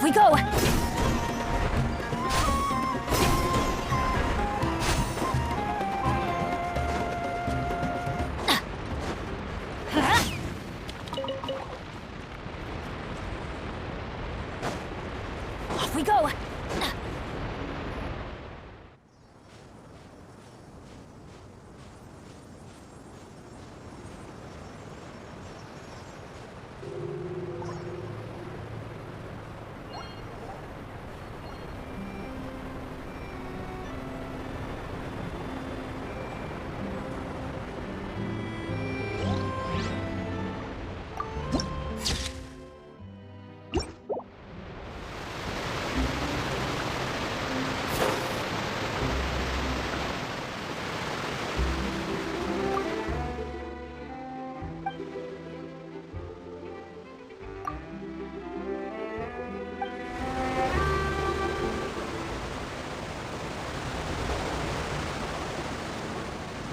Off we go! Off we go!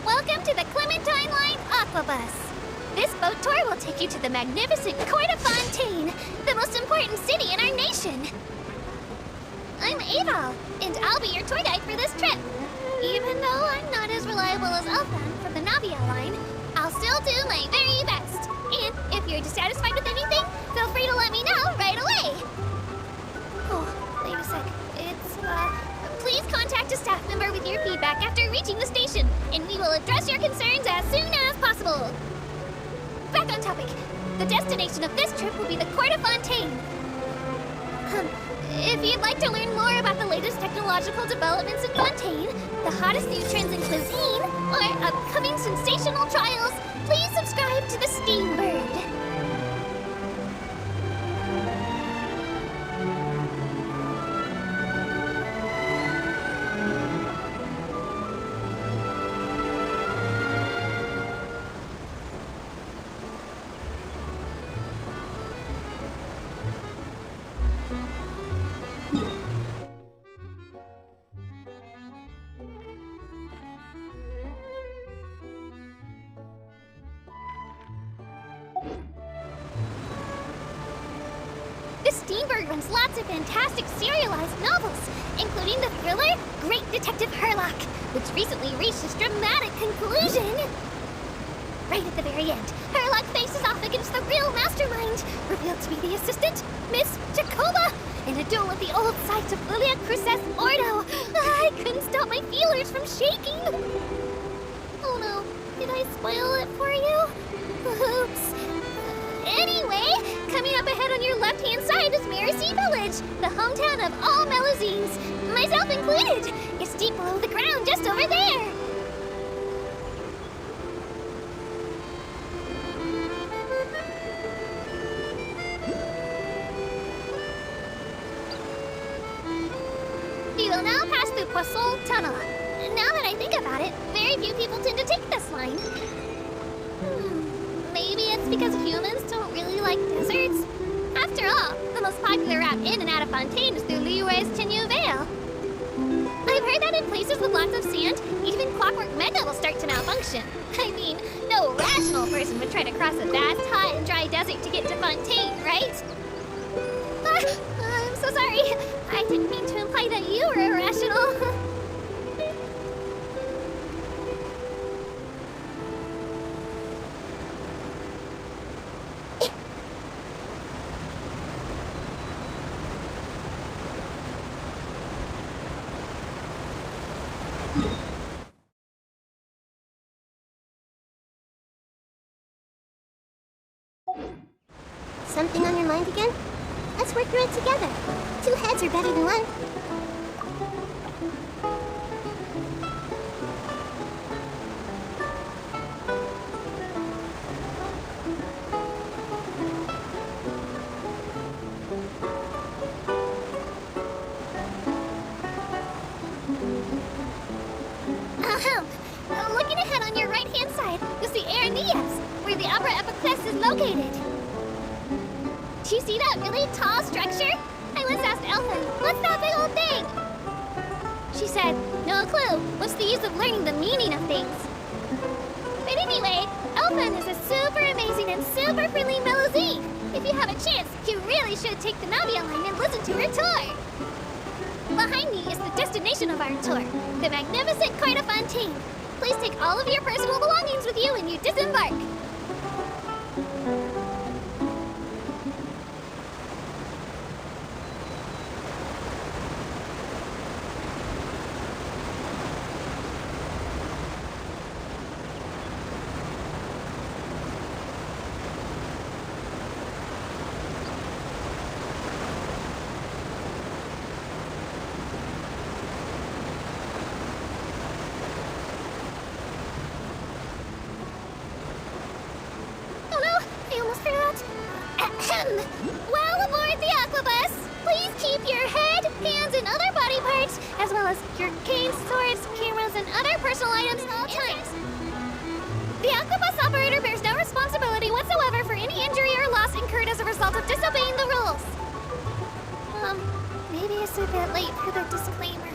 Welcome to the Clementine Line Aquabus. This boat tour will take you to the magnificent Court of Fontaine, the most important city in our nation. I'm Aval, and I'll be your tour guide for this trip. Even though I'm not as reliable as Elfan from the Navia line, I'll still do my very best. And if you're dissatisfied with anything, feel free to let me know right away. Oh, wait a sec. Please contact a staff member with your feedback after reaching the station, and we will address your concerns as soon as possible. Back on topic. The destination of this trip will be the Court of Fontaine. If you'd like to learn more about the latest technological developments in Fontaine, the hottest new trends in cuisine, or upcoming sensational trials, please subscribe to the Steambird. The Steambird runs lots of fantastic serialized novels, including the thriller Great Detective Herlock, which recently reached its dramatic conclusion. Right at the very end, Herlock faces off against the real mastermind, revealed to be the assistant, Miss Jacoba, in a duel with the old sight of Lilia Cruces Ordo. I couldn't stop my feelers from shaking. Oh no, did I spoil it for you? Oops. Anyway, coming up ahead on your left-hand side is Miracy Village, the hometown of all Melusines, myself included. It's deep below the ground, just over there. We will now pass through Poisson Tunnel. Now that I think about it, very few people tend to take this line. Maybe it's because humans don't really like deserts? After all, the most popular route in and out of Fontaine is through Liyue's Tenue Vale. I've heard that in places with lots of sand, even Clockwork Mega will start to malfunction. I mean, no rational person would try to cross a vast, hot, and dry desert to get to Fontaine, right? I'm so sorry. I didn't mean to imply that you were irrational. Something on your mind again? Let's work through it together. Two heads are better than one. Looking ahead on your right-hand side, you'll see Aranias, where the Upper Epiclus is located. Do you see that really tall structure? I once asked Elfin, what's that big old thing? She said, no clue. What's the use of learning the meaning of things? But anyway, Fen is a super amazing and super friendly Melody. If you have a chance, you really should take the Navia line and listen to her tour. Behind me is the destination of our tour, the magnificent Court of Fontaine. Please take all of your personal belongings with you when you disembark. Well aboard the Aquabus! Please keep your head, hands, and other body parts, as well as your canes, swords, cameras, and other personal items at all times. The Aquabus operator bears no responsibility whatsoever for any injury or loss incurred as a result of disobeying the rules. Maybe it's a bit late for the disclaimer.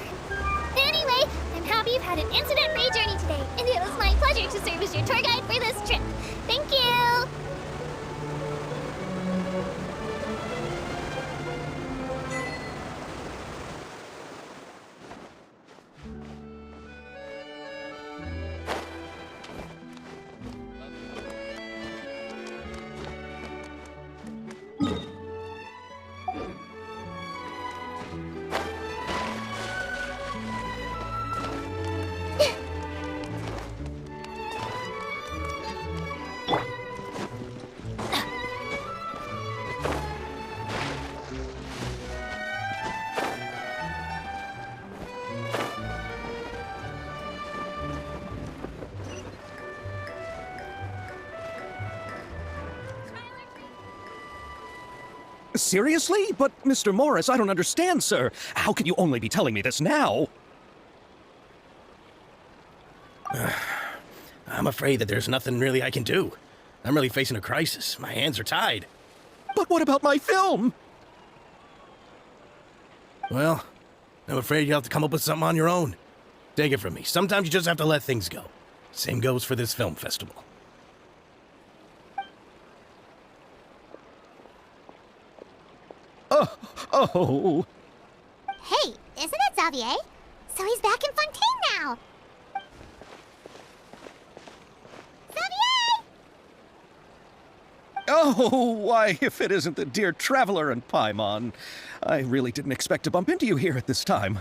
Anyway, I'm happy you've had an incident-free journey today, and it was my pleasure to serve as your tour guide for this trip. Thank you! Seriously? But, Mr. Morris, I don't understand, sir. How can you only be telling me this now? I'm afraid that there's nothing really I can do. I'm really facing a crisis. My hands are tied. But what about my film? Well, I'm afraid you'll have to come up with something on your own. Take it from me. Sometimes you just have to let things go. Same goes for this film festival. Oh. Hey, isn't it Xavier? So he's back in Fontaine now. Xavier! Oh, why, if it isn't the dear Traveler and Paimon. I really didn't expect to bump into you here at this time.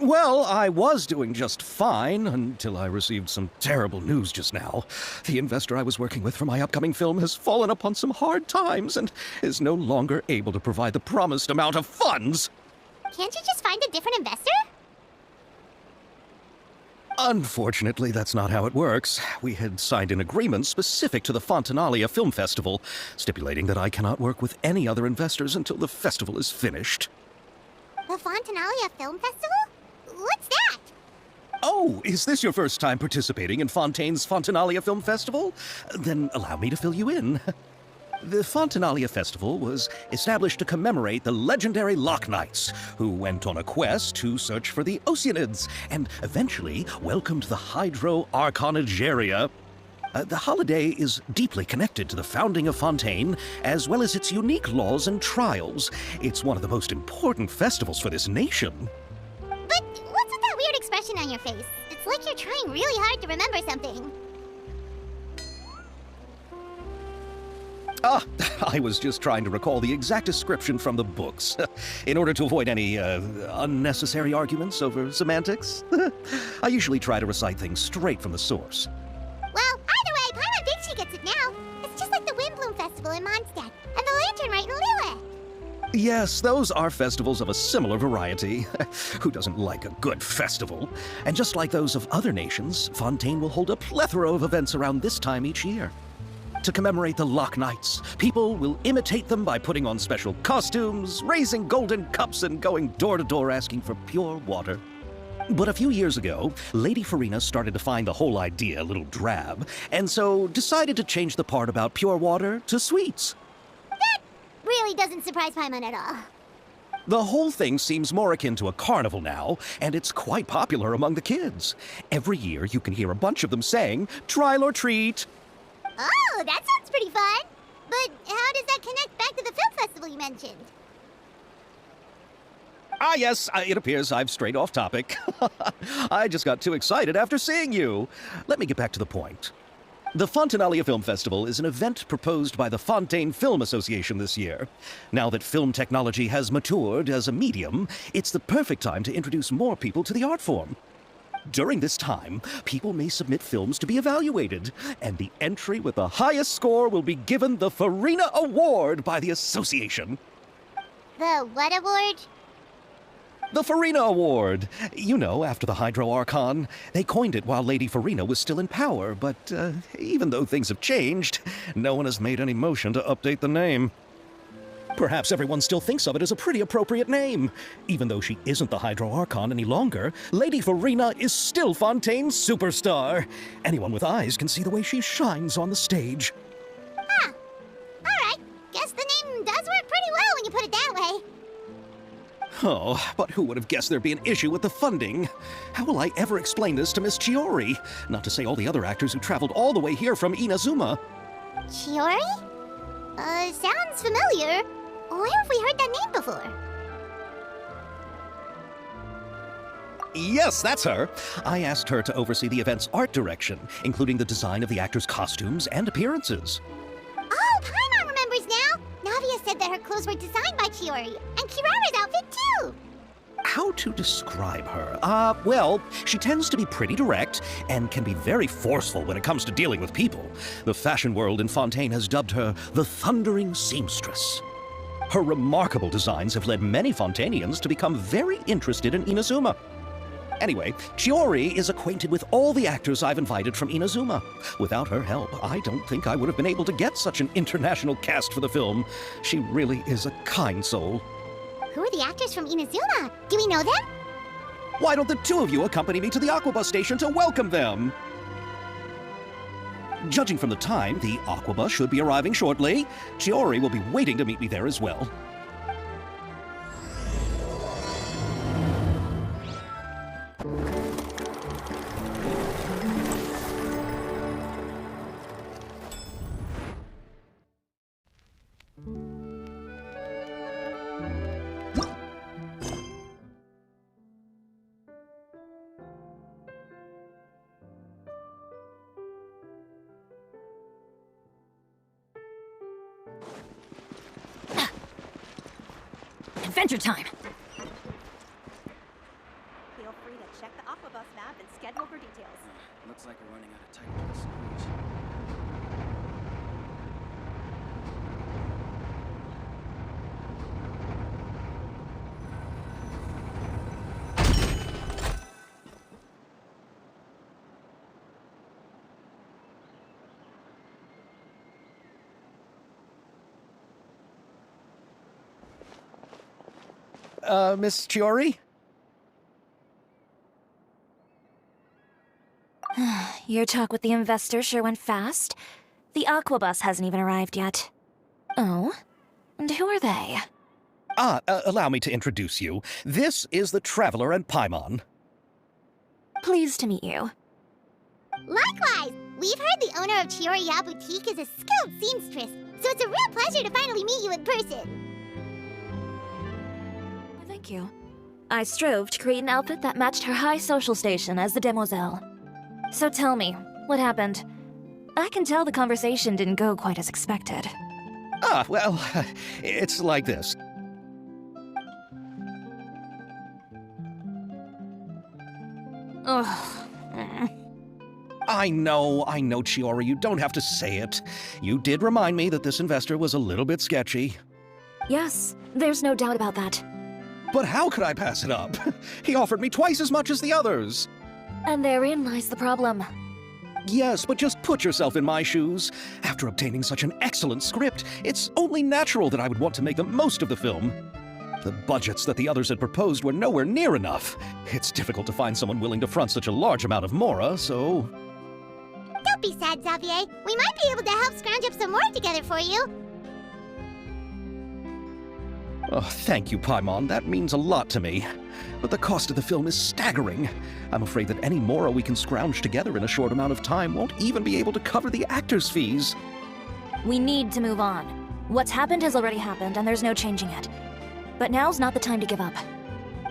Well, I was doing just fine until I received some terrible news just now. The investor I was working with for my upcoming film has fallen upon some hard times and is no longer able to provide the promised amount of funds. Can't you just find a different investor? Unfortunately, that's not how it works. We had signed an agreement specific to the Fontanalia Film Festival, stipulating that I cannot work with any other investors until the festival is finished. The Fontanalia Film Festival? What's that? Oh, is this your first time participating in Fontaine's Fontanalia Film Festival? Then allow me to fill you in. The Fontanalia Festival was established to commemorate the legendary Loch Knights, who went on a quest to search for the Oceanids and eventually welcomed the Hydro Arconageria. The holiday is deeply connected to the founding of Fontaine, as well as its unique laws and trials. It's one of the most important festivals for this nation. But what's with that weird expression on your face? It's like you're trying really hard to remember something. I was just trying to recall the exact description from the books, in order to avoid any unnecessary arguments over semantics. I usually try to recite things straight from the source. Well, either way, Paimon thinks she gets it now. It's just like the Windbloom Festival in Mondstadt, and the Lantern Rite in Lille. Yes, those are festivals of a similar variety. Who doesn't like a good festival? And just like those of other nations, Fontaine will hold a plethora of events around this time each year. To commemorate the Loch Knights, people will imitate them by putting on special costumes, raising golden cups, and going door to door asking for pure water. But a few years ago, Lady Farina started to find the whole idea a little drab, and so decided to change the part about pure water to sweets. That really doesn't surprise Paimon at all. The whole thing seems more akin to a carnival now, and it's quite popular among the kids. Every year you can hear a bunch of them saying, "Trial or treat." Oh, that sounds pretty fun. But how does that connect back to the film festival you mentioned? Ah, yes, it appears I've strayed off topic. I just got too excited after seeing you. Let me get back to the point. The Fontinalia Film Festival is an event proposed by the Fontaine Film Association this year. Now that film technology has matured as a medium, it's the perfect time to introduce more people to the art form. During this time, people may submit films to be evaluated, and the entry with the highest score will be given the Farina Award by the association. The what award? The Farina Award. You know, after the Hydro Archon. They coined it while Lady Farina was still in power, but even though things have changed, no one has made any motion to update the name. Perhaps everyone still thinks of it as a pretty appropriate name. Even though she isn't the Hydro Archon any longer, Lady Farina is still Fontaine's superstar. Anyone with eyes can see the way she shines on the stage. Huh. Alright, guess the name does work pretty well when you put it that way. Oh, but who would have guessed there'd be an issue with the funding? How will I ever explain this to Miss Chiori? Not to say all the other actors who traveled all the way here from Inazuma. Chiori? Sounds familiar. Where have we heard that name before? Yes, that's her. I asked her to oversee the event's art direction, including the design of the actors' costumes and appearances. Oh, Paimon remembers now! Navia said that her clothes were designed by Chiori, and Kirara's outfit too! How to describe her? Well, she tends to be pretty direct and can be very forceful when it comes to dealing with people. The fashion world in Fontaine has dubbed her the Thundering Seamstress. Her remarkable designs have led many Fontainians to become very interested in Inazuma. Anyway, Chiori is acquainted with all the actors I've invited from Inazuma. Without her help, I don't think I would have been able to get such an international cast for the film. She really is a kind soul. Who are the actors from Inazuma? Do we know them? Why don't the two of you accompany me to the Aquabus station to welcome them? Judging from the time, the Aquabus should be arriving shortly. Chiori will be waiting to meet me there as well. Adventure time! Feel free to check the Aquabus map and schedule for details. Looks like we're running out of time for this speech. Miss Chiori? Your talk with the investor sure went fast. The Aquabus hasn't even arrived yet. Oh? And who are they? Allow me to introduce you. This is the Traveler and Paimon. Pleased to meet you. Likewise! We've heard the owner of Chioriya Boutique is a skilled seamstress, so it's a real pleasure to finally meet you in person. Thank you. I strove to create an outfit that matched her high social station as the demoiselle. So tell me, what happened? I can tell the conversation didn't go quite as expected. Well, it's like this. Ugh. I know, Chiori, you don't have to say it. You did remind me that this investor was a little bit sketchy. Yes, there's no doubt about that. But how could I pass it up? He offered me twice as much as the others. And therein lies the problem. Yes, but just put yourself in my shoes. After obtaining such an excellent script, it's only natural that I would want to make the most of the film. The budgets that the others had proposed were nowhere near enough. It's difficult to find someone willing to front such a large amount of mora, so... Don't be sad, Xavier. We might be able to help scrounge up some more together for you. Oh, thank you, Paimon. That means a lot to me. But the cost of the film is staggering. I'm afraid that any mora we can scrounge together in a short amount of time won't even be able to cover the actors' fees. We need to move on. What's happened has already happened, and there's no changing it. But now's not the time to give up.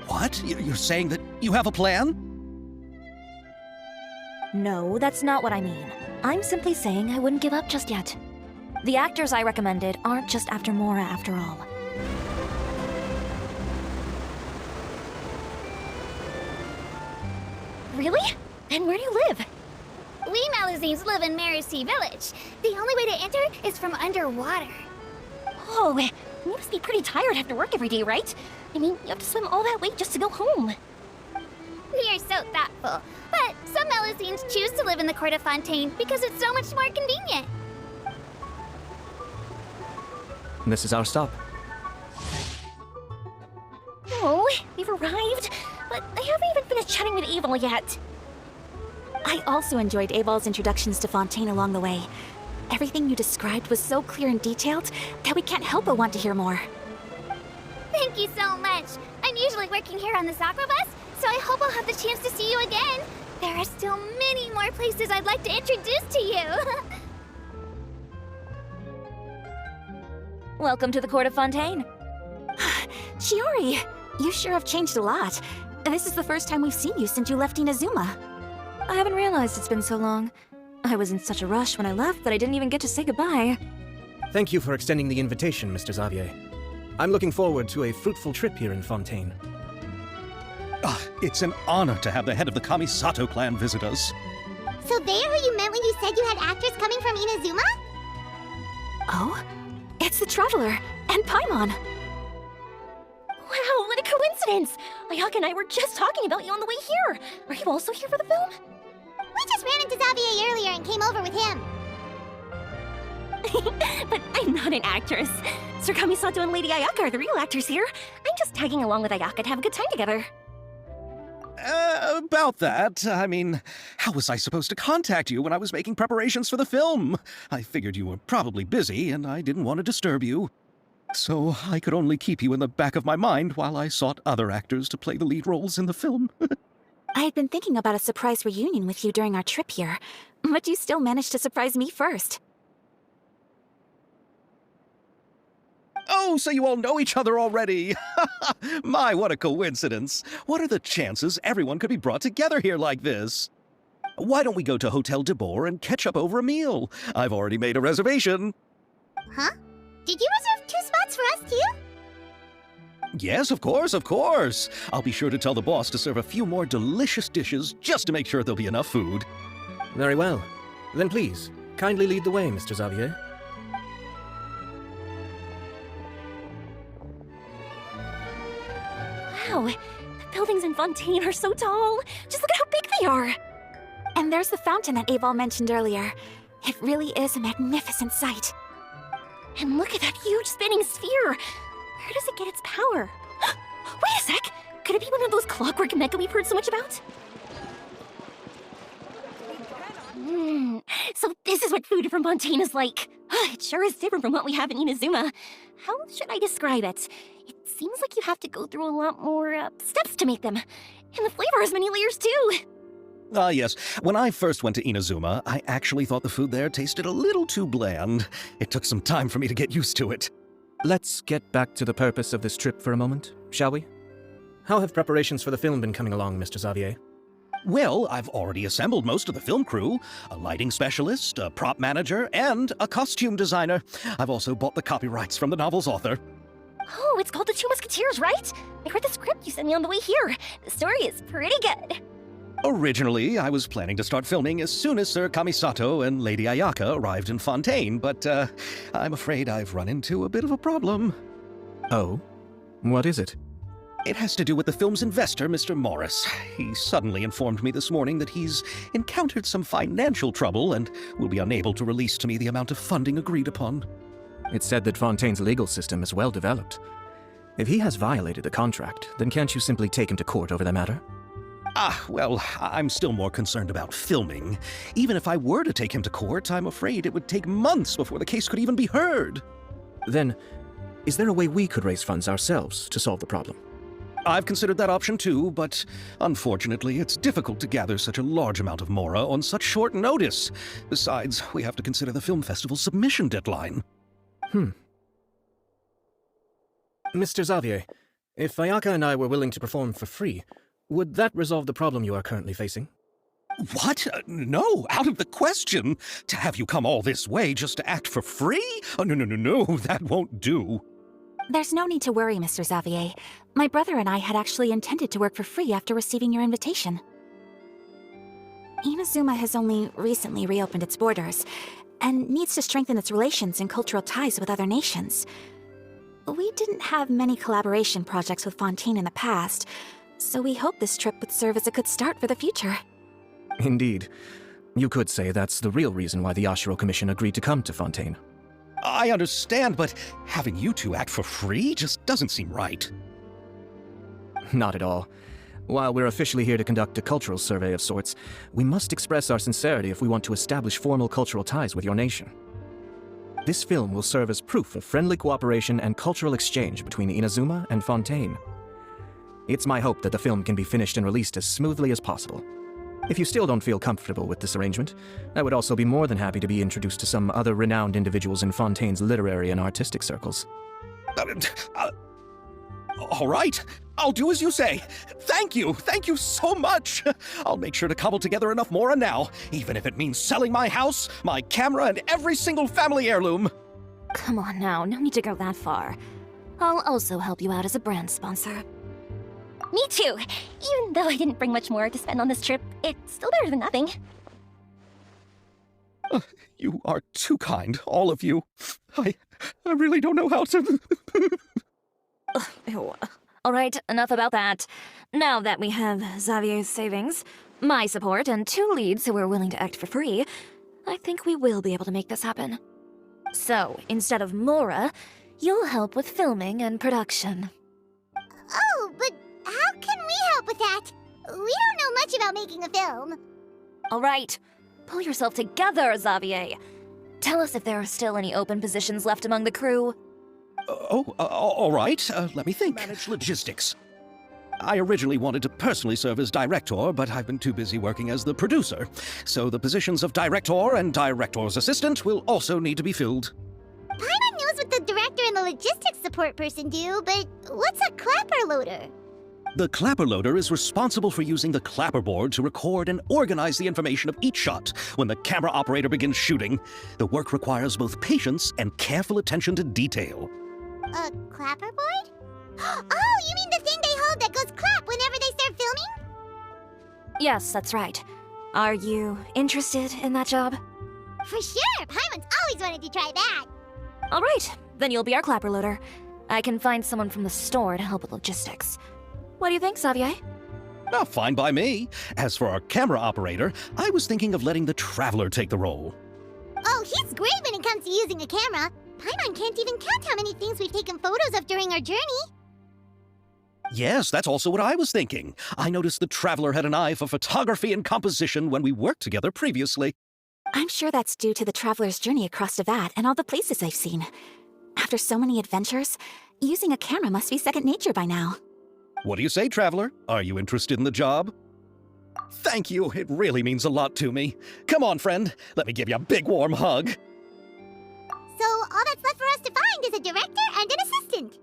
What? You're saying that you have a plan? No, that's not what I mean. I'm simply saying I wouldn't give up just yet. The actors I recommended aren't just after Mora after all. Really? And where do you live? We Malazines live in Marcy Village. The only way to enter is from underwater. Oh, you must be pretty tired after work every day, right? I mean, you have to swim all that way just to go home. We are so thoughtful. But some Malazines choose to live in the Court of Fontaine because it's so much more convenient. This is our stop. Oh, we've arrived, but I haven't even finished chatting with Abel yet. I also enjoyed Abel's introductions to Fontaine along the way. Everything you described was so clear and detailed that we can't help but want to hear more. Thank you so much. I'm usually working here on this aqua bus, so I hope I'll have the chance to see you again. There are still many more places I'd like to introduce to you. Welcome to the Court of Fontaine. Shiori, you sure have changed a lot. This is the first time we've seen you since you left Inazuma. I haven't realized it's been so long. I was in such a rush when I left that I didn't even get to say goodbye. Thank you for extending the invitation, Mr. Xavier. I'm looking forward to a fruitful trip here in Fontaine. It's an honor to have the head of the Kamisato clan visit us. So they're who you meant when you said you had actors coming from Inazuma? Oh, it's the Traveler and Paimon. Wow, what a coincidence! Ayaka and I were just talking about you on the way here. Are you also here for the film? We just ran into Xavier earlier and came over with him. But I'm not an actress. Sir Kamisato and Lady Ayaka are the real actors here. I'm just tagging along with Ayaka to have a good time together. About that, I mean, how was I supposed to contact you when I was making preparations for the film? I figured you were probably busy, and I didn't want to disturb you. So I could only keep you in the back of my mind while I sought other actors to play the lead roles in the film. I had been thinking about a surprise reunion with you during our trip here, but you still managed to surprise me first. Oh, so you all know each other already! My, what a coincidence! What are the chances everyone could be brought together here like this? Why don't we go to Hotel de Boer and catch up over a meal? I've already made a reservation. Huh? Did you reserve 2 spots for us too? Yes, of course, of course. I'll be sure to tell the boss to serve a few more delicious dishes just to make sure there'll be enough food. Very well. Then please, kindly lead the way, Mr. Xavier. Wow, the buildings in Fontaine are so tall. Just look at how big they are. And there's the fountain that Aval mentioned earlier. It really is a magnificent sight. And look at that huge spinning sphere. Where does it get its power? Wait a sec! Could it be one of those clockwork mecha we've heard so much about? So this is what food from Fontaine is like. It sure is different from what we have in Inazuma. How should I describe it? It seems like you have to go through a lot more steps to make them. And the flavor has many layers too. Yes. When I first went to Inazuma, I actually thought the food there tasted a little too bland. It took some time for me to get used to it. Let's get back to the purpose of this trip for a moment, shall we? How have preparations for the film been coming along, Mr. Xavier? Well, I've already assembled most of the film crew. A lighting specialist, a prop manager, and a costume designer. I've also bought the copyrights from the novel's author. Oh, it's called The Two Musketeers, right? I read the script you sent me on the way here. The story is pretty good. Originally, I was planning to start filming as soon as Sir Kamisato and Lady Ayaka arrived in Fontaine, but I'm afraid I've run into a bit of a problem. Oh? What is it? It has to do with the film's investor, Mr. Morris. He suddenly informed me this morning that he's encountered some financial trouble and will be unable to release to me the amount of funding agreed upon. It's said that Fontaine's legal system is well developed. If he has violated the contract, then can't you simply take him to court over the matter? Well, I'm still more concerned about filming. Even if I were to take him to court, I'm afraid it would take months before the case could even be heard. Then, Is there a way we could raise funds ourselves to solve the problem? I've considered that option too, but unfortunately, it's difficult to gather such a large amount of mora on such short notice. Besides, we have to consider the film festival's submission deadline. Mr. Xavier, if Ayaka and I were willing to perform for free, would that resolve the problem you are currently facing? What? No, out of the question. To have you come all this way just to act for free? Oh, no, that won't do. There's no need to worry, Mr. Xavier. My brother and I had actually intended to work for free after receiving your invitation. Inazuma has only recently reopened its borders, and needs to strengthen its relations and cultural ties with other nations. We didn't have many collaboration projects with Fontaine in the past, so we hope this trip would serve as a good start for the future. Indeed. You could say that's the real reason why the Yashiro Commission agreed to come to Fontaine. I understand, but having you two act for free just doesn't seem right. Not at all. While we're officially here to conduct a cultural survey of sorts, we must express our sincerity if we want to establish formal cultural ties with your nation. This film will serve as proof of friendly cooperation and cultural exchange between Inazuma and Fontaine. It's my hope that the film can be finished and released as smoothly as possible. If you still don't feel comfortable with this arrangement, I would also be more than happy to be introduced to some other renowned individuals in Fontaine's literary and artistic circles. All right, I'll do as you say. Thank you so much. I'll make sure to cobble together enough mora now, even if it means selling my house, my camera, and every single family heirloom. Come on now, no need to go that far. I'll also help you out as a brand sponsor. Me too. Even though I didn't bring much more to spend on this trip, it's still better than nothing. You are too kind, all of you. I really don't know how to... Ew. All right, enough about that. Now that we have Xavier's savings, my support, and 2 leads who are willing to act for free, I think we will be able to make this happen. So, instead of mora, you'll help with filming and production. Oh, but how can we help with that? We don't know much about making a film. All right, pull yourself together, Xavier. Tell us if there are still any open positions left among the crew. All right. Let me think. Manage logistics. I originally wanted to personally serve as director, but I've been too busy working as the producer. So the positions of director and director's assistant will also need to be filled. Paimon knows what the director and the logistics support person do, but what's a clapper loader? The clapper loader is responsible for using the clapperboard to record and organize the information of each shot when the camera operator begins shooting. The work requires both patience and careful attention to detail. A clapperboard? Oh, you mean the thing they hold that goes clap whenever they start filming? Yes, that's right. Are you interested in that job? For sure! Paimon's always wanted to try that! All right, then you'll be our clapper loader. I can find someone from the store to help with logistics. What do you think, Xavier? Oh, fine by me. As for our camera operator, I was thinking of letting the Traveler take the role. Oh, he's great when it comes to using a camera. Paimon can't even count how many things we've taken photos of during our journey. Yes, that's also what I was thinking. I noticed the Traveler had an eye for photography and composition when we worked together previously. I'm sure that's due to the traveler's journey across Devat and all the places they've seen. After so many adventures, using a camera must be second nature by now. What do you say, Traveler? Are you interested in the job? Thank you. It really means a lot to me. Come on, friend. Let me give you a big warm hug. So all that's left for us to find is a director and an assistant.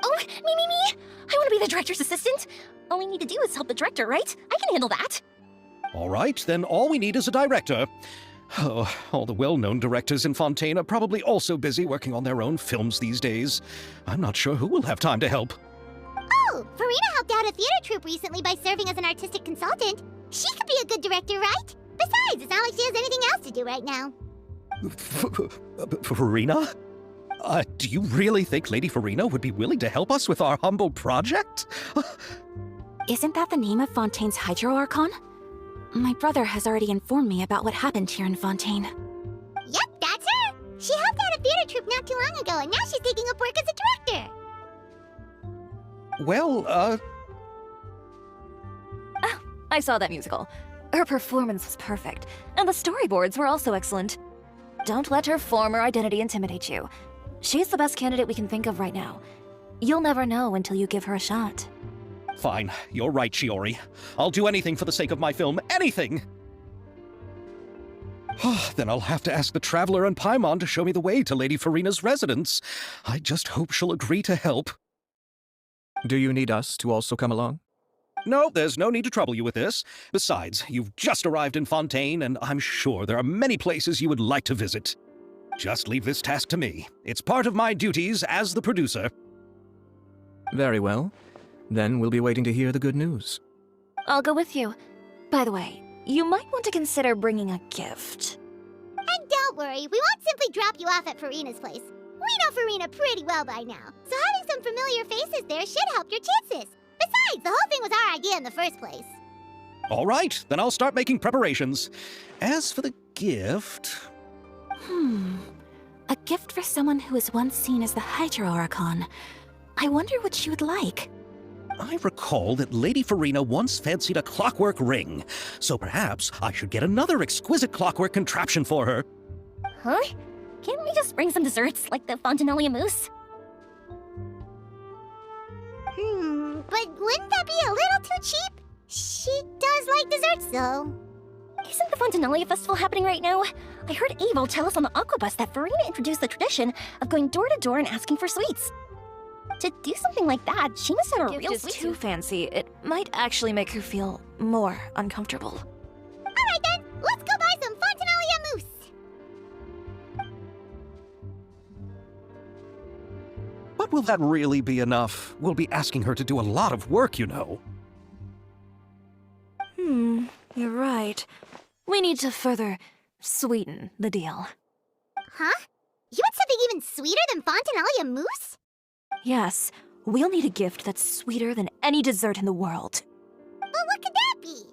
Oh, me! I want to be the director's assistant. All we need to do is help the director, right? I can handle that. All right, then all we need is a director. Oh, all the well-known directors in Fontaine are probably also busy working on their own films these days. I'm not sure who will have time to help. Oh, Farina helped out a theater troupe recently by serving as an artistic consultant. She could be a good director, right? Besides, it's not like she has anything else to do right now. Farina? Do you really think Lady Farina would be willing to help us with our humble project? Isn't that the name of Fontaine's Hydro Archon? My brother has already informed me about what happened here in Fontaine. Yep, that's her! She helped out a theater troupe not too long ago, and now she's taking up work as a director. Well, I saw that musical. Her performance was perfect, and the storyboards were also excellent. Don't let her former identity intimidate you. She's the best candidate we can think of right now. You'll never know until you give her a shot. Fine, you're right, Shiori. I'll do anything for the sake of my film. Anything! Then I'll have to ask the Traveler and Paimon to show me the way to Lady Farina's residence. I just hope she'll agree to help. Do you need us to also come along? No, there's no need to trouble you with this. Besides, you've just arrived in Fontaine, and I'm sure there are many places you would like to visit. Just leave this task to me. It's part of my duties as the producer. Very well. Then we'll be waiting to hear the good news. I'll go with you. By the way, you might want to consider bringing a gift. And don't worry, we won't simply drop you off at Farina's place. We know Farina pretty well by now, so having some familiar faces there should help your chances. Besides, the whole thing was our idea in the first place. All right, then I'll start making preparations. As for the gift... A gift for someone who was once seen as the Hydro Oricon. I wonder what she would like. I recall that Lady Farina once fancied a clockwork ring, so perhaps I should get another exquisite clockwork contraption for her. Huh? Can't we just bring some desserts like the Fontinalia mousse? But wouldn't that be a little too cheap? She does like desserts, though. Isn't the Fontinalia festival happening right now? I heard Abel tell us on the Aquabus that Farina introduced the tradition of going door to door and asking for sweets. To do something like that, she must have a Gift real is sweet too tooth. fancy. It might actually make her feel more uncomfortable. Alright then, let's go buy some Fontinalia mousse! But will that really be enough? We'll be asking her to do a lot of work, you know. You're right. We need to further sweeten the deal. Huh? You want something even sweeter than Fontinalia mousse? Yes, we'll need a gift that's sweeter than any dessert in the world. Well, what could that be?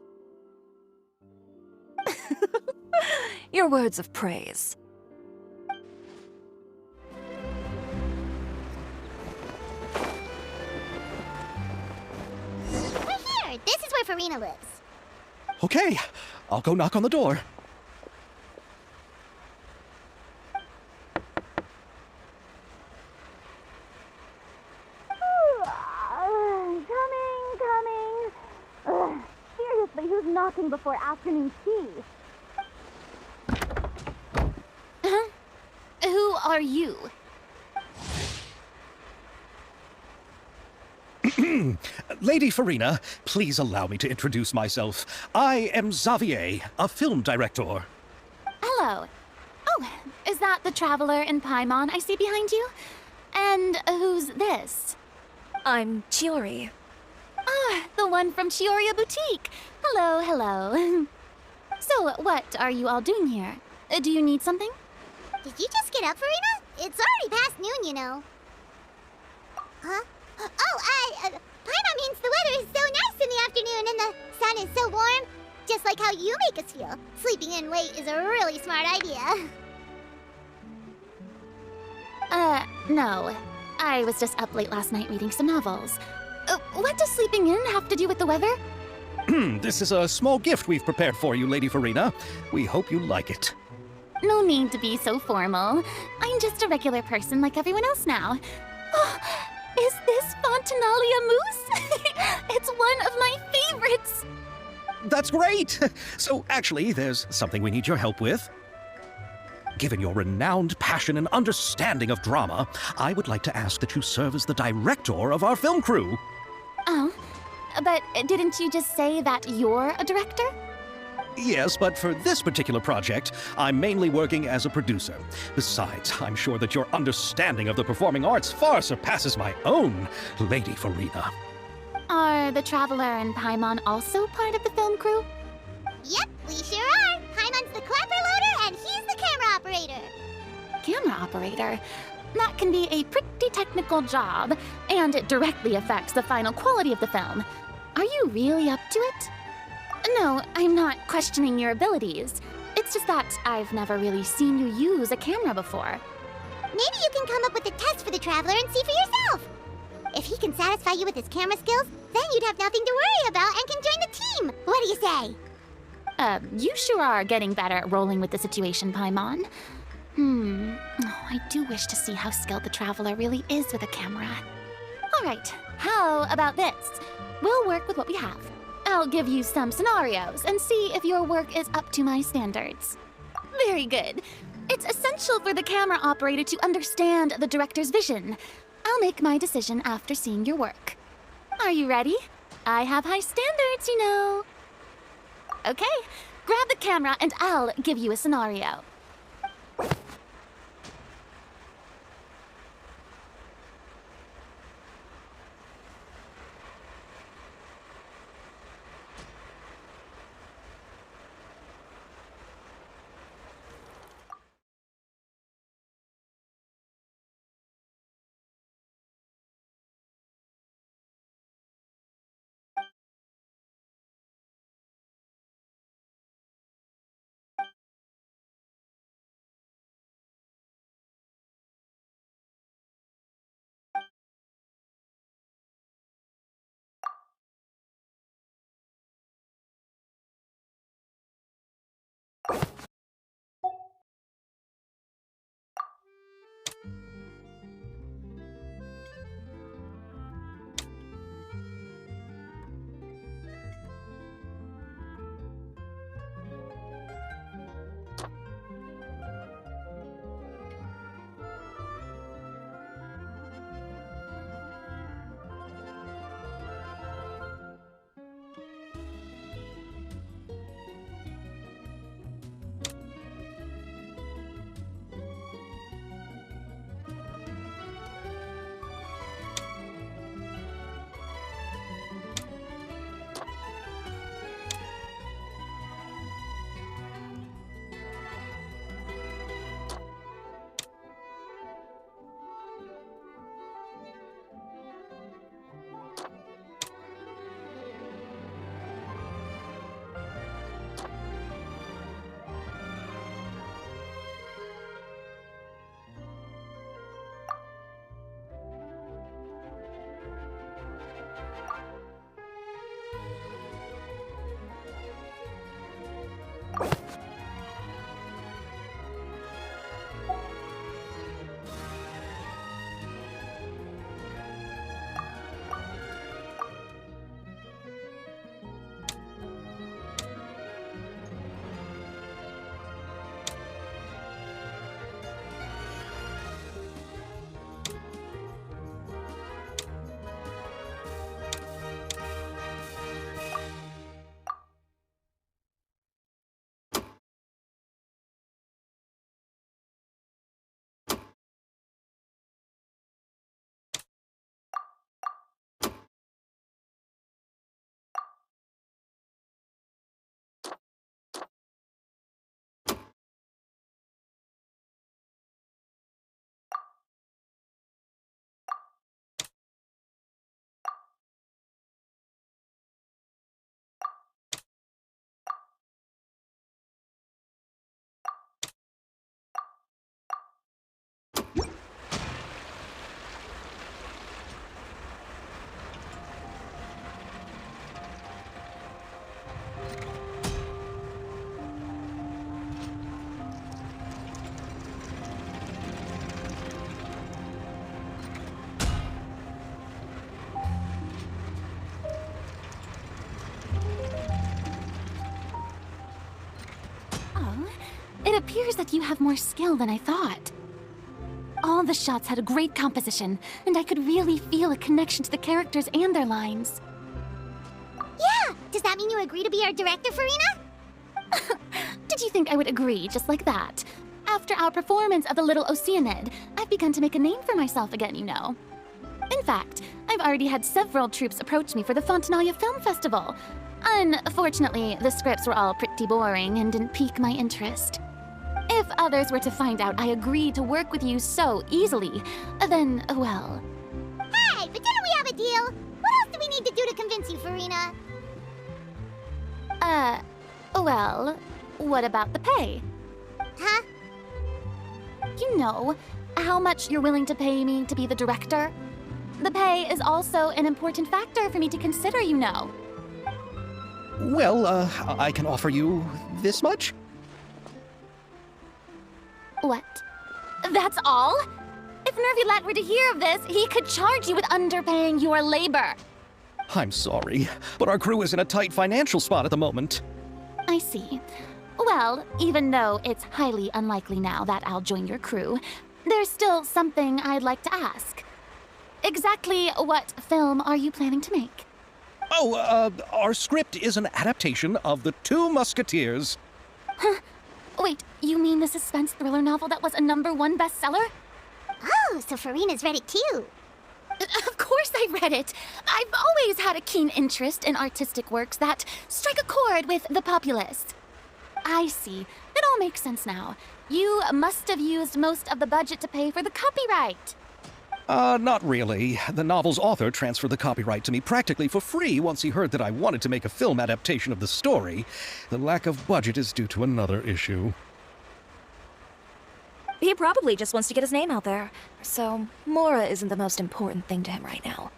Your words of praise. Right here, this is where Farina lives. Okay, I'll go knock on the door. Coming. Seriously, who's knocking before afternoon tea? Who are you? Lady Farina, please allow me to introduce myself. I am Xavier, a film director. Hello. Oh, is that the Traveler and Paimon I see behind you? And who's this? I'm Chiori. Ah, the one from Chioria Boutique. Hello, hello. So, what are you all doing here? Do you need something? Did you just get up, Farina? It's already past noon, you know. Huh? Oh, Paimon means the weather is so nice in the afternoon and the sun is so warm. Just like how you make us feel. Sleeping in late is a really smart idea. No. I was just up late last night reading some novels. What does sleeping in have to do with the weather? This is a small gift we've prepared for you, Lady Farina. We hope you like it. No need to be so formal. I'm just a regular person like everyone else now. Oh, is this Fontinalia mousse? It's one of my favorites! That's great! So, actually, there's something we need your help with. Given your renowned passion and understanding of drama, I would like to ask that you serve as the director of our film crew. Oh, but didn't you just say that you're a director? Yes, but for this particular project, I'm mainly working as a producer. Besides, I'm sure that your understanding of the performing arts far surpasses my own, Lady Farina. Are the Traveler and Paimon also part of the film crew? Yep, we sure are. Paimon's the clapper loader and he's the camera operator. Camera operator? That can be a pretty technical job, and it directly affects the final quality of the film. Are you really up to it? No, I'm not questioning your abilities. It's just that I've never really seen you use a camera before. Maybe you can come up with a test for the Traveler and see for yourself. If he can satisfy you with his camera skills, then you'd have nothing to worry about and can join the team. What do you say? You sure are getting better at rolling with the situation, Paimon. I I do wish to see how skilled the Traveler really is with a camera. Alright, how about this? We'll work with what we have. I'll give you some scenarios and see if your work is up to my standards. Very good. It's essential for the camera operator to understand the director's vision. I'll make my decision after seeing your work. Are you ready? I have high standards, you know. Okay, grab the camera and I'll give you a scenario. It appears that you have more skill than I thought. All the shots had a great composition, and I could really feel a connection to the characters and their lines. Yeah! Does that mean you agree to be our director, Farina? Did you think I would agree just like that? After our performance of The Little Oceanid, I've begun to make a name for myself again, you know. In fact, I've already had several troops approach me for the Fontanalia Film Festival. Unfortunately, the scripts were all pretty boring and didn't pique my interest. If others were to find out I agreed to work with you so easily, then, well... Hey, but didn't we have a deal? What else do we need to do to convince you, Farina? Well, what about the pay? Huh? You know, how much you're willing to pay me to be the director? The pay is also an important factor for me to consider, you know. Well, I can offer you this much? What? That's all? If Nervulette were to hear of this, he could charge you with underpaying your labor. I'm sorry, but our crew is in a tight financial spot at the moment. I see. Well, even though it's highly unlikely now that I'll join your crew, there's still something I'd like to ask. Exactly what film are you planning to make? Oh, our script is an adaptation of The Two Musketeers. Huh? Wait, you mean the suspense thriller novel that was a #1 bestseller? Oh, so Farina's read it too. Of course I read it. I've always had a keen interest in artistic works that strike a chord with the populace. I see. It all makes sense now. You must have used most of the budget to pay for the copyright. Not really. The novel's author transferred the copyright to me practically for free once he heard that I wanted to make a film adaptation of the story. The lack of budget is due to another issue. He probably just wants to get his name out there. So, Mora isn't the most important thing to him right now.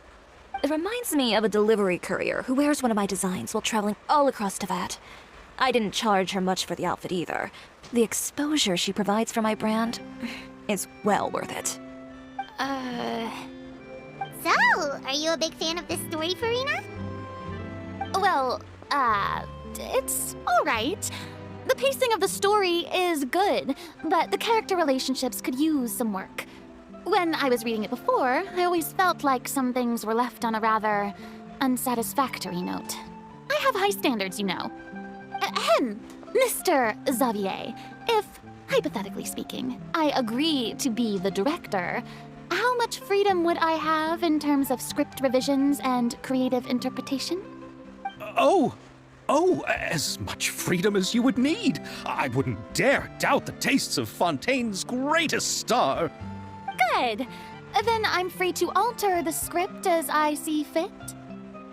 It reminds me of a delivery courier who wears one of my designs while traveling all across Teyvat. I didn't charge her much for the outfit either. The exposure she provides for my brand is well worth it. So, are you a big fan of this story, Farina? Well, it's alright. The pacing of the story is good, but the character relationships could use some work. When I was reading it before, I always felt like some things were left on a rather unsatisfactory note. I have high standards, you know. Ahem, Mr. Xavier, if, hypothetically speaking, I agree to be the director, how much freedom would I have in terms of script revisions and creative interpretation? Oh, as much freedom as you would need. I wouldn't dare doubt the tastes of Fontaine's greatest star. Good. Then I'm free to alter the script as I see fit?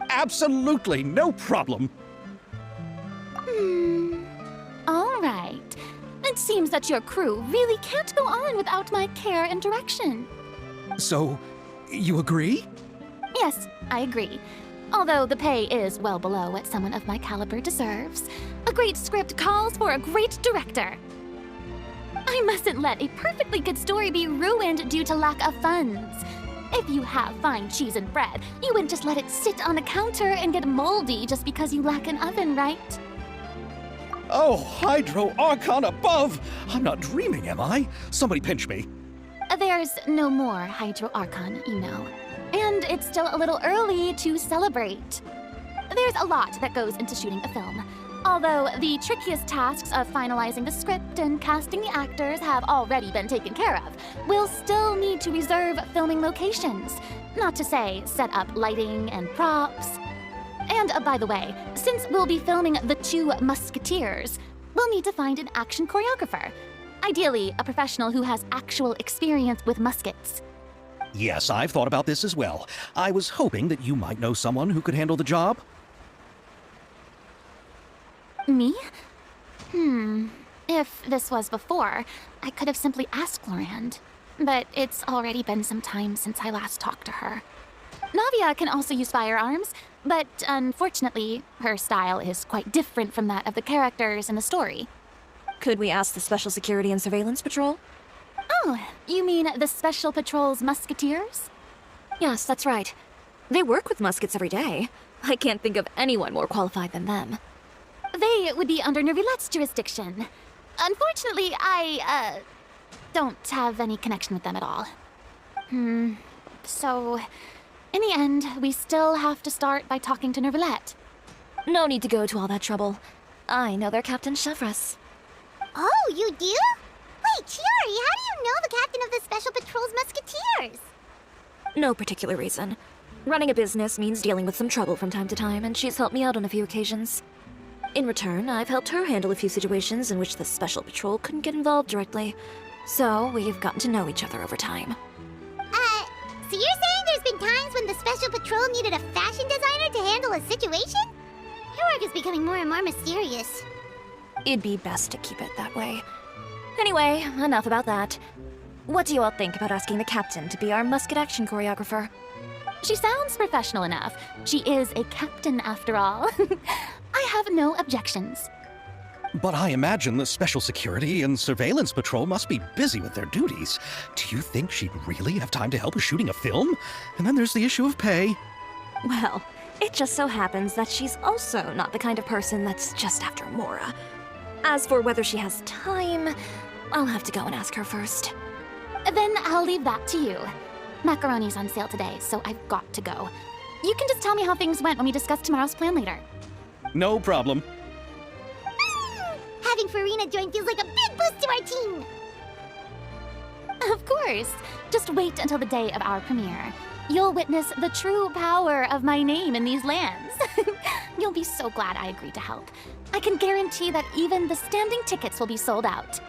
Absolutely, no problem. All right. It seems that your crew really can't go on without my care and direction. So, you agree? Yes, I agree. Although the pay is well below what someone of my caliber deserves. A great script calls for a great director. I mustn't let a perfectly good story be ruined due to lack of funds. If you have fine cheese and bread, you wouldn't just let it sit on a counter and get moldy just because you lack an oven, right? Oh, Hydro Archon above! I'm not dreaming, am I? Somebody pinch me. There's no more Hydro Archon, you know. And it's still a little early to celebrate. There's a lot that goes into shooting a film. Although the trickiest tasks of finalizing the script and casting the actors have already been taken care of, we'll still need to reserve filming locations. Not to say set up lighting and props. And by the way, since we'll be filming The Two Musketeers, we'll need to find an action choreographer. Ideally, a professional who has actual experience with muskets. Yes, I've thought about this as well. I was hoping that you might know someone who could handle the job. Me? If this was before, I could have simply asked Lorand. But it's already been some time since I last talked to her. Navia can also use firearms, but unfortunately, her style is quite different from that of the characters in the story. Could we ask the Special Security and Surveillance Patrol? Oh, you mean the Special Patrol's Musketeers? Yes, that's right. They work with muskets every day. I can't think of anyone more qualified than them. They would be under Nervulette's jurisdiction. Unfortunately, I, don't have any connection with them at all. So, in the end, we still have to start by talking to Nervulette. No need to go to all that trouble. I know their Captain Chevres. Oh, you do? Wait, Chiori, how do you know the captain of the Special Patrol's Musketeers? No particular reason. Running a business means dealing with some trouble from time to time, and she's helped me out on a few occasions. In return, I've helped her handle a few situations in which the Special Patrol couldn't get involved directly. So, we've gotten to know each other over time. So you're saying there's been times when the Special Patrol needed a fashion designer to handle a situation? Your work is becoming more and more mysterious. It'd be best to keep it that way. Anyway, enough about that. What do you all think about asking the captain to be our musket action choreographer? She sounds professional enough. She is a captain, after all. I have no objections. But I imagine the Special Security and Surveillance Patrol must be busy with their duties. Do you think she'd really have time to help with shooting a film? And then there's the issue of pay. Well, it just so happens that she's also not the kind of person that's just after Mora. As for whether she has time, I'll have to go and ask her first. Then I'll leave that to you. Macaroni's on sale today, so I've got to go. You can just tell me how things went when we discuss tomorrow's plan later. No problem. Having Farina join feels like a big boost to our team. Of course. Just wait until the day of our premiere. You'll witness the true power of my name in these lands. You'll be so glad I agreed to help. I can guarantee that even the standing tickets will be sold out.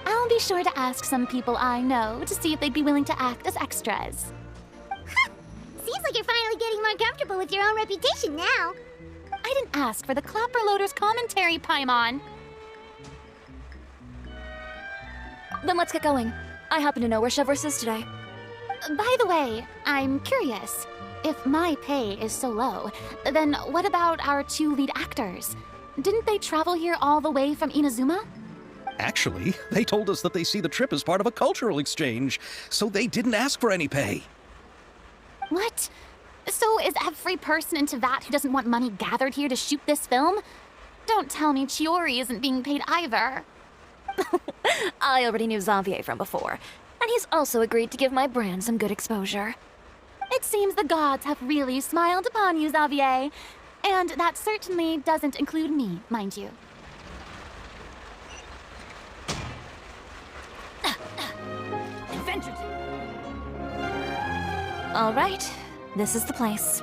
I'll be sure to ask some people I know to see if they'd be willing to act as extras. Seems like you're finally getting more comfortable with your own reputation now. I didn't ask for the Clapperloader's commentary, Paimon. Then let's get going. I happen to know where Chevreuse is today. By the way, I'm curious. If my pay is so low, then what about our 2 lead actors? Didn't they travel here all the way from Inazuma? Actually, they told us that they see the trip as part of a cultural exchange, so they didn't ask for any pay. What? So is every person in Teyvat who doesn't want money gathered here to shoot this film? Don't tell me Chiori isn't being paid either. I already knew Xavier from before, and he's also agreed to give my brand some good exposure. It seems the gods have really smiled upon you, Xavier. And that certainly doesn't include me, mind you. Adventure Team! All right, this is the place.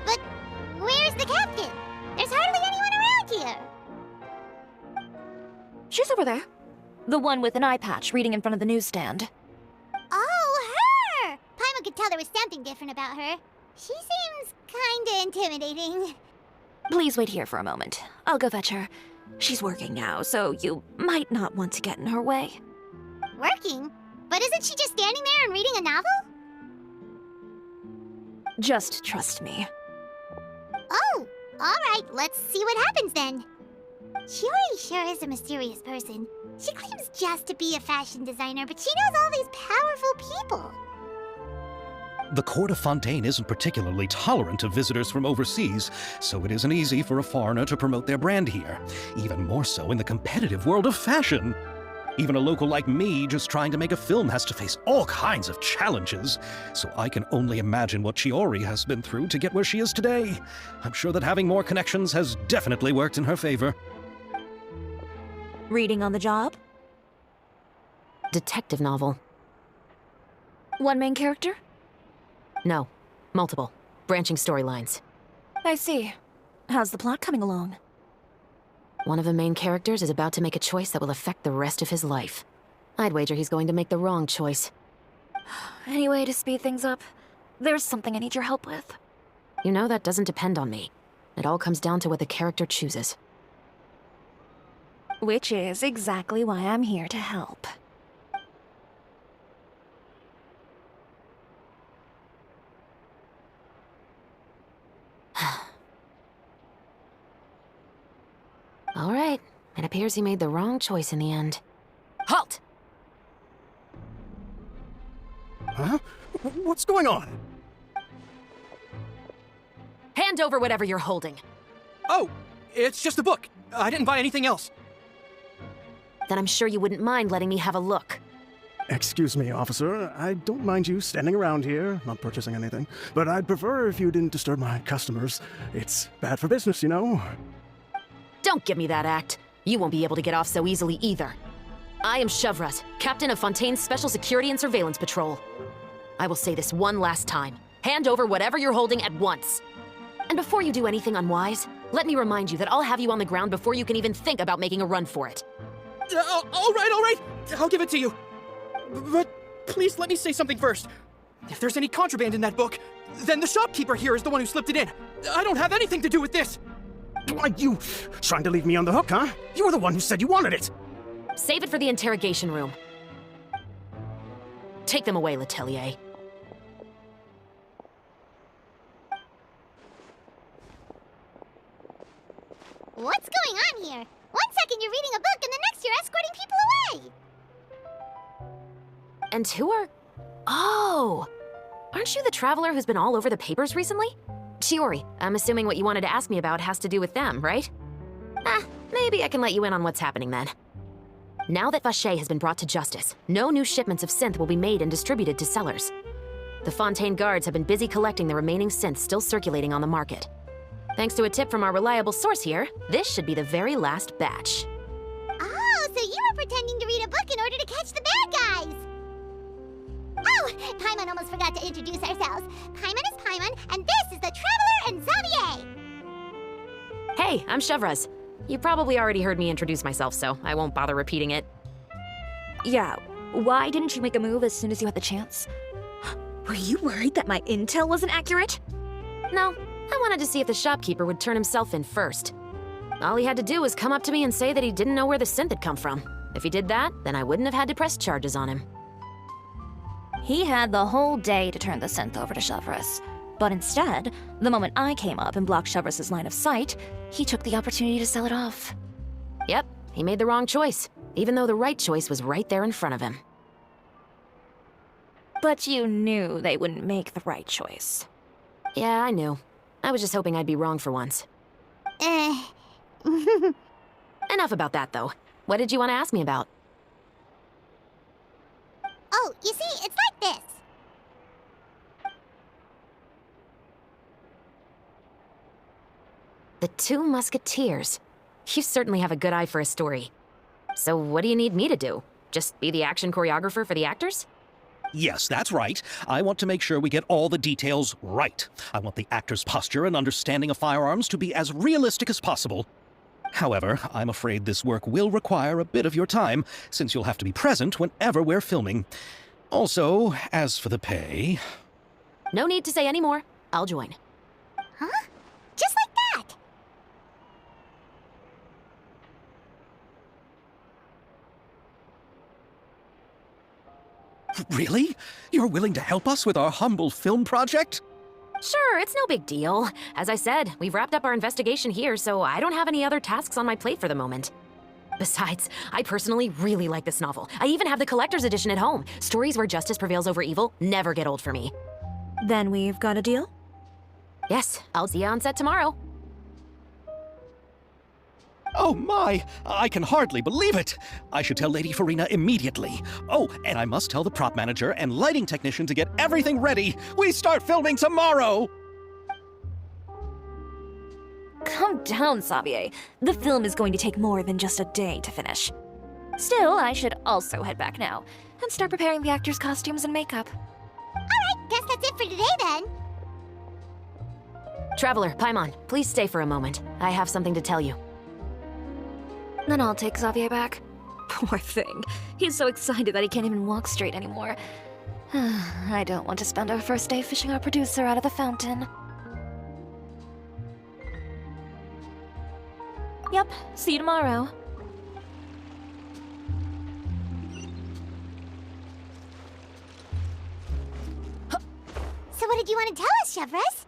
But where's the captain? There's hardly anyone around here. She's over there. The one with an eye patch reading in front of the newsstand. Oh, her! Paimon could tell there was something different about her. She seems kinda intimidating. Please wait here for a moment. I'll go fetch her. She's working now, so you might not want to get in her way. Working? But isn't she just standing there and reading a novel? Just trust me. Oh, alright, let's see what happens then. Chiori sure is a mysterious person. She claims just to be a fashion designer, but she knows all these powerful people. The court of Fontaine isn't particularly tolerant of visitors from overseas, so it isn't easy for a foreigner to promote their brand here, even more so in the competitive world of fashion. Even a local like me just trying to make a film has to face all kinds of challenges, so I can only imagine what Chiori has been through to get where she is today. I'm sure that having more connections has definitely worked in her favor. Reading on the job? Detective novel. One main character? No, multiple. Branching storylines. I see. How's the plot coming along? One of the main characters is about to make a choice that will affect the rest of his life. I'd wager he's going to make the wrong choice. Any way to speed things up? There's something I need your help with. You know, that doesn't depend on me. It all comes down to what the character chooses. Which is exactly why I'm here to help. All right. It appears he made the wrong choice in the end. Halt! Huh? What's going on? Hand over whatever you're holding. Oh, it's just a book. I didn't buy anything else. Then I'm sure you wouldn't mind letting me have a look. Excuse me, officer. I don't mind you standing around here, not purchasing anything. But I'd prefer if you didn't disturb my customers. It's bad for business, you know. Don't give me that act. You won't be able to get off so easily either. I am Chevreuse, captain of Fontaine's Special Security and Surveillance Patrol. I will say this one last time. Hand over whatever you're holding at once. And before you do anything unwise, let me remind you that I'll have you on the ground before you can even think about making a run for it. All right. I'll give it to you. But please let me say something first. If there's any contraband in that book, then the shopkeeper here is the one who slipped it in. I don't have anything to do with this. Why, you trying to leave me on the hook, huh? You were the one who said you wanted it. Save it for the interrogation room. Take them away, Letelier. What's going on And who are... Oh! Aren't you the traveler who's been all over the papers recently? Chiori, I'm assuming what you wanted to ask me about has to do with them, right? Maybe I can let you in on what's happening then. Now that Vache has been brought to justice, no new shipments of synth will be made and distributed to sellers. The Fontaine guards have been busy collecting the remaining synths still circulating on the market. Thanks to a tip from our reliable source here, this should be the very last batch. Oh, so you were pretending to read a book in order to catch the bad guys! Oh, Paimon almost forgot to introduce ourselves. Paimon is Paimon, and this is the Traveler and Xavier! Hey, I'm Chevraz. You probably already heard me introduce myself, so I won't bother repeating it. Yeah, why didn't you make a move as soon as you had the chance? Were you worried that my intel wasn't accurate? No, I wanted to see if the shopkeeper would turn himself in first. All he had to do was come up to me and say that he didn't know where the synth had come from. If he did that, then I wouldn't have had to press charges on him. He had the whole day to turn the synth over to Chevraz. But instead, the moment I came up and blocked Chevraz's line of sight, he took the opportunity to sell it off. Yep, he made the wrong choice, even though the right choice was right there in front of him. But you knew they wouldn't make the right choice. Yeah, I knew. I was just hoping I'd be wrong for once. Enough about that, though. What did you want to ask me about? Oh, you see, it's like this. The Two Musketeers. You certainly have a good eye for a story. So what do you need me to do? Just be the action choreographer for the actors? Yes, that's right. I want to make sure we get all the details right. I want the actor's posture and understanding of firearms to be as realistic as possible. However, I'm afraid this work will require a bit of your time, since you'll have to be present whenever we're filming. Also, as for the pay... No need to say any more. I'll join. Huh? Just like that? Really? You're willing to help us with our humble film project? Sure, it's no big deal. As I said, we've wrapped up our investigation here, so I don't have any other tasks on my plate for the moment. Besides, I personally really like this novel. I even have the collector's edition at home. Stories where justice prevails over evil never get old for me. Then we've got a deal? Yes, I'll see you on set tomorrow. Oh my! I can hardly believe it! I should tell Lady Farina immediately. Oh, and I must tell the prop manager and lighting technician to get everything ready. We start filming tomorrow! Calm down, Xavier. The film is going to take more than just a day to finish. Still, I should also head back now and start preparing the actors' costumes and makeup. Alright, guess that's it for today then. Traveler, Paimon, please stay for a moment. I have something to tell you. Then I'll take Xavier back. Poor thing. He's so excited that he can't even walk straight anymore. I don't want to spend our first day fishing our producer out of the fountain. Yep, see you tomorrow. So what did you want to tell us, Chevraz?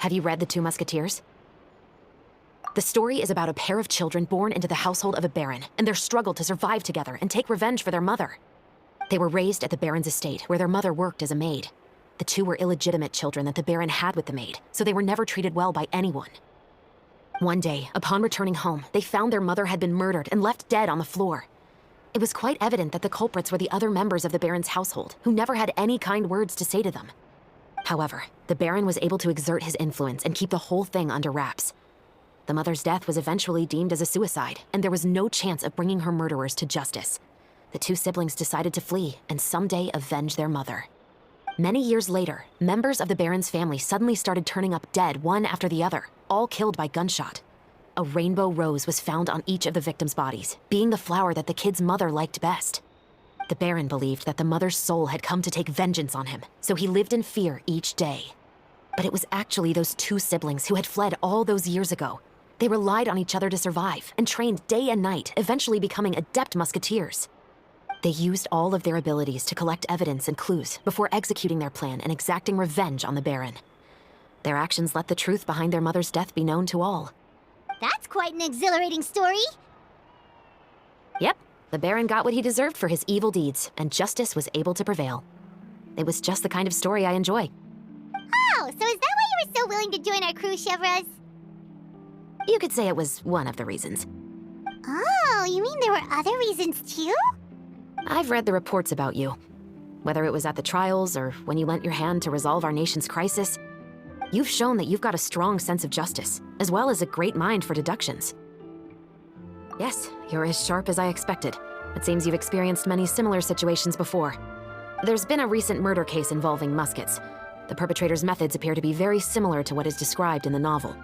Have you read The Two Musketeers? The story is about a pair of children born into the household of a baron and their struggle to survive together and take revenge for their mother. They were raised at the baron's estate, where their mother worked as a maid. The two were illegitimate children that the baron had with the maid, so they were never treated well by anyone. One day, upon returning home, they found their mother had been murdered and left dead on the floor. It was quite evident that the culprits were the other members of the baron's household, who never had any kind words to say to them. However, the baron was able to exert his influence and keep the whole thing under wraps. The mother's death was eventually deemed as a suicide, and there was no chance of bringing her murderers to justice. The two siblings decided to flee and someday avenge their mother. Many years later, members of the baron's family suddenly started turning up dead one after the other, all killed by gunshot. A rainbow rose was found on each of the victims' bodies, being the flower that the kid's mother liked best. The baron believed that the mother's soul had come to take vengeance on him, so he lived in fear each day. But it was actually those two siblings who had fled all those years ago. They relied on each other to survive and trained day and night, eventually becoming adept musketeers. They used all of their abilities to collect evidence and clues before executing their plan and exacting revenge on the baron. Their actions let the truth behind their mother's death be known to all. That's quite an exhilarating story. Yep, The Baron got what he deserved for his evil deeds, and justice was able to prevail. It was just the kind of story I enjoy. Oh, so is that why you were so willing to join our crew, Chevroz? You could say it was one of the reasons. Oh, you mean there were other reasons too? I've read the reports about you. Whether it was at the trials or when you lent your hand to resolve our nation's crisis, you've shown that you've got a strong sense of justice, as well as a great mind for deductions. Yes, you're as sharp as I expected. It seems you've experienced many similar situations before. There's been a recent murder case involving muskets. The perpetrator's methods appear to be very similar to what is described in the novel.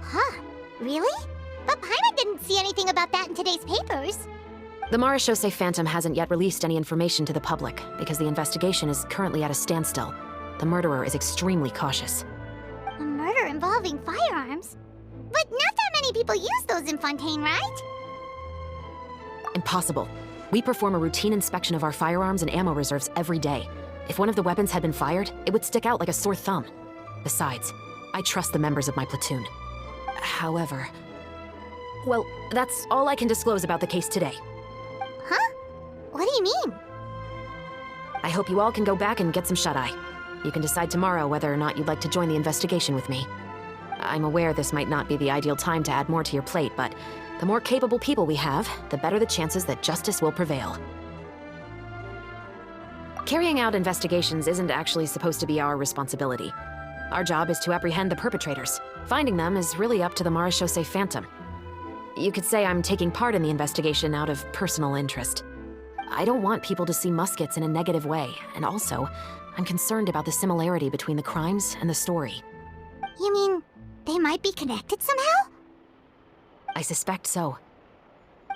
Huh, really? But Paimon didn't see anything about that in today's papers. The Marechaussee Phantom hasn't yet released any information to the public because the investigation is currently at a standstill. The murderer is extremely cautious. A murder involving firearms? But not that many people use those in Fontaine, right? Impossible. We perform a routine inspection of our firearms and ammo reserves every day. If one of the weapons had been fired, it would stick out like a sore thumb. Besides, I trust the members of my platoon. However... Well, that's all I can disclose about the case today. Huh? What do you mean? I hope you all can go back and get some shut-eye. You can decide tomorrow whether or not you'd like to join the investigation with me. I'm aware this might not be the ideal time to add more to your plate, but the more capable people we have, the better the chances that justice will prevail. Carrying out investigations isn't actually supposed to be our responsibility. Our job is to apprehend the perpetrators. Finding them is really up to the Marechaussee Phantom. You could say I'm taking part in the investigation out of personal interest. I don't want people to see muskets in a negative way, and also, I'm concerned about the similarity between the crimes and the story. You mean they might be connected somehow? I suspect so.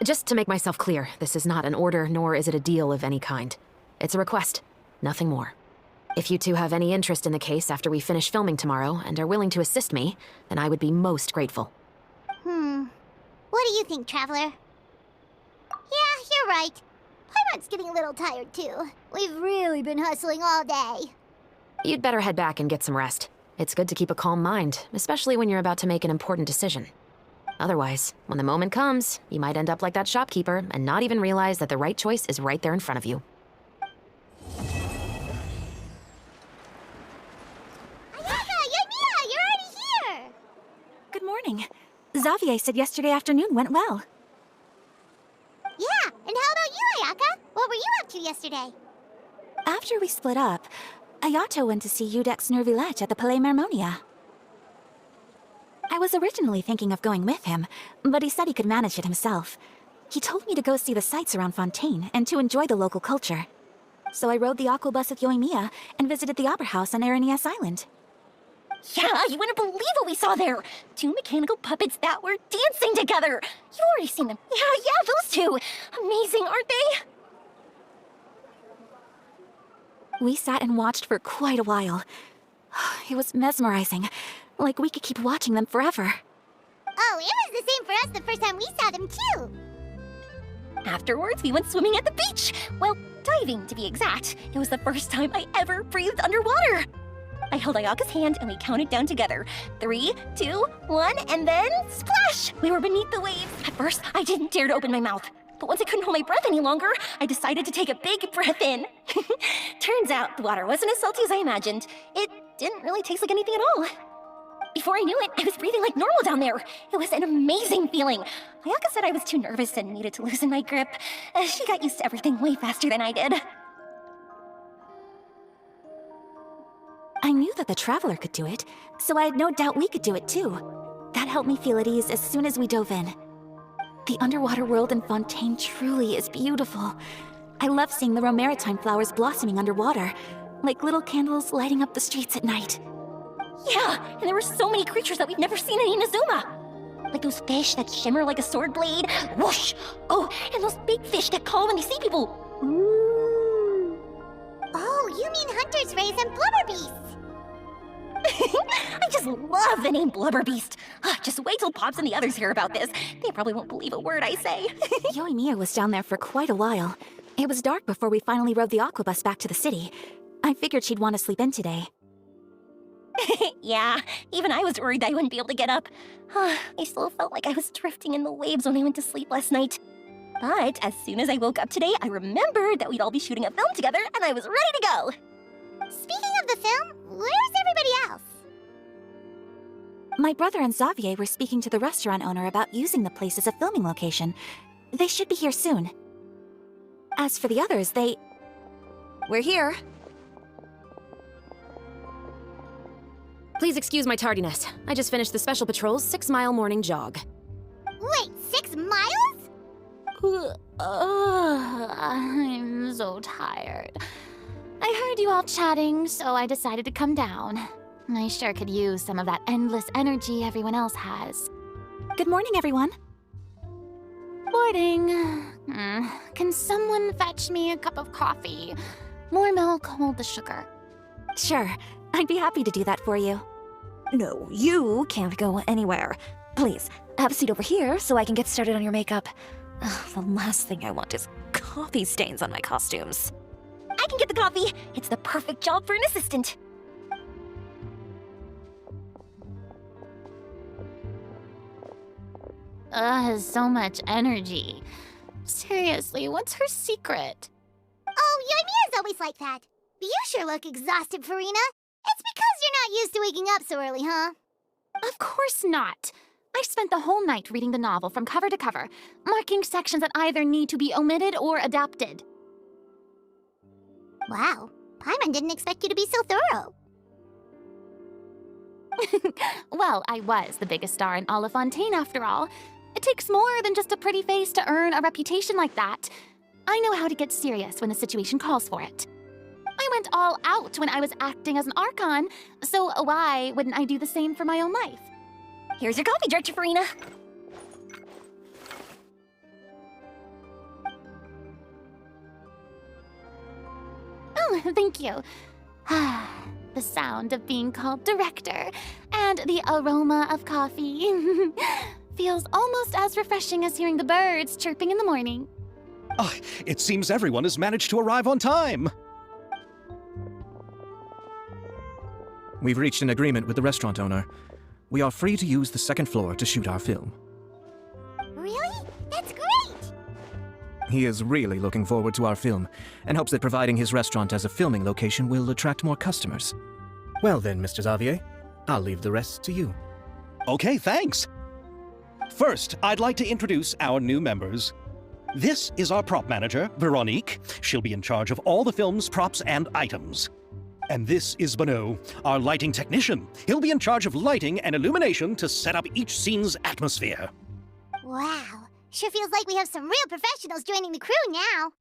Just to make myself clear, this is not an order, nor is it a deal of any kind. It's a request, nothing more. If you two have any interest in the case after we finish filming tomorrow and are willing to assist me, then I would be most grateful. What do you think, Traveler? Yeah, you're right. Paimon's getting a little tired, too. We've really been hustling all day. You'd better head back and get some rest. It's good to keep a calm mind, especially when you're about to make an important decision. Otherwise, when the moment comes, you might end up like that shopkeeper and not even realize that the right choice is right there in front of you. Ayaka, Yoimiya, you're already here! Good morning. Xavier said yesterday afternoon went well. Yeah, and how about you, Ayaka? What were you up to yesterday? After we split up, Ayato went to see Udex Nervillette at the Palais Marmonia. I was originally thinking of going with him, but he said he could manage it himself. He told me to go see the sights around Fontaine and to enjoy the local culture. So I rode the aquabus with Yoimiya and visited the Opera House on Aranias Island. Yeah, you wouldn't believe what we saw there. 2 mechanical puppets that were dancing together. You've already seen them. Yeah, those two. Amazing, aren't they? We sat and watched for quite a while. It was mesmerizing. Like we could keep watching them forever. Oh, it was the same for us the first time we saw them, too. Afterwards, we went swimming at the beach. Well, diving, to be exact. It was the first time I ever breathed underwater. I held Ayaka's hand and we counted down together. 3, 2, 1, and then splash! We were beneath the waves. At first, I didn't dare to open my mouth. But once I couldn't hold my breath any longer, I decided to take a big breath in. Turns out the water wasn't as salty as I imagined. It didn't really taste like anything at all. Before I knew it, I was breathing like normal down there. It was an amazing feeling. Ayaka said I was too nervous and needed to loosen my grip. She got used to everything way faster than I did. I knew that the Traveler could do it, so I had no doubt we could do it too. That helped me feel at ease as soon as we dove in. The underwater world in Fontaine truly is beautiful. I love seeing the romaritime flowers blossoming underwater, like little candles lighting up the streets at night. Yeah, and there were so many creatures that we've never seen in Inazuma. Like those fish that shimmer like a sword blade. Whoosh! Oh, and those big fish that call when they see people. Ooh. Oh, you mean Hunter's Rays and Blubber Beasts. I just love the name Blubber Beast. Just wait till Pops and the others hear about this. They probably won't believe a word I say. Yoimiya was down there for quite a while. It was dark before we finally rode the aquabus back to the city. I figured she'd want to sleep in today. Yeah, even I was worried I wouldn't be able to get up. I still felt like I was drifting in the waves when I went to sleep last night. But as soon as I woke up today, I remembered that we'd all be shooting a film together, and I was ready to go. Speaking of the film, where's everybody else? My brother and Xavier were speaking to the restaurant owner about using the place as a filming location. They should be here soon. As for the others, We're here. Please excuse my tardiness. I just finished the Special Patrol's 6-mile morning jog. Wait, 6 miles? I'm so tired. I heard you all chatting, so I decided to come down. I sure could use some of that endless energy everyone else has. Good morning, everyone. Morning. Can someone fetch me a cup of coffee? More milk, hold the sugar. Sure, I'd be happy to do that for you. No, you can't go anywhere. Please, have a seat over here so I can get started on your makeup. The last thing I want is coffee stains on my costumes. I can get the coffee. It's the perfect job for an assistant. So much energy. Seriously, what's her secret? Oh, Yoimiya's always like that. But you sure look exhausted, Farina. It's because you're not used to waking up so early, huh? Of course not. I spent the whole night reading the novel from cover to cover, marking sections that either need to be omitted or adapted. Wow, Paimon didn't expect you to be so thorough. Well, I was the biggest star in all of Fontaine after all. It takes more than just a pretty face to earn a reputation like that. I know how to get serious when the situation calls for it. I went all out when I was acting as an Archon, so why wouldn't I do the same for my own life? Here's your coffee, Director Farina. Oh, thank you. The sound of being called director and the aroma of coffee feels almost as refreshing as hearing the birds chirping in the morning. Oh, it seems everyone has managed to arrive on time. We've reached an agreement with the restaurant owner. We are free to use the second floor to shoot our film. Really? That's great! He is really looking forward to our film, and hopes that providing his restaurant as a filming location will attract more customers. Well then, Mr. Xavier, I'll leave the rest to you. Okay, thanks. First, I'd like to introduce our new members. This is our prop manager, Veronique. She'll be in charge of all the film's props and items. And this is Bono, our lighting technician. He'll be in charge of lighting and illumination to set up each scene's atmosphere. Wow, sure feels like we have some real professionals joining the crew now.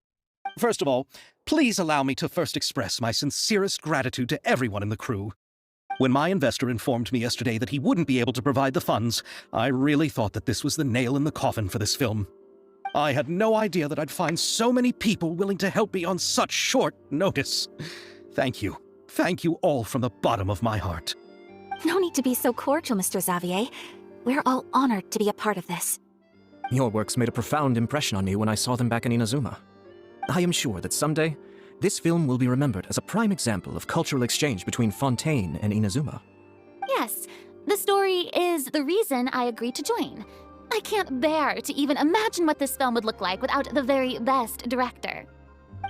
First of all, please allow me to first express my sincerest gratitude to everyone in the crew. When my investor informed me yesterday that he wouldn't be able to provide the funds, I really thought that this was the nail in the coffin for this film. I had no idea that I'd find so many people willing to help me on such short notice. Thank you. Thank you all from the bottom of my heart. No need to be so cordial, Mr. Xavier. We're all honored to be a part of this. Your works made a profound impression on me when I saw them back in Inazuma. I am sure that someday, this film will be remembered as a prime example of cultural exchange between Fontaine and Inazuma. Yes, the story is the reason I agreed to join. I can't bear to even imagine what this film would look like without the very best director.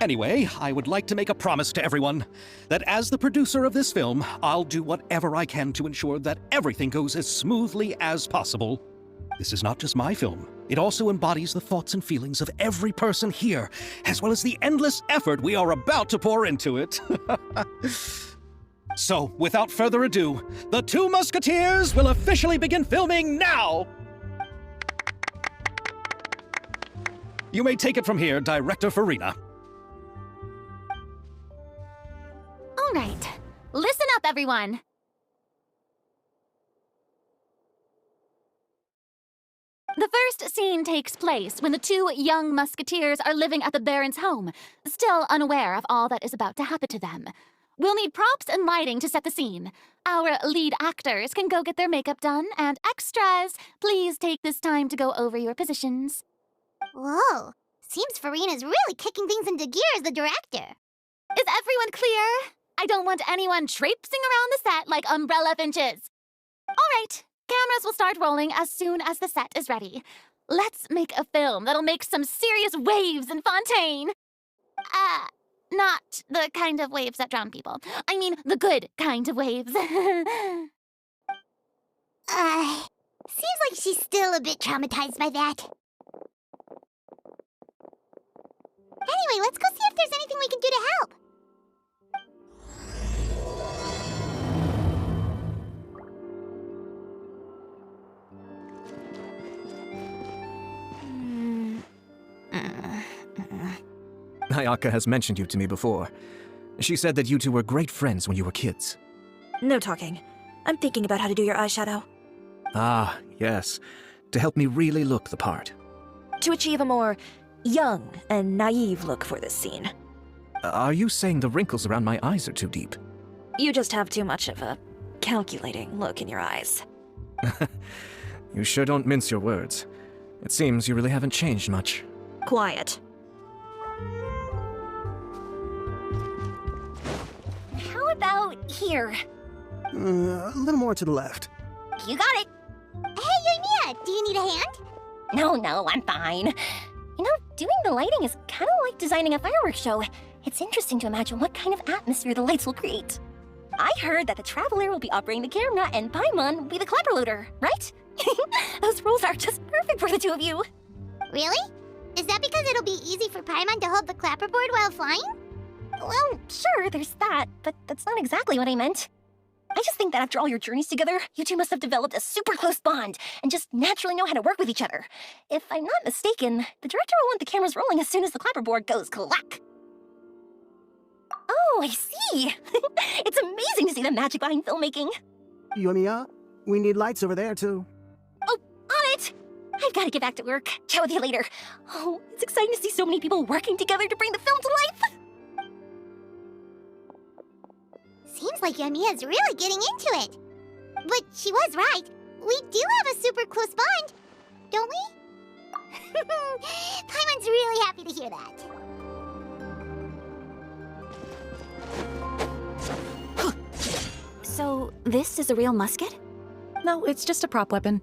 Anyway, I would like to make a promise to everyone that as the producer of this film, I'll do whatever I can to ensure that everything goes as smoothly as possible. This is not just my film. It also embodies the thoughts and feelings of every person here, as well as the endless effort we are about to pour into it. So, without further ado, the Two Musketeers will officially begin filming now! You may take it from here, Director Farina. All right, listen up, everyone. The first scene takes place when the two young musketeers are living at the Baron's home, still unaware of all that is about to happen to them. We'll need props and lighting to set the scene. Our lead actors can go get their makeup done, and extras, please take this time to go over your positions. Whoa, seems Farina's really kicking things into gear as the director. Is everyone clear? I don't want anyone traipsing around the set like umbrella finches. All right, cameras will start rolling as soon as the set is ready. Let's make a film that'll make some serious waves in Fontaine. Not the kind of waves that drown people. I mean, the good kind of waves. Seems like she's still a bit traumatized by that. Anyway, let's go see if there's anything we can do to help. Ayaka has mentioned you to me before. She said that you two were great friends when you were kids. No talking. I'm thinking about how to do your eyeshadow. Ah, yes. To help me really look the part. To achieve a more young and naive look for this scene. Are you saying the wrinkles around my eyes are too deep? You just have too much of a calculating look in your eyes. You sure don't mince your words. It seems you really haven't changed much. Quiet. How about here? A little more to the left. You got it. Hey, Yoimiya, do you need a hand? No, I'm fine. You know, doing the lighting is kind of like designing a fireworks show. It's interesting to imagine what kind of atmosphere the lights will create. I heard that the Traveler will be operating the camera and Paimon will be the clapper loader, right? Those roles are just perfect for the two of you. Really? Is that because it'll be easy for Paimon to hold the clapperboard while flying? Well, sure, there's that, but that's not exactly what I meant. I just think that after all your journeys together, you two must have developed a super close bond and just naturally know how to work with each other. If I'm not mistaken, the director will want the cameras rolling as soon as the clapperboard goes clack. Oh, I see. It's amazing to see the magic behind filmmaking. Yoimiya, we need lights over there, too. Oh, on it! I've got to get back to work. Chat with you later. Oh, it's exciting to see so many people working together to bring the film to life. Seems like Yoimiya's really getting into it. But she was right. We do have a super close bond, don't we? Paimon's really happy to hear that. So, this is a real musket? No, it's just a prop weapon.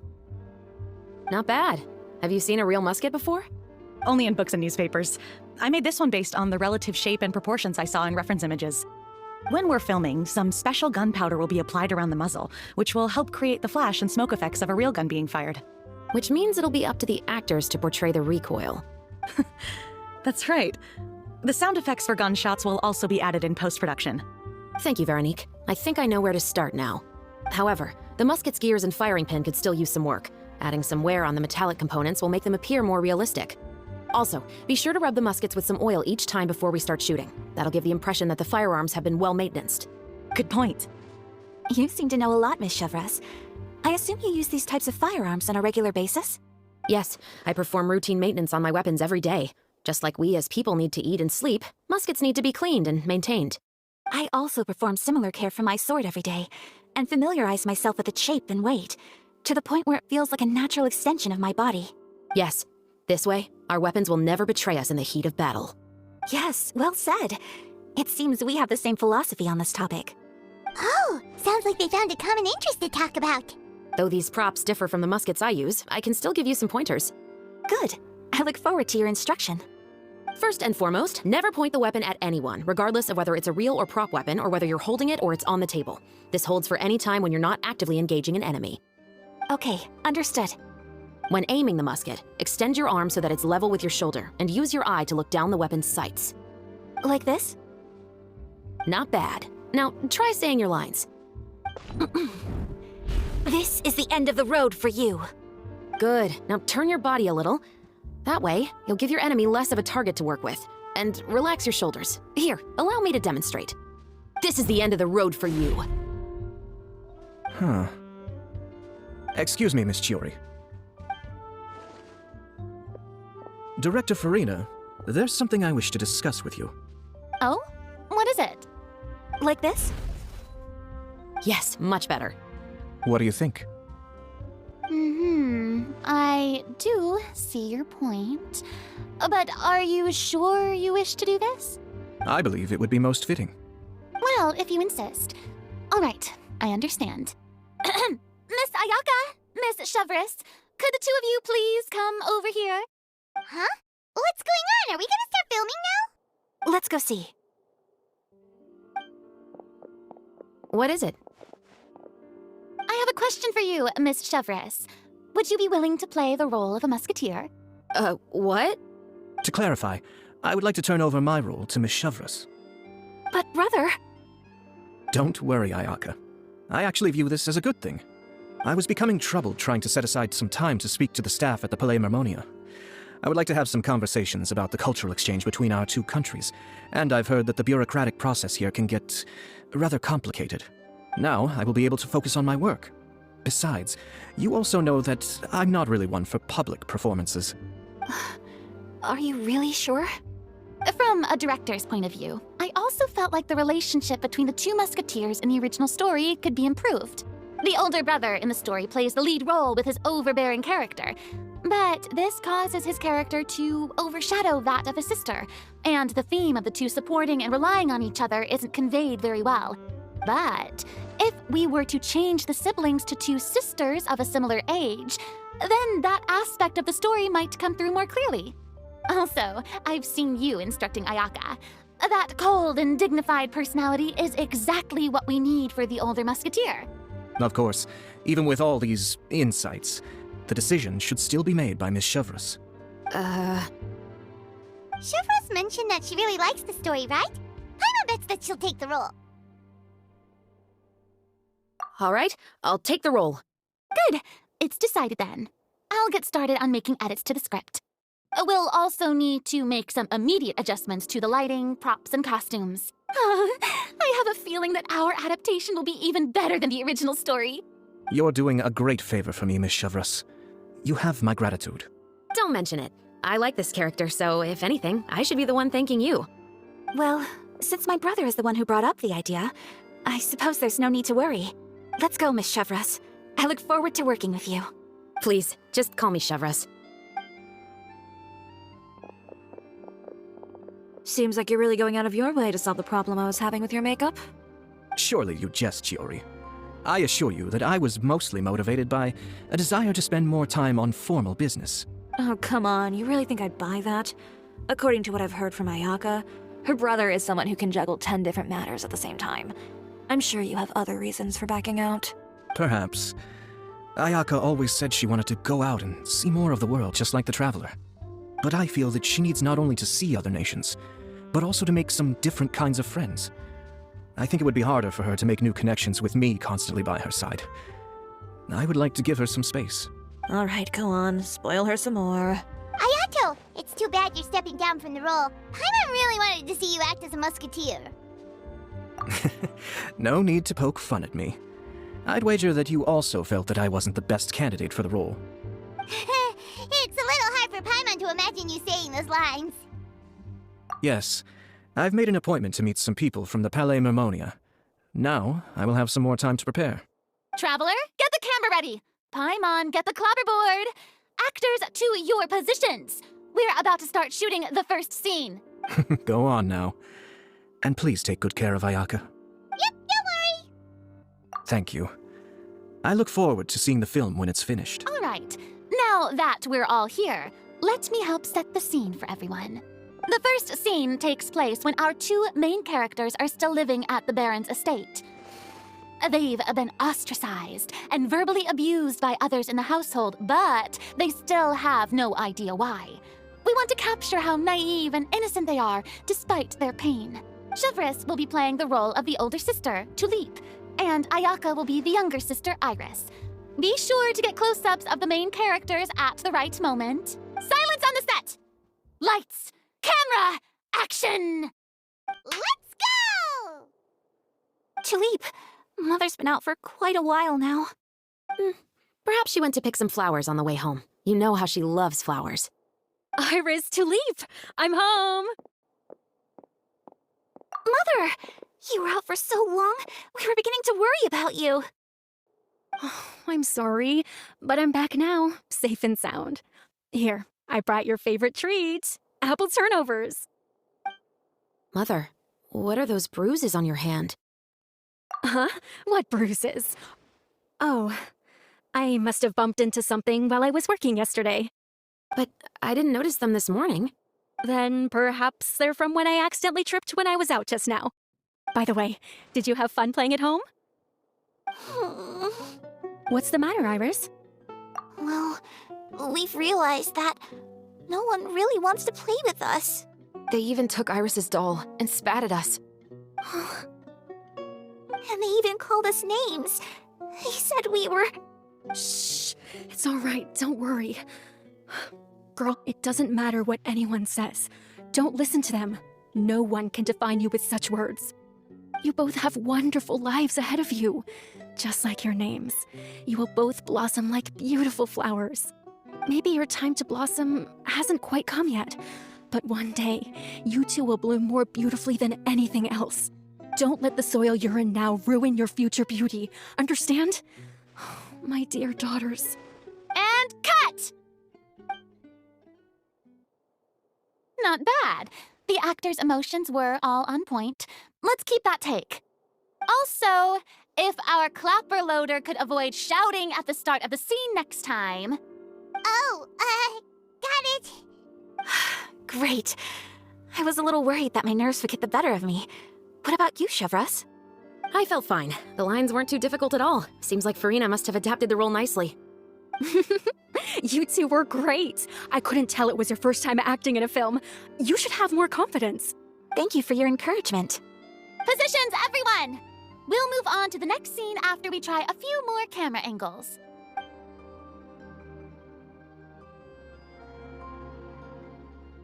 Not bad. Have you seen a real musket before? Only in books and newspapers. I made this one based on the relative shape and proportions I saw in reference images. When we're filming, some special gunpowder will be applied around the muzzle, which will help create the flash and smoke effects of a real gun being fired. Which means it'll be up to the actors to portray the recoil. That's right. The sound effects for gunshots will also be added in post-production. Thank you, Veronique. I think I know where to start now. However, the musket's gears and firing pin could still use some work. Adding some wear on the metallic components will make them appear more realistic. Also, be sure to rub the muskets with some oil each time before we start shooting. That'll give the impression that the firearms have been well-maintained. Good point. You seem to know a lot, Miss Chevres. I assume you use these types of firearms on a regular basis? Yes, I perform routine maintenance on my weapons every day. Just like we as people need to eat and sleep, muskets need to be cleaned and maintained. I also perform similar care for my sword every day, and familiarize myself with its shape and weight, to the point where it feels like a natural extension of my body. Yes, this way, our weapons will never betray us in the heat of battle. Yes, well said. It seems we have the same philosophy on this topic. Oh, sounds like they found a common interest to talk about. Though these props differ from the muskets I use, I can still give you some pointers. Good. I look forward to your instruction. First and foremost, never point the weapon at anyone, regardless of whether it's a real or prop weapon or whether you're holding it or it's on the table. This holds for any time when you're not actively engaging an enemy. Okay, understood. When aiming the musket, extend your arm so that it's level with your shoulder, and use your eye to look down the weapon's sights. Like this? Not bad. Now, try saying your lines. This is the end of the road for you. Good. Now turn your body a little. That way, you'll give your enemy less of a target to work with. And relax your shoulders. Here, allow me to demonstrate. This is the end of the road for you. Huh. Excuse me, Miss Chiori. Director Farina, there's something I wish to discuss with you. Oh? What is it? Like this? Yes, much better. What do you think? I do see your point. But are you sure you wish to do this? I believe it would be most fitting. Well, if you insist. All right, I understand. Miss Ayaka, Miss Chevres, could the two of you please come over here? Huh? What's going on? Are we gonna start filming now? Let's go see. What is it? I have a question for you, Miss Chevres. Would you be willing to play the role of a musketeer? What? To clarify, I would like to turn over my role to Miss Chevres. But brother... Don't worry, Ayaka. I actually view this as a good thing. I was becoming troubled trying to set aside some time to speak to the staff at the Palais Mermonia. I would like to have some conversations about the cultural exchange between our two countries, and I've heard that the bureaucratic process here can get rather complicated. Now, I will be able to focus on my work. Besides, you also know that I'm not really one for public performances. Are you really sure? From a director's point of view, I also felt like the relationship between the two musketeers in the original story could be improved. The older brother in the story plays the lead role with his overbearing character, but this causes his character to overshadow that of his sister, and the theme of the two supporting and relying on each other isn't conveyed very well. But if we were to change the siblings to two sisters of a similar age, then that aspect of the story might come through more clearly. Also, I've seen you instructing Ayaka. That cold and dignified personality is exactly what we need for the older musketeer. Of course, even with all these insights, the decision should still be made by Miss Chevres. Chevres mentioned that she really likes the story, right? Paimon bets that she'll take the role. All right, I'll take the role. Good. It's decided then. I'll get started on making edits to the script. We'll also need to make some immediate adjustments to the lighting, props, and costumes. I have a feeling that our adaptation will be even better than the original story. You're doing a great favor for me, Miss Chevres. You have my gratitude. Don't mention it. I like this character, so if anything, I should be the one thanking you. Well, since my brother is the one who brought up the idea, I suppose there's no need to worry. Let's go, Miss Chevres. I look forward to working with you. Please, just call me Chevres. Seems like you're really going out of your way to solve the problem I was having with your makeup. Surely you jest, Chiori. I assure you that I was mostly motivated by a desire to spend more time on formal business. Oh, come on. You really think I'd buy that? According to what I've heard from Ayaka, her brother is someone who can juggle 10 different matters at the same time. I'm sure you have other reasons for backing out. Perhaps. Ayaka always said she wanted to go out and see more of the world, just like the Traveler. But I feel that she needs not only to see other nations, but also to make some different kinds of friends. I think it would be harder for her to make new connections with me constantly by her side. I would like to give her some space. All right, go on. Spoil her some more. Ayato, it's too bad you're stepping down from the role. Paimon really wanted to see you act as a musketeer. No need to poke fun at me. I'd wager that you also felt that I wasn't the best candidate for the role. It's a little hard for Paimon to imagine you saying those lines. Yes, I've made an appointment to meet some people from the Palais Mermonia. Now, I will have some more time to prepare. Traveler, get the camera ready. Paimon, get the clapperboard. Actors, to your positions. We're about to start shooting the first scene. Go on now. And please take good care of Ayaka. Yep, don't worry. Thank you. I look forward to seeing the film when it's finished. All right. Now that we're all here, let me help set the scene for everyone. The first scene takes place when our two main characters are still living at the Baron's estate. They've been ostracized and verbally abused by others in the household, but they still have no idea why. We want to capture how naive and innocent they are, despite their pain. Chevres will be playing the role of the older sister, Tulip, and Ayaka will be the younger sister, Iris. Be sure to get close-ups of the main characters at the right moment. Silence on the set! Lights! Camera! Action! Let's go! Tulip, Mother's been out for quite a while now. Perhaps she went to pick some flowers on the way home. You know how she loves flowers. Iris, Tulip! I'm home! Mother! You were out for so long, we were beginning to worry about you. Oh, I'm sorry, but I'm back now, safe and sound. Here, I brought your favorite treat, apple turnovers. Mother, what are those bruises on your hand? Huh? What bruises? Oh, I must have bumped into something while I was working yesterday. But I didn't notice them this morning. Then perhaps they're from when I accidentally tripped when I was out just now. By the way, did you have fun playing at home? What's the matter, Iris? Well, we've realized that no one really wants to play with us. They even took Iris's doll and spat at us. And they even called us names. They said we were... Shh, it's all right, don't worry. Girl, it doesn't matter what anyone says. Don't listen to them. No one can define you with such words. You both have wonderful lives ahead of you. Just like your names. You will both blossom like beautiful flowers. Maybe your time to blossom hasn't quite come yet, but one day, you two will bloom more beautifully than anything else. Don't let the soil you're in now ruin your future beauty. Understand? My dear daughters. And cut! Not bad. The actor's emotions were all on point. Let's keep that take. Also, if our clapper loader could avoid shouting at the start of the scene next time. Oh, got it. Great. I was a little worried that my nerves would get the better of me. What about you, Chevros? I felt fine. The lines weren't too difficult at all. Seems like Farina must have adapted the role nicely. You two were great. I couldn't tell it was your first time acting in a film. You should have more confidence. Thank you for your encouragement. Positions, everyone! We'll move on to the next scene after we try a few more camera angles.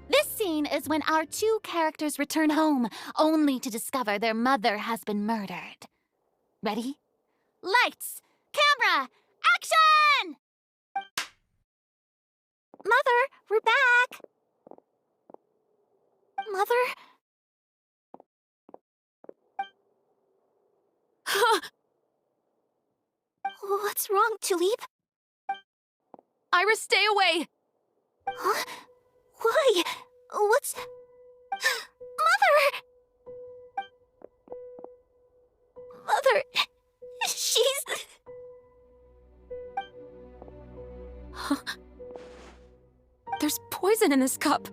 This scene is when our two characters return home, only to discover their mother has been murdered. Ready? Lights! Camera! Action! Mother, we're back! Mother? What's wrong, Tulip? Iris, stay away! Huh? Why? What's... Mother! Mother... She's... There's poison in this cup.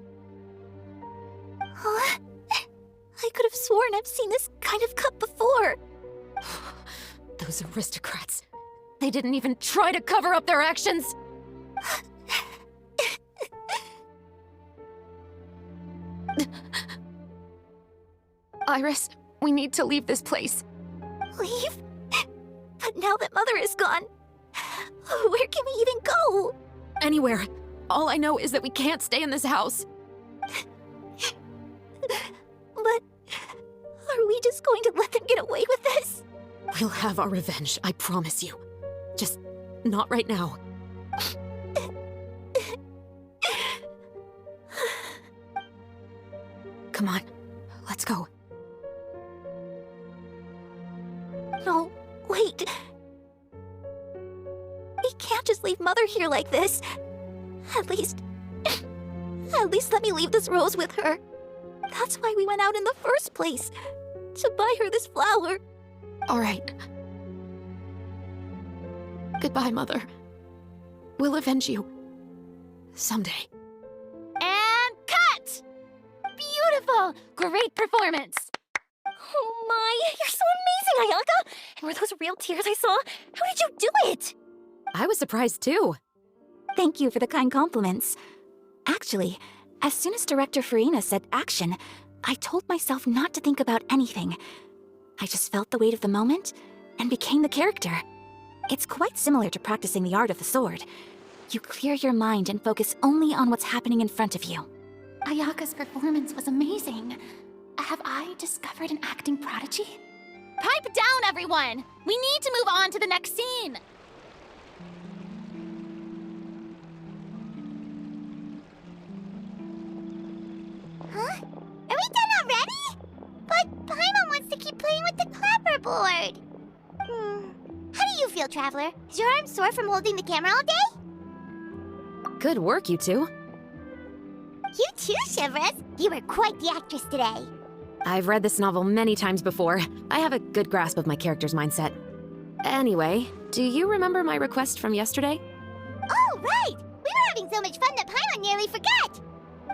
Huh? I could have sworn I've seen this kind of cup before. Those aristocrats. They didn't even try to cover up their actions. Iris, we need to leave this place. Leave? But now that Mother is gone, where can we even go? Anywhere. All I know is that we can't stay in this house. But are we just going to let them get away with this? We'll have our revenge, I promise you. Just not right now. Come on, let's go. No, wait. We can't just leave Mother here like this. At least let me leave this rose with her. That's why we went out in the first place. To buy her this flower. All right. Goodbye, Mother. We'll avenge you. Someday. And cut! Beautiful! Great performance! Oh my, you're so amazing, Ayaka! And were those real tears I saw? How did you do it? I was surprised too. Thank you for the kind compliments. Actually, as soon as Director Farina said action, I told myself not to think about anything. I just felt the weight of the moment and became the character. It's quite similar to practicing the art of the sword. You clear your mind and focus only on what's happening in front of you. Ayaka's performance was amazing. Have I discovered an acting prodigy? Pipe down, everyone! We need to move on to the next scene! Huh? Are we done already? But Paimon wants to keep playing with the clapperboard. How do you feel, Traveler? Is your arm sore from holding the camera all day? Good work, you two. You too, Shivers. You were quite the actress today. I've read this novel many times before. I have a good grasp of my character's mindset. Anyway, do you remember my request from yesterday? Oh, right! We were having so much fun that Paimon nearly forgot!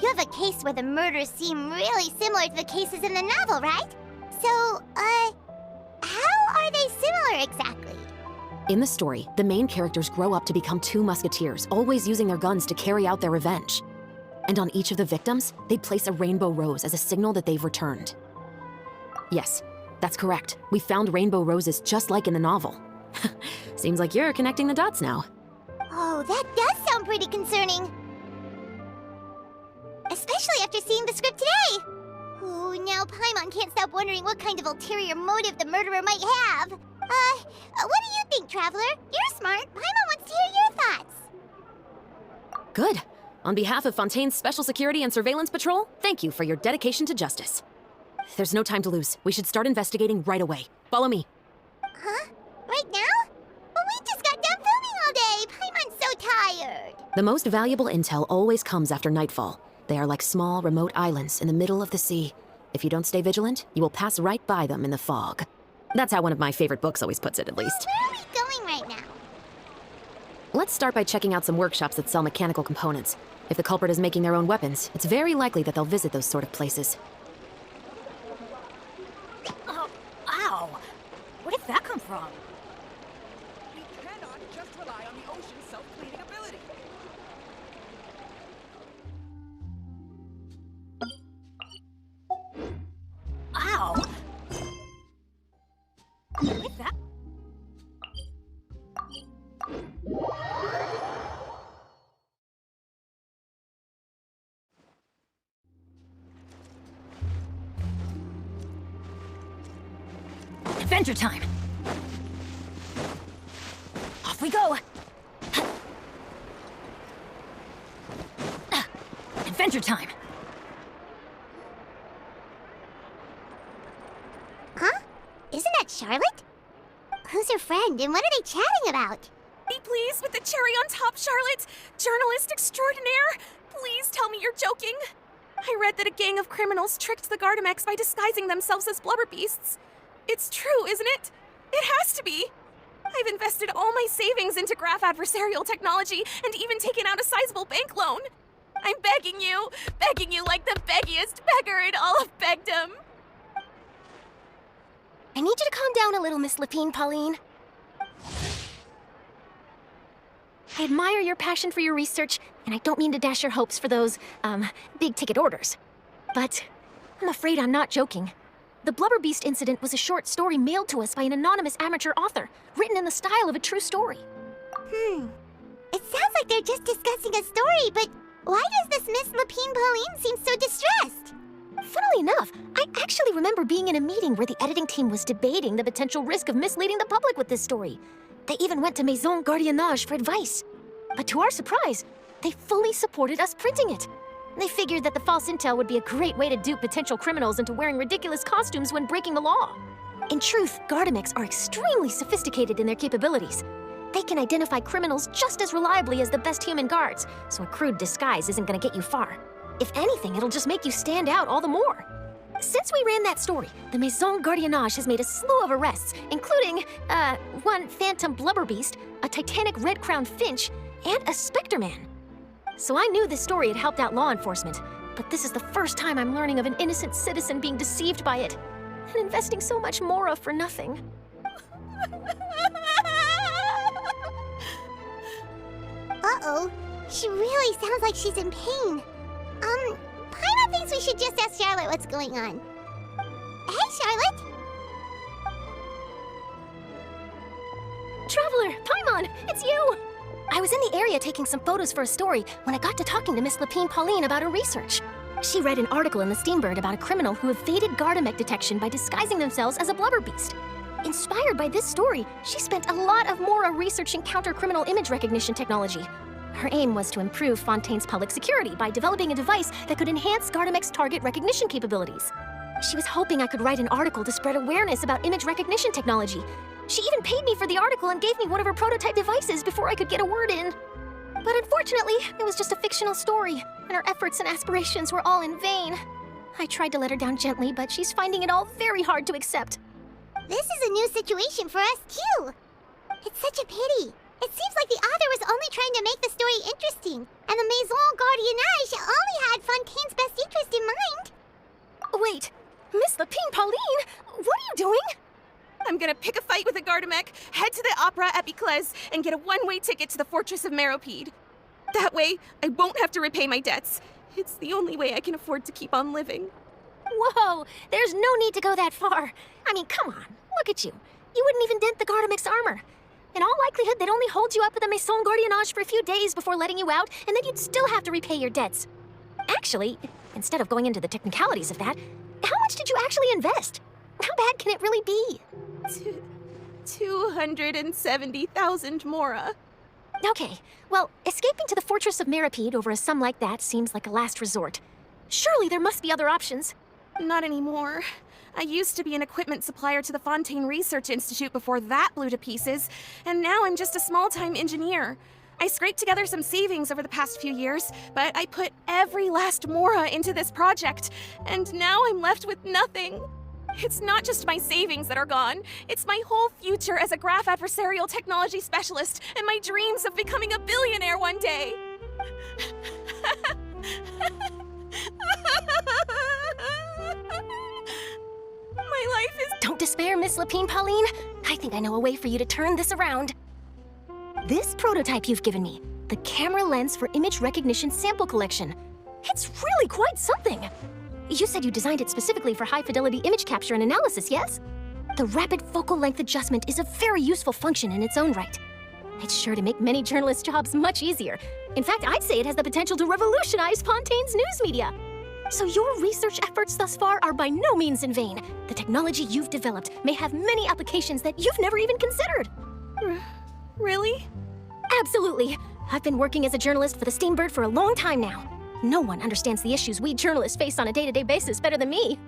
You have a case where the murders seem really similar to the cases in the novel, right? So, how are they similar exactly? In the story, the main characters grow up to become 2 musketeers, always using their guns to carry out their revenge. And on each of the victims, they'd place a rainbow rose as a signal that they've returned. Yes, that's correct. We found rainbow roses just like in the novel. Seems like you're connecting the dots now. Oh, that does sound pretty concerning. Especially after seeing the script today. Ooh, now Paimon can't stop wondering what kind of ulterior motive the murderer might have. What do you think, Traveler? You're smart. Paimon wants to hear your thoughts. Good. On behalf of Fontaine's Special Security and Surveillance Patrol, thank you for your dedication to justice. There's no time to lose. We should start investigating right away. Follow me. Huh? Right now? But we just got done filming all day. Paimon's so tired. The most valuable intel always comes after nightfall. They are like small, remote islands in the middle of the sea. If you don't stay vigilant, you will pass right by them in the fog. That's how one of my favorite books always puts it, at least. Where are we going right now? Let's start by checking out some workshops that sell mechanical components. If the culprit is making their own weapons, it's very likely that they'll visit those sort of places. Oh, ow! Where did that come from? We cannot just rely on the ocean's self-cleaning ability. Ow! Where did that... Adventure time! Off we go! Adventure time! Huh? Isn't that Charlotte? Who's her friend, and what are they chatting about? Be pleased with the cherry on top, Charlotte! Journalist extraordinaire! Please tell me you're joking! I read that a gang of criminals tricked the Gardamex by disguising themselves as blubber beasts. It's true, isn't it? It has to be! I've invested all my savings into graph adversarial technology and even taken out a sizable bank loan. I'm begging you like the beggiest beggar in all of begdom. I need you to calm down a little, Miss Lapine, Pauline. I admire your passion for your research, and I don't mean to dash your hopes for those, big-ticket orders. But I'm afraid I'm not joking. The Blubber Beast incident was a short story mailed to us by an anonymous amateur author, written in the style of a true story. It sounds like they're just discussing a story, but why does this Miss Lapine Pauline seem so distressed? Funnily enough, I actually remember being in a meeting where the editing team was debating the potential risk of misleading the public with this story. They even went to Maison Gardiennage for advice. But to our surprise, they fully supported us printing it. They figured that the false intel would be a great way to dupe potential criminals into wearing ridiculous costumes when breaking the law. In truth, Gardamex are extremely sophisticated in their capabilities. They can identify criminals just as reliably as the best human guards, so a crude disguise isn't gonna get you far. If anything, it'll just make you stand out all the more. Since we ran that story, the Maison Gardiennage has made a slew of arrests, including, one phantom blubber beast, a titanic red-crowned finch, and a specter man. So I knew this story had helped out law enforcement, but this is the first time I'm learning of an innocent citizen being deceived by it, and investing so much mora for nothing. Uh-oh. She really sounds like she's in pain. Paimon thinks we should just ask Charlotte what's going on. Hey, Charlotte! Traveler, Paimon, it's you! I was in the area taking some photos for a story when I got to talking to Miss Lapine Pauline about her research. She read an article in the Steambird about a criminal who evaded Gardamex detection by disguising themselves as a blubber beast. Inspired by this story, she spent a lot of mora researching counter-criminal image recognition technology. Her aim was to improve Fontaine's public security by developing a device that could enhance Gardamex target recognition capabilities. She was hoping I could write an article to spread awareness about image recognition technology. She even paid me for the article and gave me one of her prototype devices before I could get a word in. But unfortunately, it was just a fictional story, and her efforts and aspirations were all in vain. I tried to let her down gently, but she's finding it all very hard to accept. This is a new situation for us, too. It's such a pity. It seems like the author was only trying to make the story interesting, and the Maison Gardiennage only had Fontaine's best interest in mind. Wait, Miss Lapine Pauline, what are you doing? I'm gonna pick a fight with a Gardamek, head to the Opera at Biclez, and get a one-way ticket to the Fortress of Meropide. That way, I won't have to repay my debts. It's the only way I can afford to keep on living. Whoa, there's no need to go that far. I mean, come on, look at you. You wouldn't even dent the Gardamek's armor. In all likelihood, they'd only hold you up at the Maison Gardiennage for a few days before letting you out, and then you'd still have to repay your debts. Actually, instead of going into the technicalities of that, how much did you actually invest? How bad can it really be? 270,000 mora. Okay, well, escaping to the Fortress of Meropide over a sum like that seems like a last resort. Surely there must be other options. Not anymore. I used to be an equipment supplier to the Fontaine Research Institute before that blew to pieces, and now I'm just a small-time engineer. I scraped together some savings over the past few years, but I put every last mora into this project, and now I'm left with nothing. It's not just my savings that are gone, it's my whole future as a graph adversarial technology specialist and my dreams of becoming a billionaire one day. My life is— Don't despair, Miss Lapine Pauline. I think I know a way for you to turn this around. This prototype you've given me, the camera lens for image recognition sample collection. It's really quite something. You said you designed it specifically for high-fidelity image capture and analysis, yes? The rapid focal length adjustment is a very useful function in its own right. It's sure to make many journalists' jobs much easier. In fact, I'd say it has the potential to revolutionize Fontaine's news media. So your research efforts thus far are by no means in vain. The technology you've developed may have many applications that you've never even considered. Really? Absolutely. I've been working as a journalist for the Steenbird for a long time now. No one understands the issues we journalists face on a day-to-day basis better than me.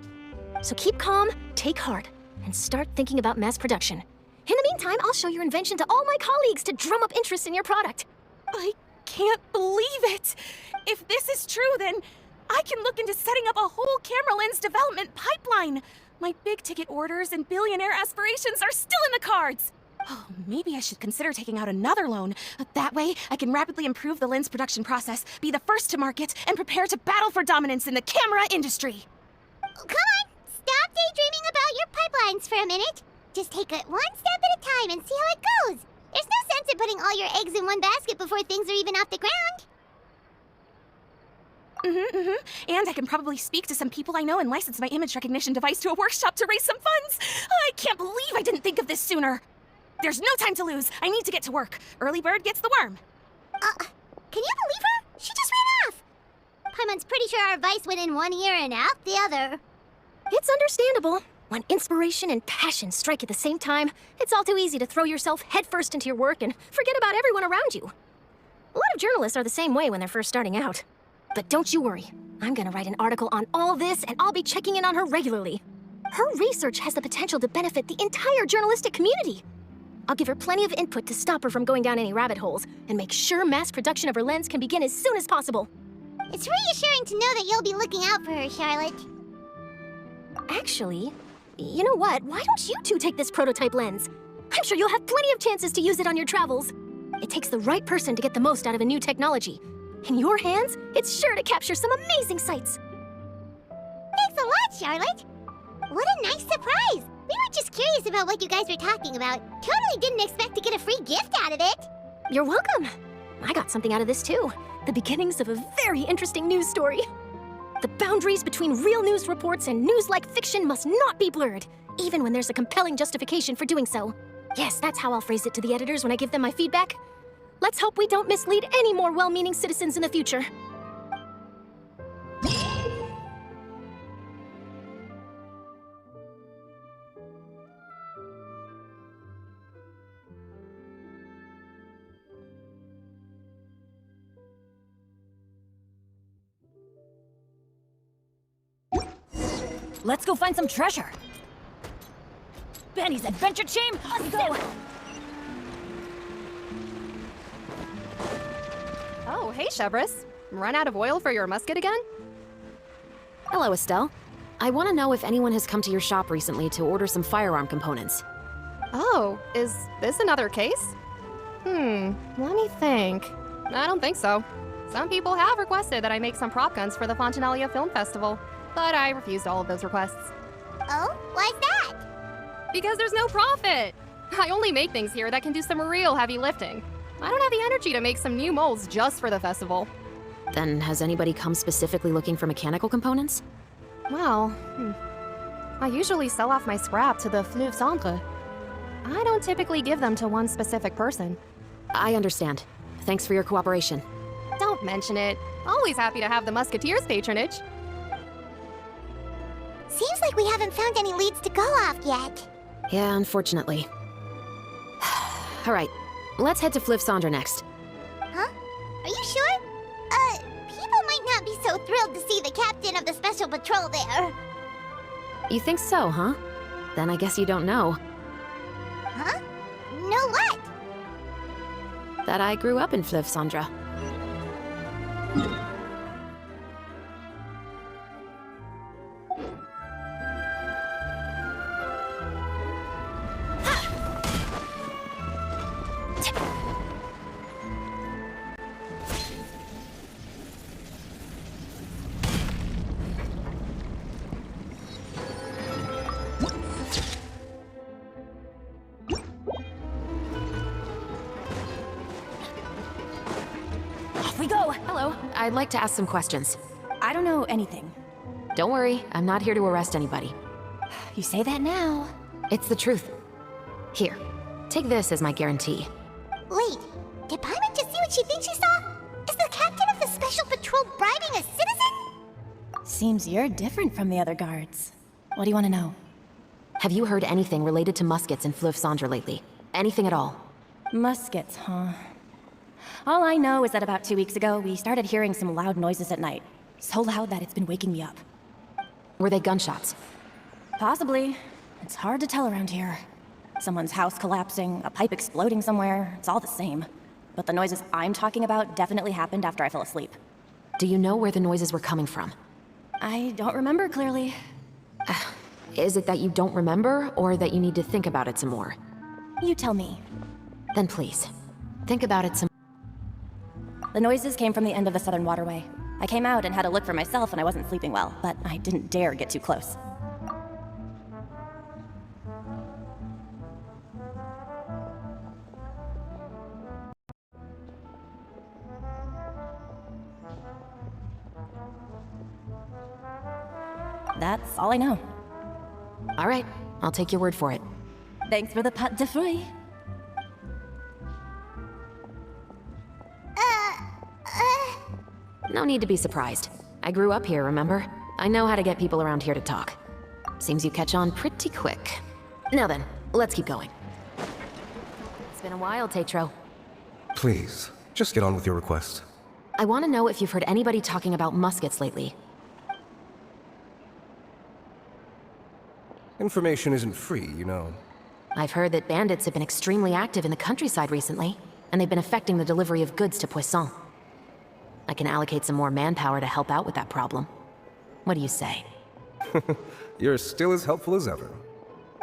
So keep calm, take heart, and start thinking about mass production. In the meantime, I'll show your invention to all my colleagues to drum up interest in your product. I can't believe it! If this is true, then I can look into setting up a whole camera lens development pipeline. My big-ticket orders and billionaire aspirations are still in the cards. Oh, maybe I should consider taking out another loan. That way, I can rapidly improve the lens production process, be the first to market, and prepare to battle for dominance in the camera industry. Come on, stop daydreaming about your pipelines for a minute. Just take it one step at a time and see how it goes. There's no sense in putting all your eggs in one basket before things are even off the ground. And I can probably speak to some people I know and license my image recognition device to a workshop to raise some funds. I can't believe I didn't think of this sooner. There's no time to lose. I need to get to work. Early bird gets the worm. Can you believe her? She just ran off. Paimon's pretty sure our advice went in one ear and out the other. It's understandable. When inspiration and passion strike at the same time, it's all too easy to throw yourself headfirst into your work and forget about everyone around you. A lot of journalists are the same way when they're first starting out. But don't you worry. I'm gonna write an article on all this, and I'll be checking in on her regularly. Her research has the potential to benefit the entire journalistic community. I'll give her plenty of input to stop her from going down any rabbit holes, and make sure mass production of her lens can begin as soon as possible. It's reassuring to know that you'll be looking out for her, Charlotte. Actually, you know what? Why don't you two take this prototype lens? I'm sure you'll have plenty of chances to use it on your travels. It takes the right person to get the most out of a new technology. In your hands, it's sure to capture some amazing sights. Thanks a lot, Charlotte. What a nice surprise. We were just curious about what you guys were talking about. Totally didn't expect to get a free gift out of it. You're welcome. I got something out of this too. The beginnings of a very interesting news story. The boundaries between real news reports and news-like fiction must not be blurred, even when there's a compelling justification for doing so. Yes, that's how I'll phrase it to the editors when I give them my feedback. Let's hope we don't mislead any more well-meaning citizens in the future. Let's go find some treasure. Benny's adventure chain. Let's go. Oh, hey, Chevres. Run out of oil for your musket again? Hello, Estelle. I want to know if anyone has come to your shop recently to order some firearm components. Oh, is this another case? Let me think. I don't think so. Some people have requested that I make some prop guns for the Fontinalia Film Festival, but I refused all of those requests. Oh? Why's that? Because there's no profit! I only make things here that can do some real heavy lifting. I don't have the energy to make some new molds just for the festival. Then has anybody come specifically looking for mechanical components? Well, I usually sell off my scrap to the Fleuve Centre. I don't typically give them to one specific person. I understand. Thanks for your cooperation. Don't mention it. Always happy to have the Musketeers' patronage. Seems like we haven't found any leads to go off yet. Yeah, unfortunately. Alright, let's head to Fleuve Centre next. Huh? Are you sure? People might not be so thrilled to see the captain of the Special Patrol there. You think so, huh? Then I guess you don't know. Huh? Know what? That I grew up in Fleuve Centre. We go! Hello, I'd like to ask some questions. I don't know anything. Don't worry, I'm not here to arrest anybody. You say that now. It's the truth. Here, take this as my guarantee. Wait, did Paimon just see what she thinks she saw? Is the captain of the Special Patrol bribing a citizen? Seems you're different from the other guards. What do you want to know? Have you heard anything related to muskets in Fleuve Centre lately? Anything at all? Muskets, huh? All I know is that about 2 weeks ago, we started hearing some loud noises at night. So loud that it's been waking me up. Were they gunshots? Possibly. It's hard to tell around here. Someone's house collapsing, a pipe exploding somewhere, it's all the same. But the noises I'm talking about definitely happened after I fell asleep. Do you know where the noises were coming from? I don't remember clearly. Is it that you don't remember, or that you need to think about it some more? You tell me. Then please, think about it some. The noises came from the end of the Southern Waterway. I came out and had a look for myself and I wasn't sleeping well, but I didn't dare get too close. That's all I know. All right, I'll take your word for it. Thanks for the pâte de fruits. No need to be surprised. I grew up here, remember? I know how to get people around here to talk. Seems you catch on pretty quick. Now then, let's keep going. It's been a while, Tetro. Please, just get on with your request. I want to know if you've heard anybody talking about muskets lately. Information isn't free, you know. I've heard that bandits have been extremely active in the countryside recently, and they've been affecting the delivery of goods to Poisson. I can allocate some more manpower to help out with that problem. What do you say? You're still as helpful as ever.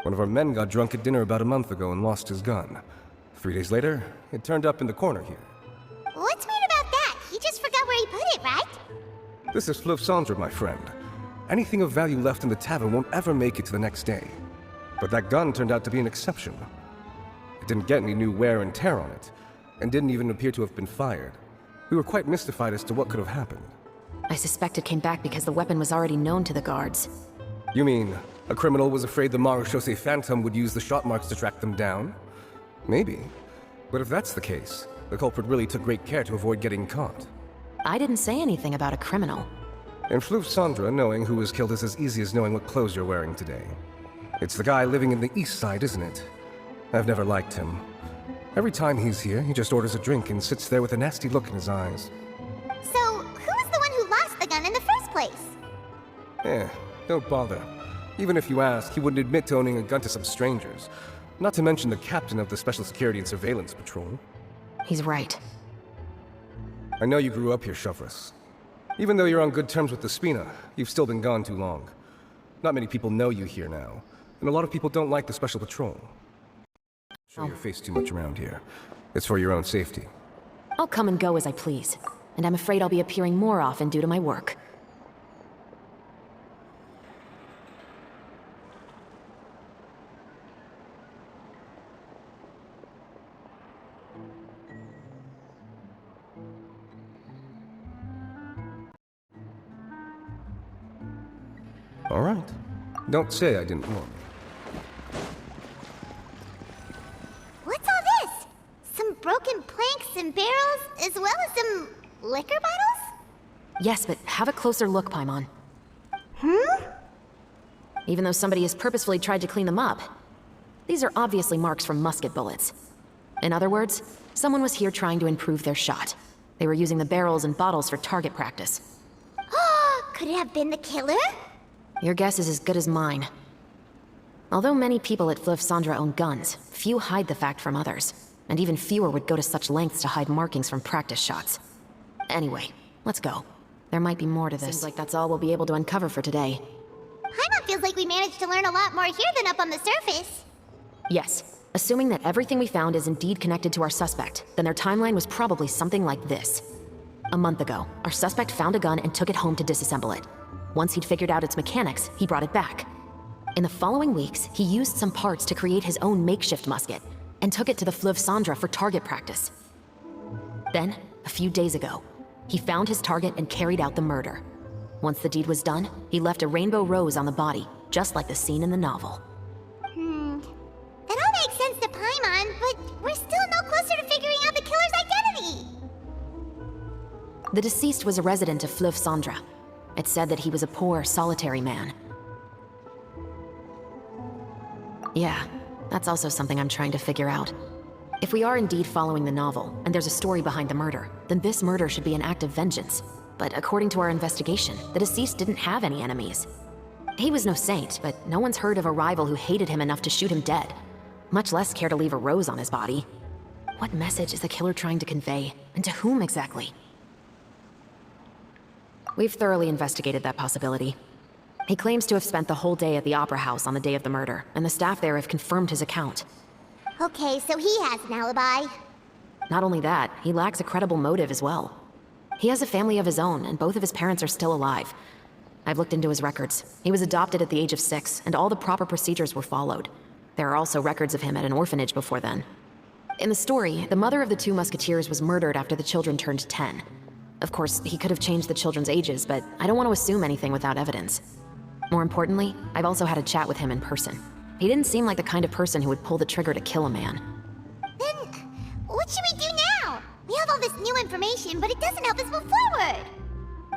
One of our men got drunk at dinner about a month ago and lost his gun. 3 days later, it turned up in the corner here. What's weird about that? He just forgot where he put it, right? This is Fleuve Centre, my friend. Anything of value left in the tavern won't ever make it to the next day. But that gun turned out to be an exception. It didn't get any new wear and tear on it, and didn't even appear to have been fired. We were quite mystified as to what could have happened. I suspect it came back because the weapon was already known to the guards. You mean, a criminal was afraid the Marechaussee Phantom would use the shot marks to track them down? Maybe. But if that's the case, the culprit really took great care to avoid getting caught. I didn't say anything about a criminal. In Fleuve Centre, knowing who was killed is as easy as knowing what clothes you're wearing today. It's the guy living in the east side, isn't it? I've never liked him. Every time he's here, he just orders a drink and sits there with a nasty look in his eyes. So, who was the one who lost the gun in the first place? Don't bother. Even if you ask, he wouldn't admit to owning a gun to some strangers. Not to mention the captain of the Special Security and Surveillance Patrol. He's right. I know you grew up here, Chevres. Even though you're on good terms with the Spina, you've still been gone too long. Not many people know you here now, and a lot of people don't like the Special Patrol. Show your face too much around here. It's for your own safety. I'll come and go as I please, and I'm afraid I'll be appearing more often due to my work. All right. Don't say I didn't warn you. What's all this? Some broken planks and barrels, as well as some liquor bottles? Yes, but have a closer look, Paimon. Hmm? Even though somebody has purposefully tried to clean them up, these are obviously marks from musket bullets. In other words, someone was here trying to improve their shot. They were using the barrels and bottles for target practice. Could it have been the killer? Your guess is as good as mine. Although many people at Fleuve Sandra own guns, few hide the fact from others, and even fewer would go to such lengths to hide markings from practice shots. Anyway, let's go. There might be more to this. Seems like that's all we'll be able to uncover for today. Paimon feels like we managed to learn a lot more here than up on the surface. Yes, assuming that everything we found is indeed connected to our suspect, then their timeline was probably something like this. A month ago, our suspect found a gun and took it home to disassemble it. Once he'd figured out its mechanics, he brought it back. In the following weeks, he used some parts to create his own makeshift musket, and took it to the Fleuve Sandra for target practice. Then, a few days ago, he found his target and carried out the murder. Once the deed was done, he left a rainbow rose on the body, just like the scene in the novel. That all makes sense to Paimon, but we're still no closer to figuring out the killer's identity. The deceased was a resident of Fleuve Sandra. It said that he was a poor, solitary man. Yeah, that's also something I'm trying to figure out. If we are indeed following the novel, and there's a story behind the murder, then this murder should be an act of vengeance. But according to our investigation, the deceased didn't have any enemies. He was no saint, but no one's heard of a rival who hated him enough to shoot him dead, much less care to leave a rose on his body. What message is the killer trying to convey, and to whom exactly? We've thoroughly investigated that possibility. He claims to have spent the whole day at the Opera House on the day of the murder, and the staff there have confirmed his account. Okay, so he has an alibi. Not only that, he lacks a credible motive as well. He has a family of his own, and both of his parents are still alive. I've looked into his records. He was adopted at the age of 6, and all the proper procedures were followed. There are also records of him at an orphanage before then. In the story, the mother of the 2 musketeers was murdered after the children turned 10. Of course, he could have changed the children's ages, but I don't want to assume anything without evidence. More importantly, I've also had a chat with him in person. He didn't seem like the kind of person who would pull the trigger to kill a man. Then, what should we do now? We have all this new information, but it doesn't help us move forward.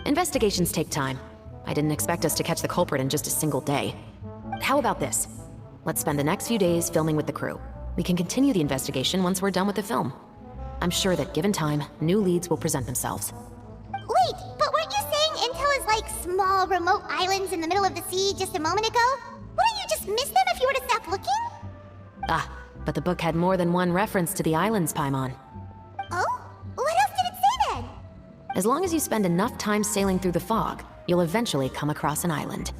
Investigations take time. I didn't expect us to catch the culprit in just a single day. How about this? Let's spend the next few days filming with the crew. We can continue the investigation once we're done with the film. I'm sure that given time, new leads will present themselves. Wait, but weren't you saying Intel is like small, remote islands in the middle of the sea just a moment ago? Wouldn't you just miss them if you were to stop looking? Ah, but the book had more than one reference to the islands, Paimon. Oh? What else did it say then? As long as you spend enough time sailing through the fog, you'll eventually come across an island.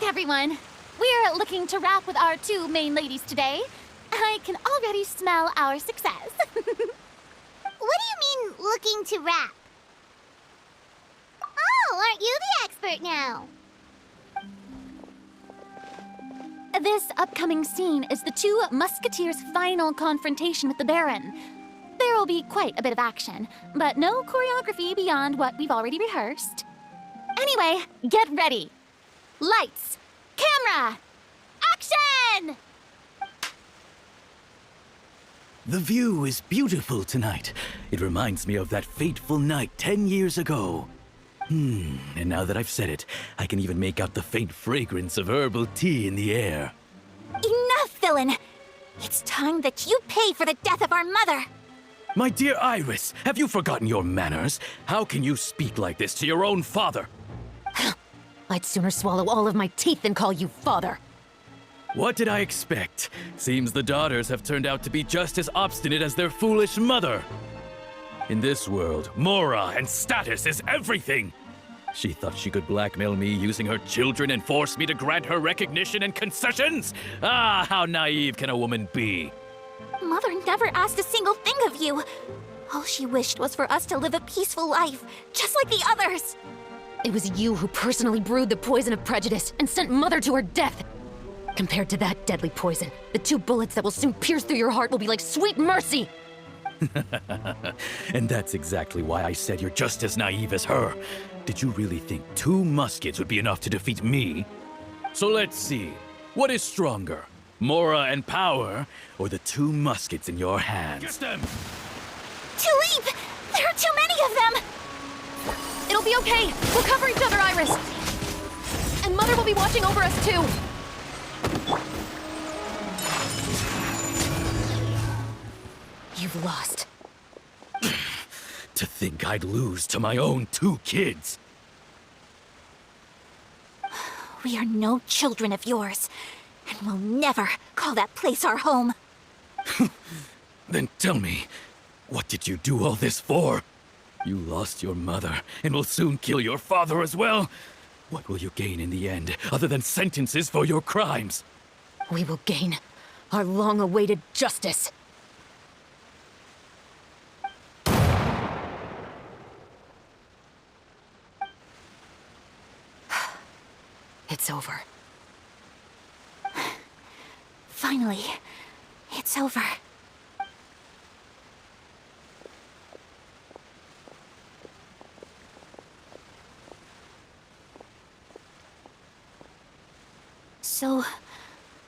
Everyone, we're looking to wrap with our 2 main ladies today. I can already smell our success. What do you mean, looking to wrap? Oh, aren't you the expert now? This upcoming scene is the 2 musketeers' final confrontation with the Baron. There will be quite a bit of action, but no choreography beyond what we've already rehearsed. Anyway, get ready. Lights, camera, action! The view is beautiful tonight. It reminds me of that fateful night 10 years ago. And now that I've said it, I can even make out the faint fragrance of herbal tea in the air. Enough, villain! It's time that you pay for the death of our mother! My dear Iris, have you forgotten your manners? How can you speak like this to your own father? I'd sooner swallow all of my teeth than call you father. What did I expect? Seems the daughters have turned out to be just as obstinate as their foolish mother. In this world, mora and status is everything. She thought she could blackmail me using her children and force me to grant her recognition and concessions? Ah, how naive can a woman be? Mother never asked a single thing of you. All she wished was for us to live a peaceful life, just like the others. It was you who personally brewed the poison of prejudice and sent Mother to her death. Compared to that deadly poison, the 2 bullets that will soon pierce through your heart will be like sweet mercy. And that's exactly why I said you're just as naive as her. Did you really think 2 muskets would be enough to defeat me? So let's see. What is stronger? Mora and power, or the 2 muskets in your hands? Get them! Tulip! There are too many of them! It'll be okay. We'll cover each other, Iris. And Mother will be watching over us, too. You've lost. To think I'd lose to my own 2 kids. We are no children of yours, and we'll never call that place our home. Then tell me, what did you do all this for? You lost your mother, and will soon kill your father as well. What will you gain in the end, other than sentences for your crimes? We will gain our long-awaited justice. It's over. Finally, it's over. So,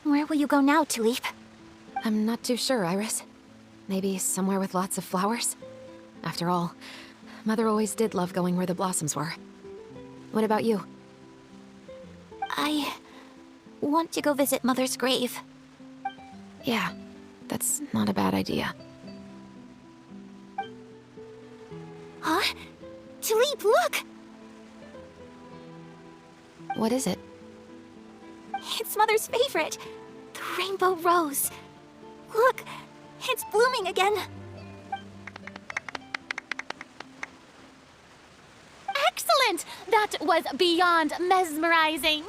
where will you go now, Tulip? I'm not too sure, Iris. Maybe somewhere with lots of flowers? After all, Mother always did love going where the blossoms were. What about you? I want to go visit Mother's grave. Yeah, that's not a bad idea. Huh? Tulip, look! What is it? It's Mother's favorite, the rainbow rose. Look, it's blooming again. Excellent! That was beyond mesmerizing.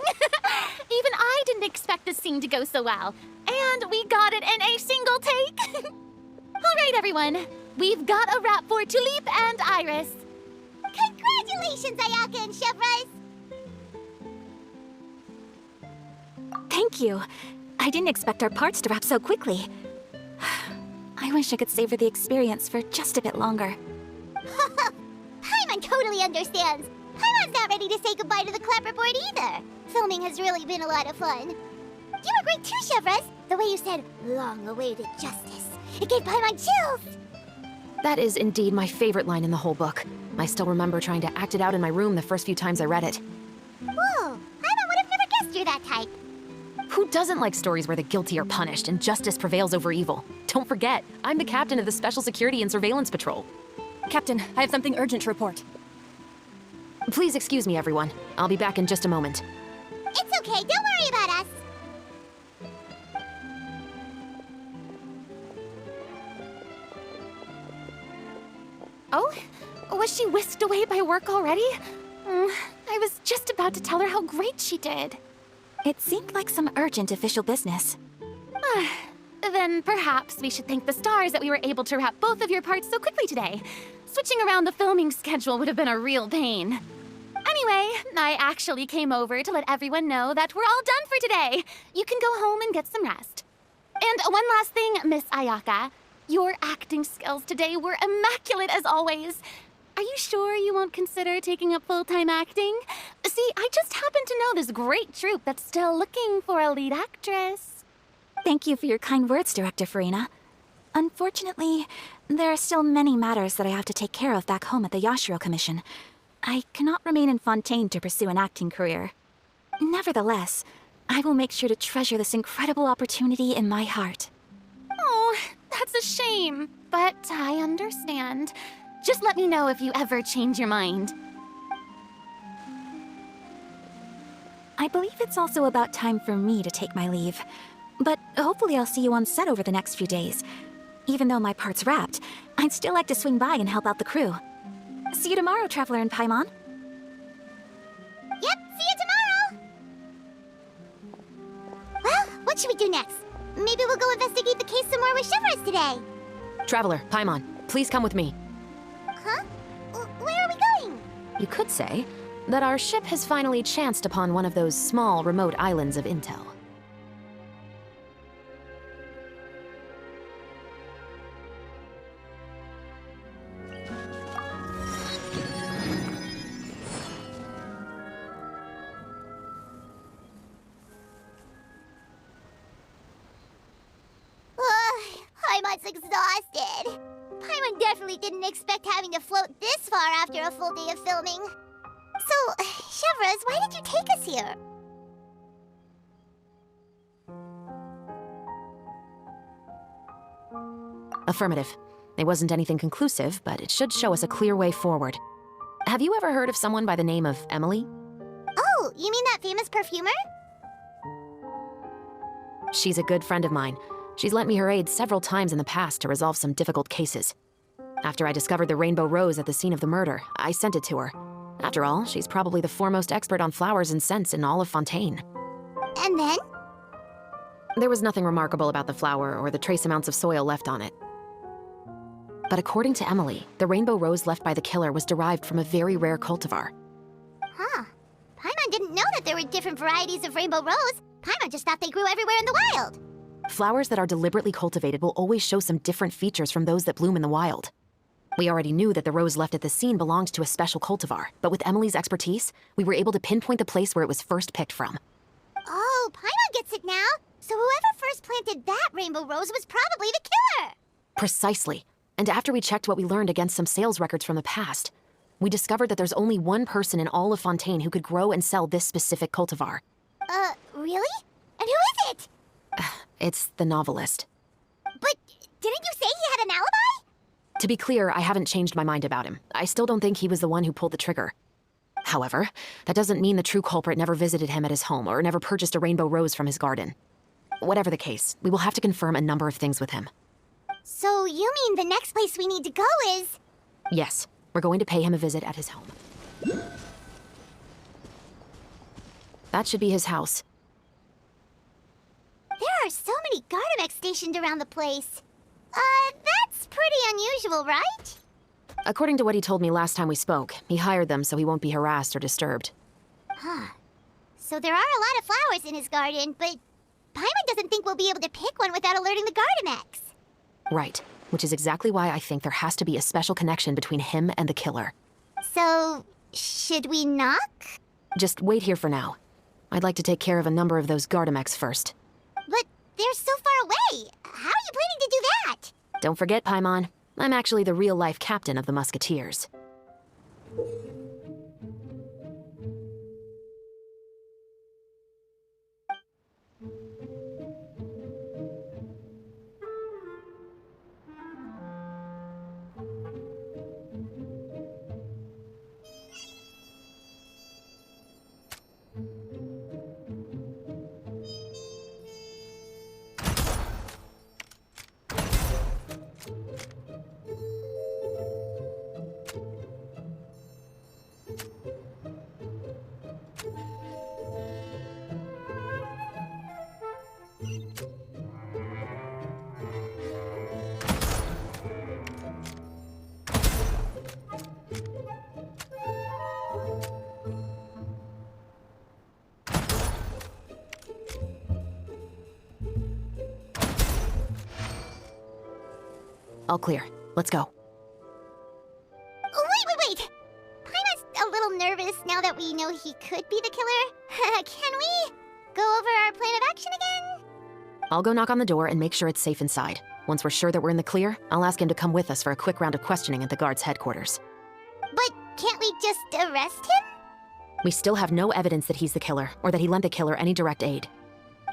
Even I didn't expect this scene to go so well. And we got it in a single take. All right, everyone. We've got a wrap for Tulip and Iris. Congratulations, Ayaka and Chevrolet! Thank you. I didn't expect our parts to wrap so quickly. I wish I could savor the experience for just a bit longer. Paimon totally understands. Paimon's not ready to say goodbye to the clapperboard either. Filming has really been a lot of fun. You were great too, Chevrolet. The way you said, long-awaited justice. It gave Paimon chills. That is indeed my favorite line in the whole book. I still remember trying to act it out in my room the first few times I read it. Whoa, Paimon would have never guessed you're that type. Who doesn't like stories where the guilty are punished and justice prevails over evil? Don't forget, I'm the captain of the Special Security and Surveillance Patrol. Captain, I have something urgent to report. Please excuse me, everyone. I'll be back in just a moment. It's okay, don't worry about us. Oh? Was she whisked away by work already? I was just about to tell her how great she did. It seemed like some urgent official business. Then perhaps we should thank the stars that we were able to wrap both of your parts so quickly today. Switching around the filming schedule would have been a real pain. Anyway, I actually came over to let everyone know that we're all done for today. You can go home and get some rest. And one last thing, Miss Ayaka. Your acting skills today were immaculate as always. Are you sure you won't consider taking up full-time acting? See, I just happen to know this great troupe that's still looking for a lead actress. Thank you for your kind words, Director Farina. Unfortunately, there are still many matters that I have to take care of back home at the Yashiro Commission. I cannot remain in Fontaine to pursue an acting career. Nevertheless, I will make sure to treasure this incredible opportunity in my heart. Oh, that's a shame, but I understand. Just let me know if you ever change your mind. I believe it's also about time for me to take my leave. But hopefully I'll see you on set over the next few days. Even though my part's wrapped, I'd still like to swing by and help out the crew. See you tomorrow, Traveler and Paimon. Yep, see you tomorrow! Well, what should we do next? Maybe we'll go investigate the case some more with Chevrolet today. Traveler, Paimon, please come with me. Huh? Where are we going? You could say that our ship has finally chanced upon one of those small, remote islands of intel. Paimon's exhausted. Paimon definitely didn't expect having to float this far after a full day of filming. So, Chevrolet, why did you take us here? Affirmative. It wasn't anything conclusive, but it should show us a clear way forward. Have you ever heard of someone by the name of Emily? Oh, you mean that famous perfumer? She's a good friend of mine. She's lent me her aid several times in the past to resolve some difficult cases. After I discovered the rainbow rose at the scene of the murder, I sent it to her. After all, she's probably the foremost expert on flowers and scents in all of Fontaine. And then? There was nothing remarkable about the flower or the trace amounts of soil left on it. But according to Emily, the rainbow rose left by the killer was derived from a very rare cultivar. Huh. Paimon didn't know that there were different varieties of rainbow rose. Paimon just thought they grew everywhere in the wild. Flowers that are deliberately cultivated will always show some different features from those that bloom in the wild. We already knew that the rose left at the scene belonged to a special cultivar, but with Emily's expertise, we were able to pinpoint the place where it was first picked from. Oh, Paimon gets it now. So whoever first planted that rainbow rose was probably the killer. Precisely. And after we checked what we learned against some sales records from the past, we discovered that there's only one person in all of Fontaine who could grow and sell this specific cultivar. Really? And who is it? It's the novelist. But didn't you say he had an alibi? To be clear, I haven't changed my mind about him. I still don't think he was the one who pulled the trigger. However, that doesn't mean the true culprit never visited him at his home or never purchased a rainbow rose from his garden. Whatever the case, we will have to confirm a number of things with him. So you mean the next place we need to go is... Yes, we're going to pay him a visit at his home. That should be his house. There are so many Gardamex stationed around the place. That's pretty unusual, right? According to what he told me last time we spoke, he hired them so he won't be harassed or disturbed. Huh. So there are a lot of flowers in his garden, but Paimon doesn't think we'll be able to pick one without alerting the Gardamex. Right, which is exactly why I think there has to be a special connection between him and the killer. So, should we knock? Just wait here for now. I'd like to take care of a number of those Gardamex first. But they're so far away. How are you planning to do that? Don't forget, Paimon, I'm actually the real-life captain of the Musketeers. All clear. Let's go. Wait! Paimon's a little nervous now that we know he could be the killer. Can we go over our plan of action again? I'll go knock on the door and make sure it's safe inside. Once we're sure that we're in the clear, I'll ask him to come with us for a quick round of questioning at the guard's headquarters. But can't we just arrest him? We still have no evidence that he's the killer, or that he lent the killer any direct aid.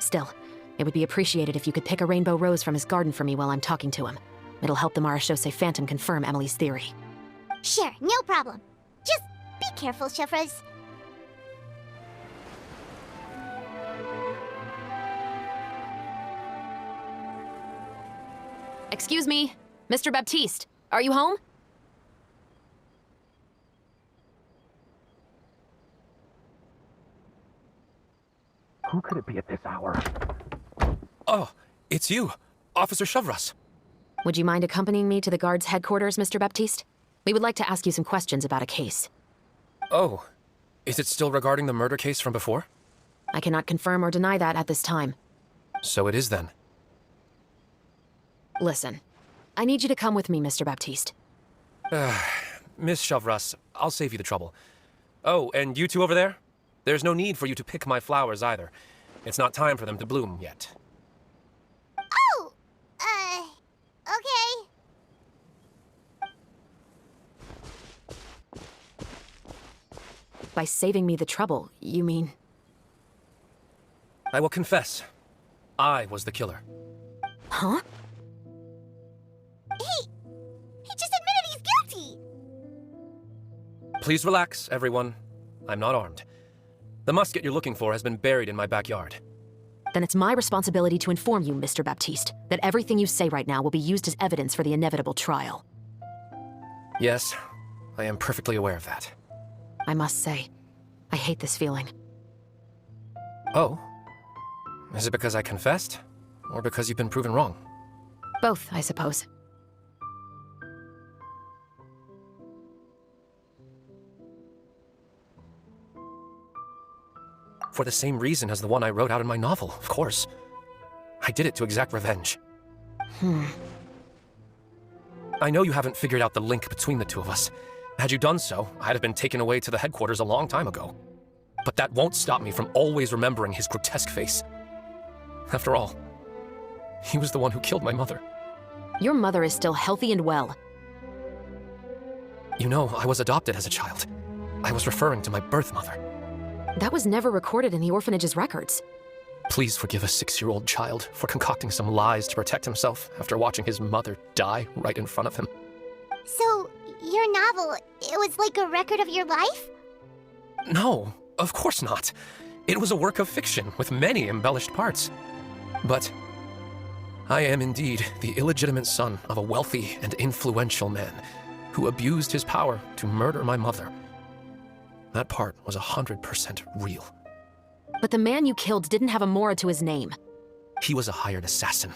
Still, it would be appreciated if you could pick a rainbow rose from his garden for me while I'm talking to him. It'll help the Marashose Phantom confirm Emily's theory. Sure, no problem. Just be careful, Chevros. Excuse me, Mr. Baptiste, are you home? Who could it be at this hour? Oh, it's you, Officer Shavras. Would you mind accompanying me to the guard's headquarters, Mr. Baptiste? We would like to ask you some questions about a case. Oh, is it still regarding the murder case from before? I cannot confirm or deny that at this time. So it is then. Listen, I need you to come with me, Mr. Baptiste. Miss Shavras, I'll save you the trouble. Oh, and you two over there? There's no need for you to pick my flowers either. It's not time for them to bloom yet. Oh! Okay. By saving me the trouble, you mean... I will confess. I was the killer. Huh? He just admitted he's guilty! Please relax, everyone. I'm not armed. The musket you're looking for has been buried in my backyard. Then it's my responsibility to inform you, Mr. Baptiste, that everything you say right now will be used as evidence for the inevitable trial. Yes, I am perfectly aware of that. I must say, I hate this feeling. Oh? Is it because I confessed? Or because you've been proven wrong? Both, I suppose. For the same reason as the one I wrote out in my novel, of course. I did it to exact revenge. I know you haven't figured out the link between the two of us. Had you done so, I'd have been taken away to the headquarters a long time ago. But that won't stop me from always remembering his grotesque face. After all, he was the one who killed my mother. Your mother is still healthy and well. You know, I was adopted as a child. I was referring to my birth mother. That was never recorded in the orphanage's records. Please forgive a 6-year-old child for concocting some lies to protect himself after watching his mother die right in front of him. So, your novel, it was like a record of your life? No, of course not. It was a work of fiction with many embellished parts. But I am indeed the illegitimate son of a wealthy and influential man who abused his power to murder my mother. That part was 100% real. But the man you killed didn't have a Mora to his name. He was a hired assassin.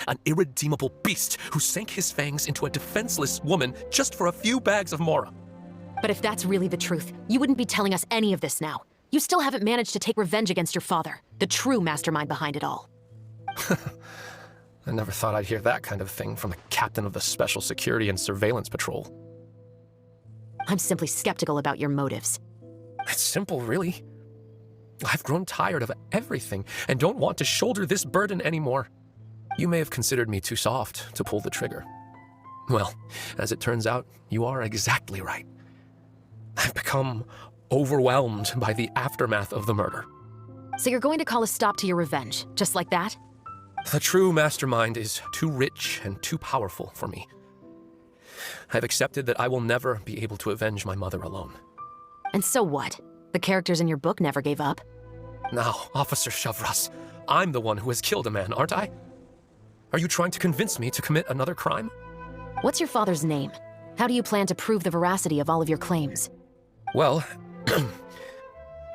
An irredeemable beast who sank his fangs into a defenseless woman just for a few bags of Mora. But if that's really the truth, you wouldn't be telling us any of this now. You still haven't managed to take revenge against your father, the true mastermind behind it all. I never thought I'd hear that kind of thing from the captain of the Special Security and Surveillance Patrol. I'm simply skeptical about your motives. It's simple, really. I've grown tired of everything and don't want to shoulder this burden anymore. You may have considered me too soft to pull the trigger. Well, as it turns out, you are exactly right. I've become overwhelmed by the aftermath of the murder. So you're going to call a stop to your revenge, just like that? The true mastermind is too rich and too powerful for me. I've accepted that I will never be able to avenge my mother alone. And so what? The characters in your book never gave up? Now, Officer Shavras, I'm the one who has killed a man, aren't I? Are you trying to convince me to commit another crime? What's your father's name? How do you plan to prove the veracity of all of your claims? Well,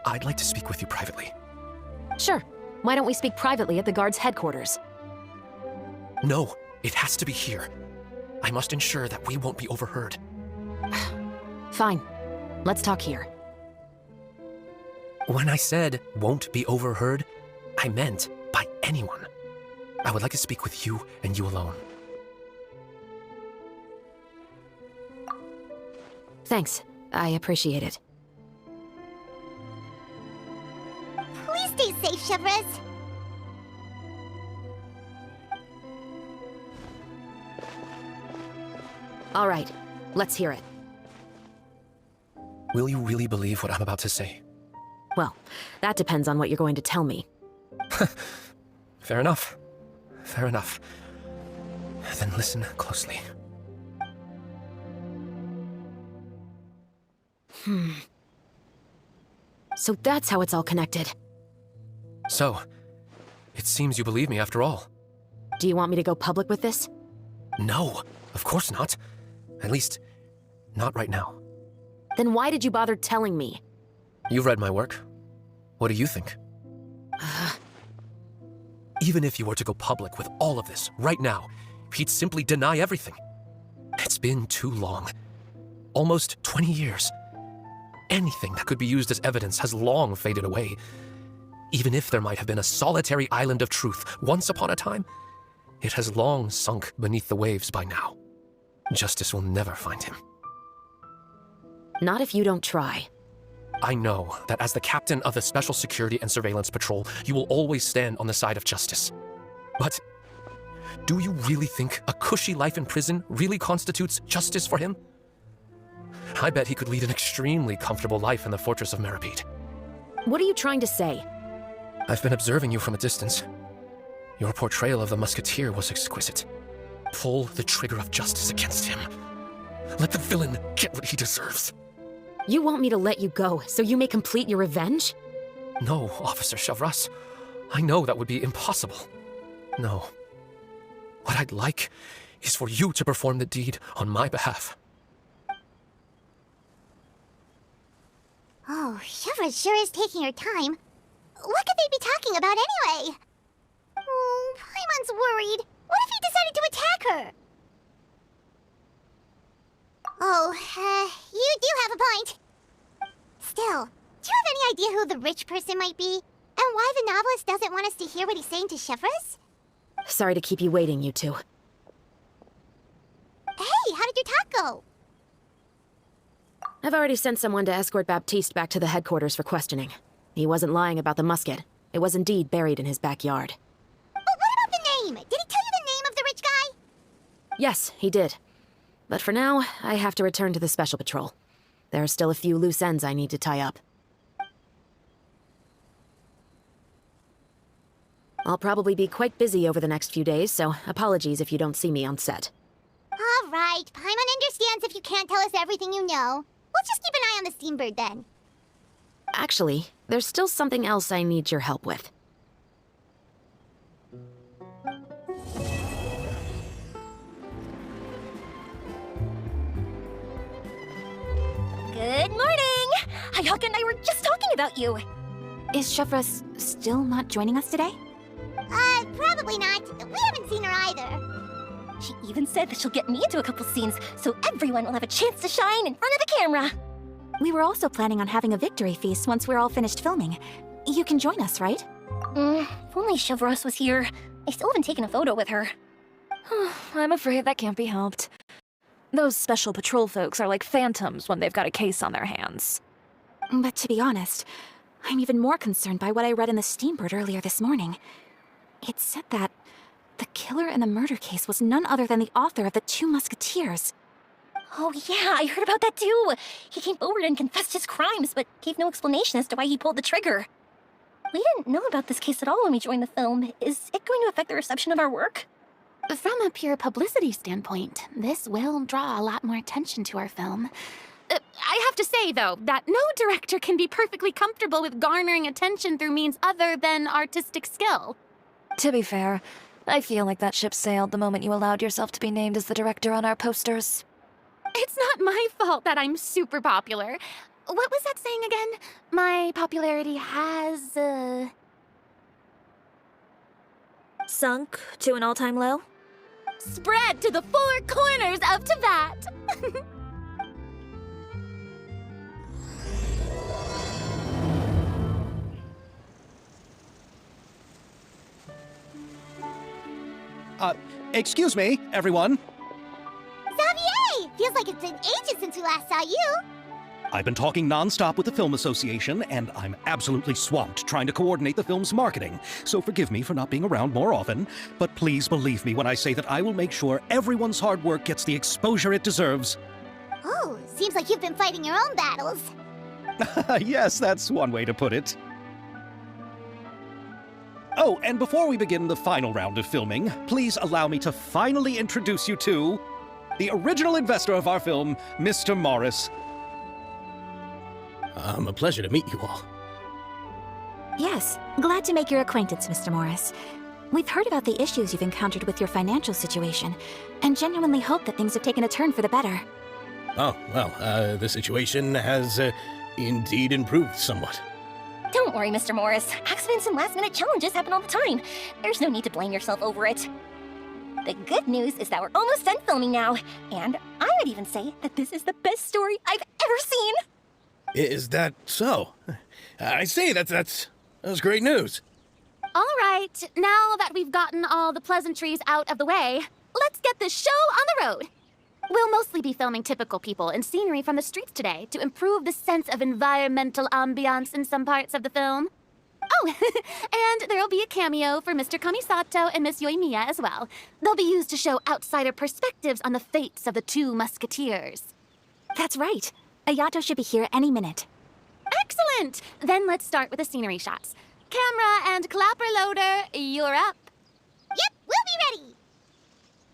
I'd like to speak with you privately. Sure. Why don't we speak privately at the guard's headquarters? No, it has to be here. I must ensure that we won't be overheard. Fine. Let's talk here. When I said won't be overheard, I meant by anyone. I would like to speak with you and you alone. Thanks. I appreciate it. Please stay safe, Chevres. All right, let's hear it. Will you really believe what I'm about to say? Well, that depends on what you're going to tell me. Fair enough. Fair enough. Then listen closely. So that's how it's all connected. So, it seems you believe me after all. Do you want me to go public with this? No, of course not. At least, not right now. Then why did you bother telling me? You've read my work. What do you think? Even if you were to go public with all of this right now, he'd simply deny everything. It's been too long. Almost 20 years. Anything that could be used as evidence has long faded away. Even if there might have been a solitary island of truth once upon a time, it has long sunk beneath the waves by now. Justice will never find him. Not if you don't try. I know that as the captain of the Special Security and Surveillance Patrol, you will always stand on the side of justice. But do you really think a cushy life in prison really constitutes justice for him? I bet he could lead an extremely comfortable life in the fortress of Meripede. What are you trying to say? I've been observing you from a distance. Your portrayal of the musketeer was exquisite. Pull the trigger of justice against him. Let the villain get what he deserves. You want me to let you go so you may complete your revenge? No, Officer Shavras. I know that would be impossible. No. What I'd like is for you to perform the deed on my behalf. Oh, Shavras sure is taking her time. What could they be talking about anyway? Oh, Paimon's worried. What if he decided to attack her? Oh, you do have a point. Still, do you have any idea who the rich person might be? And why the novelist doesn't want us to hear what he's saying to Shavras? Sorry to keep you waiting, you two. Hey, how did your talk go? I've already sent someone to escort Baptiste back to the headquarters for questioning. He wasn't lying about the musket. It was indeed buried in his backyard. But what about the name? Did he tell you the name of the rich guy? Yes, he did. But for now, I have to return to the Special Patrol. There are still a few loose ends I need to tie up. I'll probably be quite busy over the next few days, so apologies if you don't see me on set. All right, Paimon understands if you can't tell us everything you know. We'll just keep an eye on the Steambird then. Actually, there's still something else I need your help with. Good morning! Hayaka and I were just talking about you. Is Shavras still not joining us today? Probably not. We haven't seen her either. She even said that she'll get me into a couple scenes, so everyone will have a chance to shine in front of the camera. We were also planning on having a victory feast once we're all finished filming. You can join us, right? If only Shavras was here. I still haven't taken a photo with her. I'm afraid that can't be helped. Those Special Patrol folks are like phantoms when they've got a case on their hands. But to be honest, I'm even more concerned by what I read in the Steambird earlier this morning. It said that the killer in the murder case was none other than the author of the Two Musketeers. Oh yeah, I heard about that too. He came forward and confessed his crimes, but gave no explanation as to why he pulled the trigger. We didn't know about this case at all when we joined the film. Is it going to affect the reception of our work? From a pure publicity standpoint, this will draw a lot more attention to our film. I have to say, though, that no director can be perfectly comfortable with garnering attention through means other than artistic skill. To be fair, I feel like that ship sailed the moment you allowed yourself to be named as the director on our posters. It's not my fault that I'm super popular. What was that saying again? My popularity has, Sunk to an all-time low? spread to the four corners of Teyvat. Excuse me, everyone. Xavier! Feels like it's been ages since we last saw you. I've been talking nonstop with the Film Association, and I'm absolutely swamped trying to coordinate the film's marketing. So forgive me for not being around more often, but please believe me when I say that I will make sure everyone's hard work gets the exposure it deserves. Oh, seems like you've been fighting your own battles. Yes, that's one way to put it. Oh, and before we begin the final round of filming, please allow me to finally introduce you to the original investor of our film, Mr. Morris. A pleasure to meet you all. Yes, glad to make your acquaintance, Mr. Morris. We've heard about the issues you've encountered with your financial situation, and genuinely hope that things have taken a turn for the better. Oh, well, the situation has indeed improved somewhat. Don't worry, Mr. Morris. Accidents and last-minute challenges happen all the time. There's no need to blame yourself over it. The good news is that we're almost done filming now, and I would even say that this is the best story I've ever seen. Is that so? I say, that's great news. All right, now that we've gotten all the pleasantries out of the way, let's get this show on the road. We'll mostly be filming typical people and scenery from the streets today to improve the sense of environmental ambiance in some parts of the film. Oh, and there'll be a cameo for Mr. Kamisato and Miss Yoimiya as well. They'll be used to show outsider perspectives on the fates of the two musketeers. That's right. Ayato should be here any minute. Excellent! Then let's start with the scenery shots. Camera and clapper loader, you're up. Yep, we'll be ready.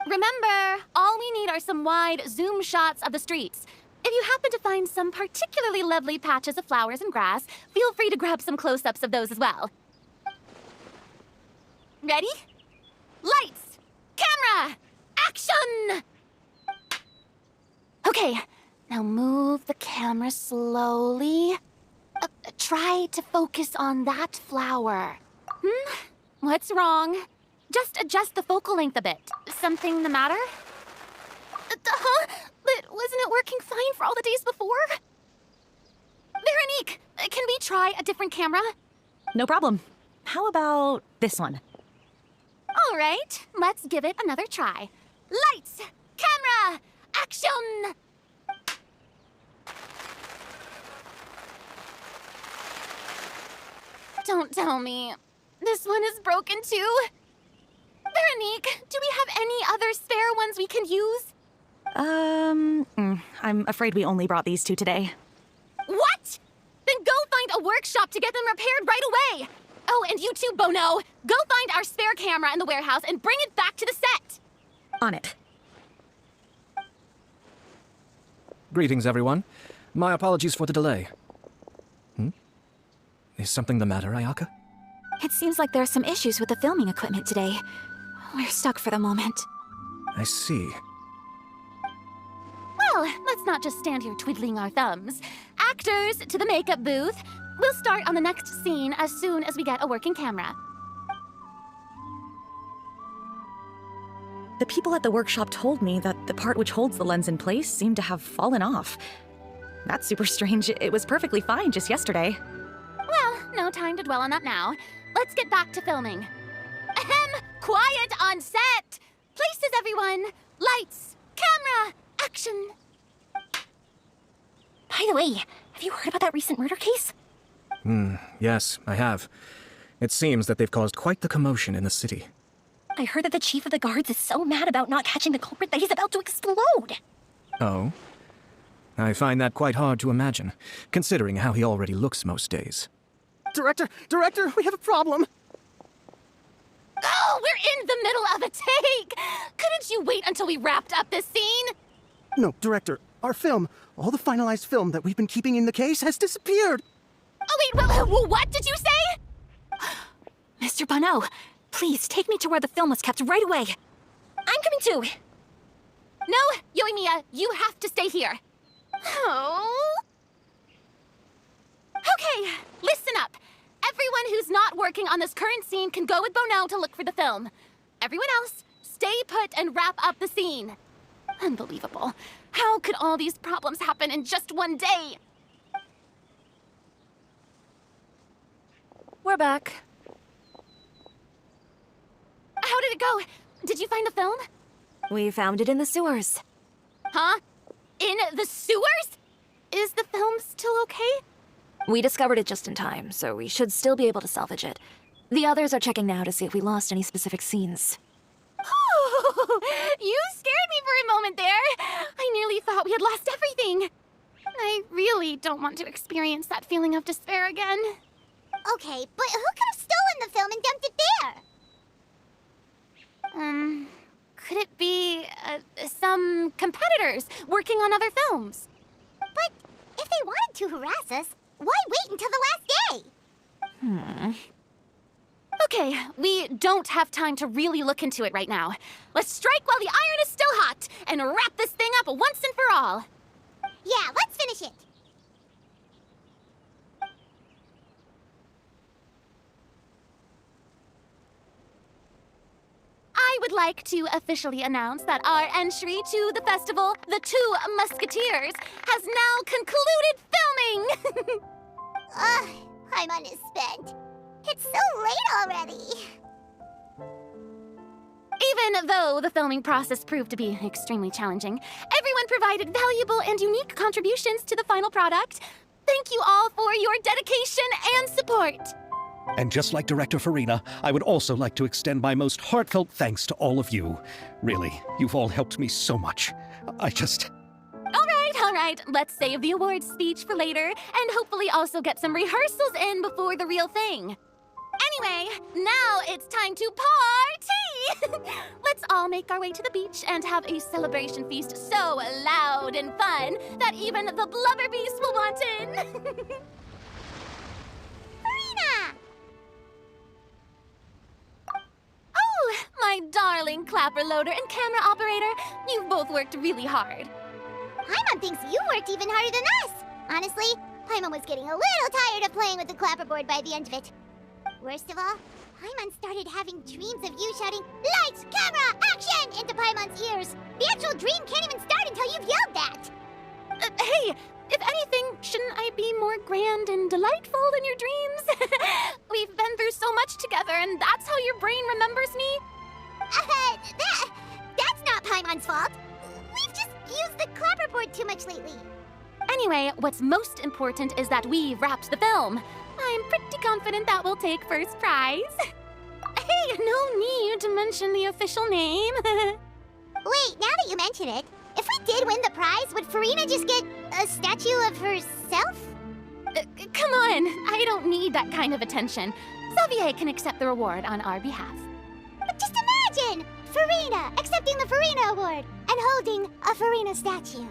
Remember, all we need are some wide zoom shots of the streets. If you happen to find some particularly lovely patches of flowers and grass, feel free to grab some close-ups of those as well. Ready? Lights! Camera! Action! Okay, now move the camera slowly. Try to focus on that flower. What's wrong? Just adjust the focal length a bit. Something the matter? Huh? But wasn't it working fine for all the days before? Veronique, can we try a different camera? No problem. How about this one? All right, let's give it another try. Lights! Camera! Action! Don't tell me. This one is broken too? Veronique, do we have any other spare ones we can use? I'm afraid we only brought these two today. What? Then go find a workshop to get them repaired right away! Oh, and you too, Bono! Go find our spare camera in the warehouse and bring it back to the set! On it. Greetings, everyone. My apologies for the delay. Is something the matter, Ayaka? It seems like there are some issues with the filming equipment today. We're stuck for the moment. I see. Well, let's not just stand here twiddling our thumbs. Actors, to the makeup booth. We'll start on the next scene as soon as we get a working camera. The people at the workshop told me that the part which holds the lens in place seemed to have fallen off. That's super strange. It was perfectly fine just yesterday. Well, no time to dwell on that now. Let's get back to filming. Ahem! Quiet on set! Places, everyone! Lights! Camera! Action! By the way, have you heard about that recent murder case? Yes, I have. It seems that they've caused quite the commotion in the city. I heard that the chief of the guards is so mad about not catching the culprit that he's about to explode. Oh? I find that quite hard to imagine, considering how he already looks most days. Director, we have a problem. Oh, we're in the middle of a take! Couldn't you wait until we wrapped up this scene? No, Director, our film, all the finalized film that we've been keeping in the case has disappeared. Oh, wait, what did you say? Mr. Bono, please take me to where the film was kept right away. I'm coming too. No, Yoimiya, you have to stay here. Oh. Okay, listen up. Everyone who's not working on this current scene can go with Bono to look for the film. Everyone else, stay put and wrap up the scene. Unbelievable. How could all these problems happen in just one day? We're back. How did it go? Did you find the film? We found it in the sewers. Huh? In the sewers? Is the film still okay? We discovered it just in time, so we should still be able to salvage it. The others are checking now to see if we lost any specific scenes. You scared me for a moment there. I nearly thought we had lost everything. I really don't want to experience that feeling of despair again. Okay, but who could have stolen the film and dumped it there? Could it be some competitors working on other films? But if they wanted to harass us, why wait until the last day? Okay, we don't have time to really look into it right now. Let's strike while the iron is still hot and wrap this thing up once and for all. Yeah, let's finish it. I would like to officially announce that our entry to the festival, The Two Musketeers, has now concluded filming! Paimon is spent. It's so late already. Even though the filming process proved to be extremely challenging, everyone provided valuable and unique contributions to the final product. Thank you all for your dedication and support. And just like Director Farina, I would also like to extend my most heartfelt thanks to all of you. Really, you've all helped me so much. All right, let's save the awards speech for later, and hopefully also get some rehearsals in before the real thing. Anyway, now it's time to party! Let's all make our way to the beach and have a celebration feast so loud and fun that even the blubber beast will want in. Farina! Oh, my darling clapper loader and camera operator, you've both worked really hard. Paimon thinks you worked even harder than us. Honestly, Paimon was getting a little tired of playing with the clapperboard by the end of it. Worst of all, Paimon started having dreams of you shouting, "Lights, camera, action!" into Paimon's ears. The actual dream can't even start until you've yelled that. Hey, if anything, shouldn't I be more grand and delightful than your dreams? We've been through so much together, and that's how your brain remembers me? That's not Paimon's fault. We've just used the clapperboard too much lately. Anyway, what's most important is that we wrapped the film. I'm pretty confident that we'll take first prize. Hey, no need to mention the official name. Wait, now that you mention it, if we did win the prize, would Farina just get a statue of herself? Come on, I don't need that kind of attention. Xavier can accept the reward on our behalf. But just imagine! Farina accepting the Farina Award and holding a Farina statue.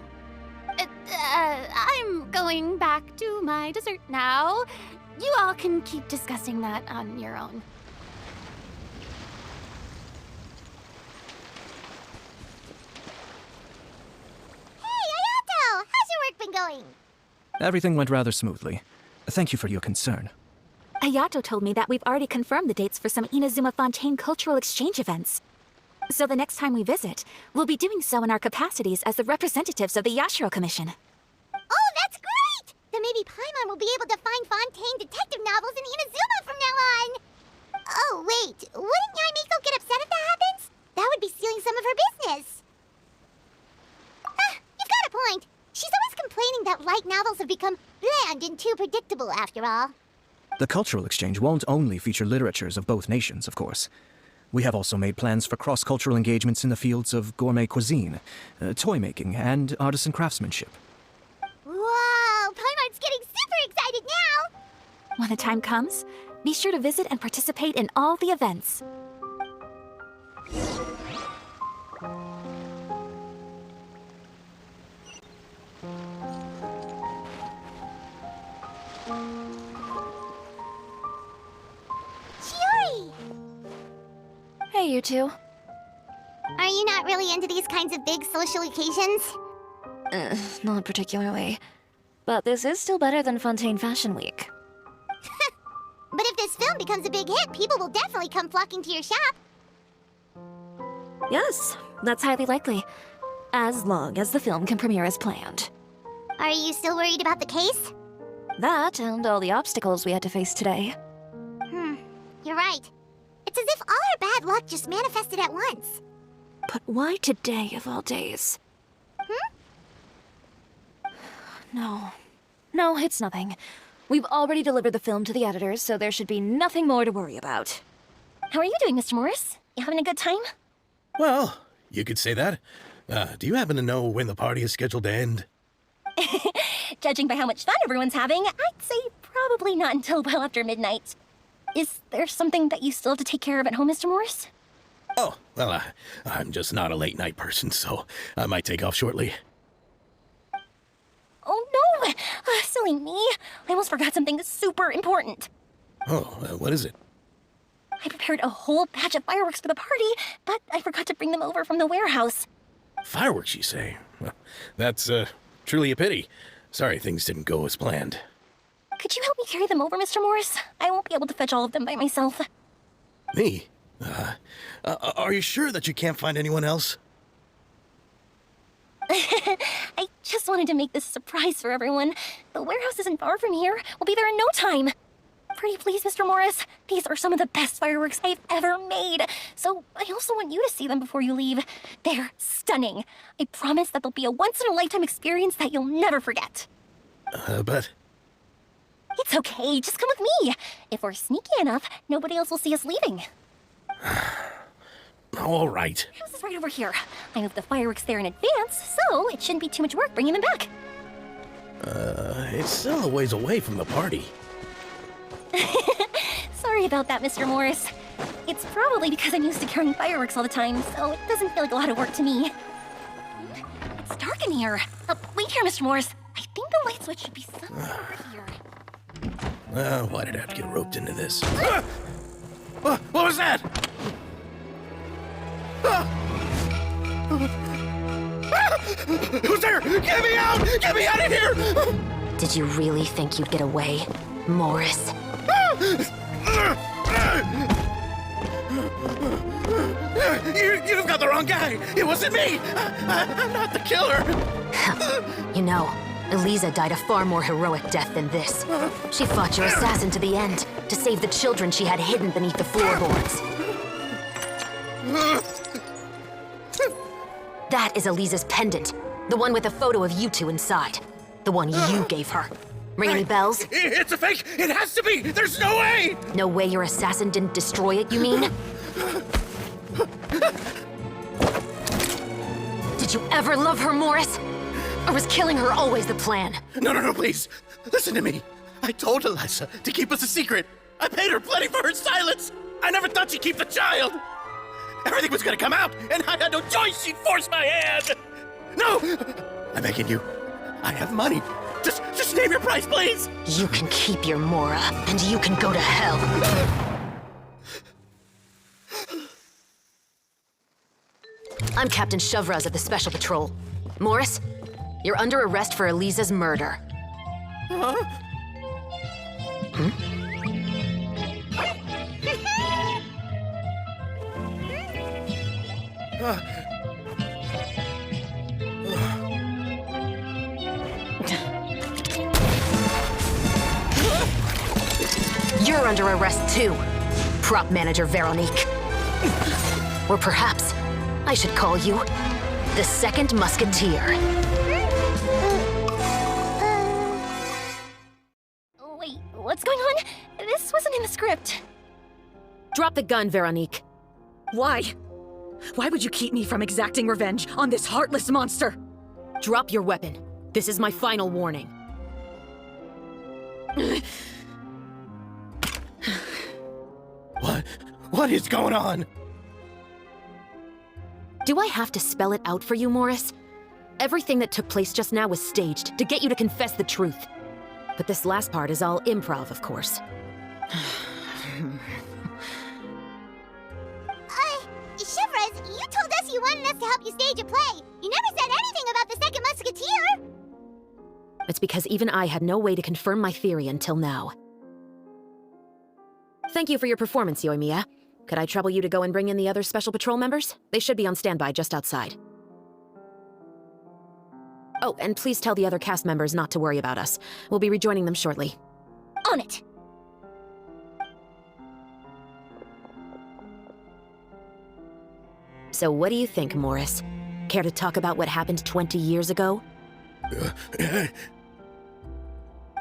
I'm going back to my dessert now. You all can keep discussing that on your own. Hey, Ayato! How's your work been going? Everything went rather smoothly. Thank you for your concern. Ayato told me that we've already confirmed the dates for some Inazuma Fontaine cultural exchange events. So the next time we visit, we'll be doing so in our capacities as the representatives of the Yashiro Commission. Oh, that's great! Then maybe Paimon will be able to find Fontaine detective novels in Inazuma from now on! Oh, wait, wouldn't Yaimiko get upset if that happens? That would be stealing some of her business. You've got a point. She's always complaining that light novels have become bland and too predictable after all. The cultural exchange won't only feature literatures of both nations, of course. We have also made plans for cross-cultural engagements in the fields of gourmet cuisine, toy making, and artisan craftsmanship. Whoa, Paimon's getting super excited now! When the time comes, be sure to visit and participate in all the events. Chiori! Hey, you two. Are you not really into these kinds of big social occasions? Not particularly. But this is still better than Fontaine Fashion Week. But if this film becomes a big hit, people will definitely come flocking to your shop. Yes, that's highly likely. As long as the film can premiere as planned. Are you still worried about the case? That and all the obstacles we had to face today. You're right. It's as if all our bad luck just manifested at once. But why today of all days? No. No, it's nothing. We've already delivered the film to the editors, so there should be nothing more to worry about. How are you doing, Mr. Morris? You having a good time? Well, you could say that. Do you happen to know when the party is scheduled to end? Judging by how much fun everyone's having, I'd say probably not until well after midnight. Is there something that you still have to take care of at home, Mr. Morris? Oh, well, I'm just not a late night person, so I might take off shortly. Oh no! Silly me. I almost forgot something super important. Oh, what is it? I prepared a whole batch of fireworks for the party, but I forgot to bring them over from the warehouse. Fireworks, you say? Well, that's truly a pity. Sorry things didn't go as planned. Could you help me carry them over, Mr. Morris? I won't be able to fetch all of them by myself. Me? Are you sure that you can't find anyone else? I just wanted to make this a surprise for everyone. The warehouse isn't far from here. We'll be there in no time. Pretty please, Mr. Morris. These are some of the best fireworks I've ever made. So I also want you to see them before you leave. They're stunning. I promise that they'll be a once-in-a-lifetime experience that you'll never forget. But... It's okay. Just come with me. If we're sneaky enough, nobody else will see us leaving. All right. House is right over here. I moved the fireworks there in advance, so it shouldn't be too much work bringing them back. It's still a ways away from the party. Sorry about that, Mr. Morris. It's probably because I'm used to carrying fireworks all the time, so it doesn't feel like a lot of work to me. It's dark in here. Wait here, Mr. Morris. I think the light switch should be somewhere over here. Why did I have to get roped into this? What was that? Who's there? Get me out! Get me out of here! Did you really think you'd get away, Morris? You've got the wrong guy! It wasn't me! I'm not the killer! You know, Eliza died a far more heroic death than this. She fought your assassin to the end, to save the children she had hidden beneath the floorboards. That is Eliza's pendant, the one with a photo of you two inside. The one you gave her. Ring any bells? It's a fake! It has to be! There's no way! No way your assassin didn't destroy it, you mean? Did you ever love her, Morris? Or was killing her always the plan? No, please. Listen to me. I told Eliza to keep us a secret. I paid her plenty for her silence. I never thought she'd keep the child. Everything was gonna come out, and I had no choice. She'd force my hand. No! I'm begging you. I have money. Just name your price, please. You can keep your Mora, and you can go to hell. I'm Captain Shovraz of the Special Patrol. Morris, you're under arrest for Eliza's murder. Huh? You're under arrest too, prop manager Veronique. Or perhaps I should call you the Second Musketeer. Wait, what's going on? This wasn't in the script. Drop the gun, Veronique. Why? Why would you keep me from exacting revenge on this heartless monster? Drop your weapon. This is my final warning. What is going on? Do I have to spell it out for you, Morris? Everything that took place just now was staged to get you to confess the truth. But this last part is all improv, of course. Shivers, you told us you wanted us to help you stage a play. You never said anything about the Second Musketeer. It's because even I had no way to confirm my theory until now. Thank you for your performance, Yoimiya. Could I trouble you to go and bring in the other Special Patrol members? They should be on standby just outside. Oh, and please tell the other cast members not to worry about us. We'll be rejoining them shortly. On it! So what do you think, Morris? Care to talk about what happened 20 years ago?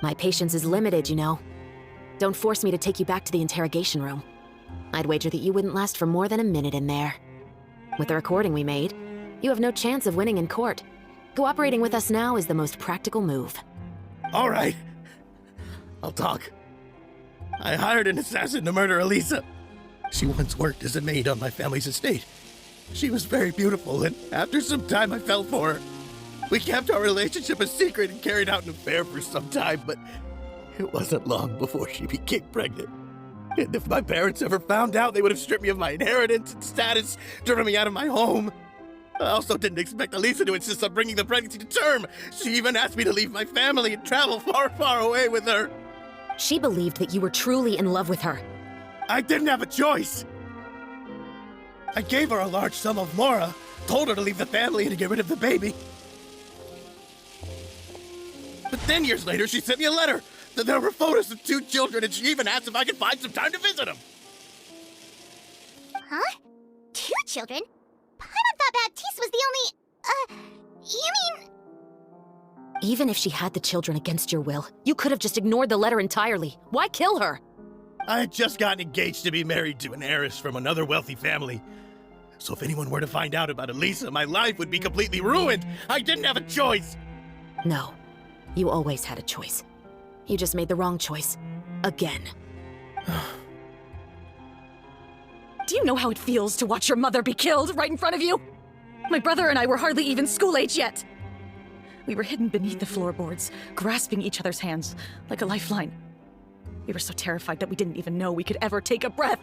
My patience is limited, you know. Don't force me to take you back to the interrogation room. I'd wager that you wouldn't last for more than a minute in there. With the recording we made, you have no chance of winning in court. Cooperating with us now is the most practical move. All right. I'll talk. I hired an assassin to murder Elisa. She once worked as a maid on my family's estate. She was very beautiful, and after some time I fell for her. We kept our relationship a secret and carried out an affair for some time, but it wasn't long before she became pregnant. And if my parents ever found out, they would have stripped me of my inheritance and status, driven me out of my home. I also didn't expect Elisa to insist on bringing the pregnancy to term. She even asked me to leave my family and travel far, far away with her. She believed that you were truly in love with her. I didn't have a choice. I gave her a large sum of mora, told her to leave the family and to get rid of the baby. But then years later, she sent me a letter. There were photos of 2 children, and she even asked if I could find some time to visit them. Huh? 2 children? Paimon thought Baptiste was the only... you mean... Even if she had the children against your will, you could have just ignored the letter entirely. Why kill her? I had just gotten engaged to be married to an heiress from another wealthy family. So if anyone were to find out about Elisa, my life would be completely ruined. I didn't have a choice. No, you always had a choice. You just made the wrong choice. Again. Do you know how it feels to watch your mother be killed right in front of you? My brother and I were hardly even school age yet. We were hidden beneath the floorboards, grasping each other's hands like a lifeline. We were so terrified that we didn't even know we could ever take a breath.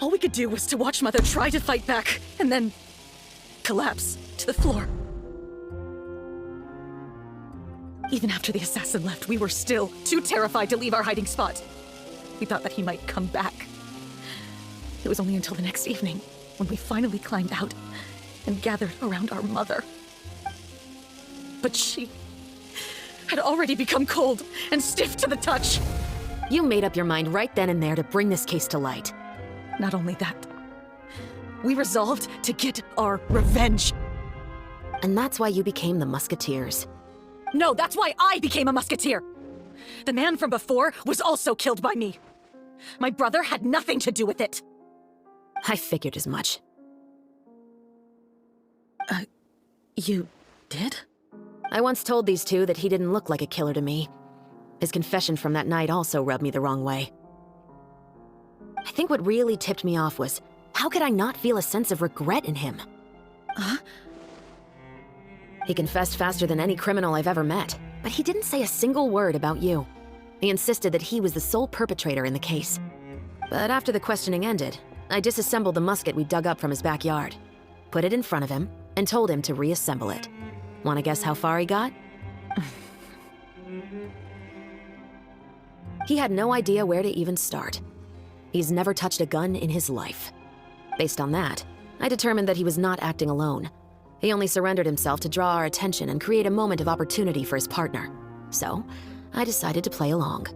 All we could do was to watch Mother try to fight back, and then collapse to the floor. Even after the assassin left, we were still too terrified to leave our hiding spot. We thought that he might come back. It was only until the next evening when we finally climbed out and gathered around our mother. But she had already become cold and stiff to the touch. You made up your mind right then and there to bring this case to light. Not only that, we resolved to get our revenge. And that's why you became the Musketeers. No, that's why I became a Musketeer! The man from before was also killed by me. My brother had nothing to do with it. I figured as much. You did? I once told these two that he didn't look like a killer to me. His confession from that night also rubbed me the wrong way. I think what really tipped me off was, how could I not feel a sense of regret in him? Huh? He confessed faster than any criminal I've ever met, but he didn't say a single word about you. He insisted that he was the sole perpetrator in the case. But after the questioning ended, I disassembled the musket we dug up from his backyard, put it in front of him, and told him to reassemble it. Wanna guess how far he got? He had no idea where to even start. He's never touched a gun in his life. Based on that, I determined that he was not acting alone. He only surrendered himself to draw our attention and create a moment of opportunity for his partner. So, I decided to play along.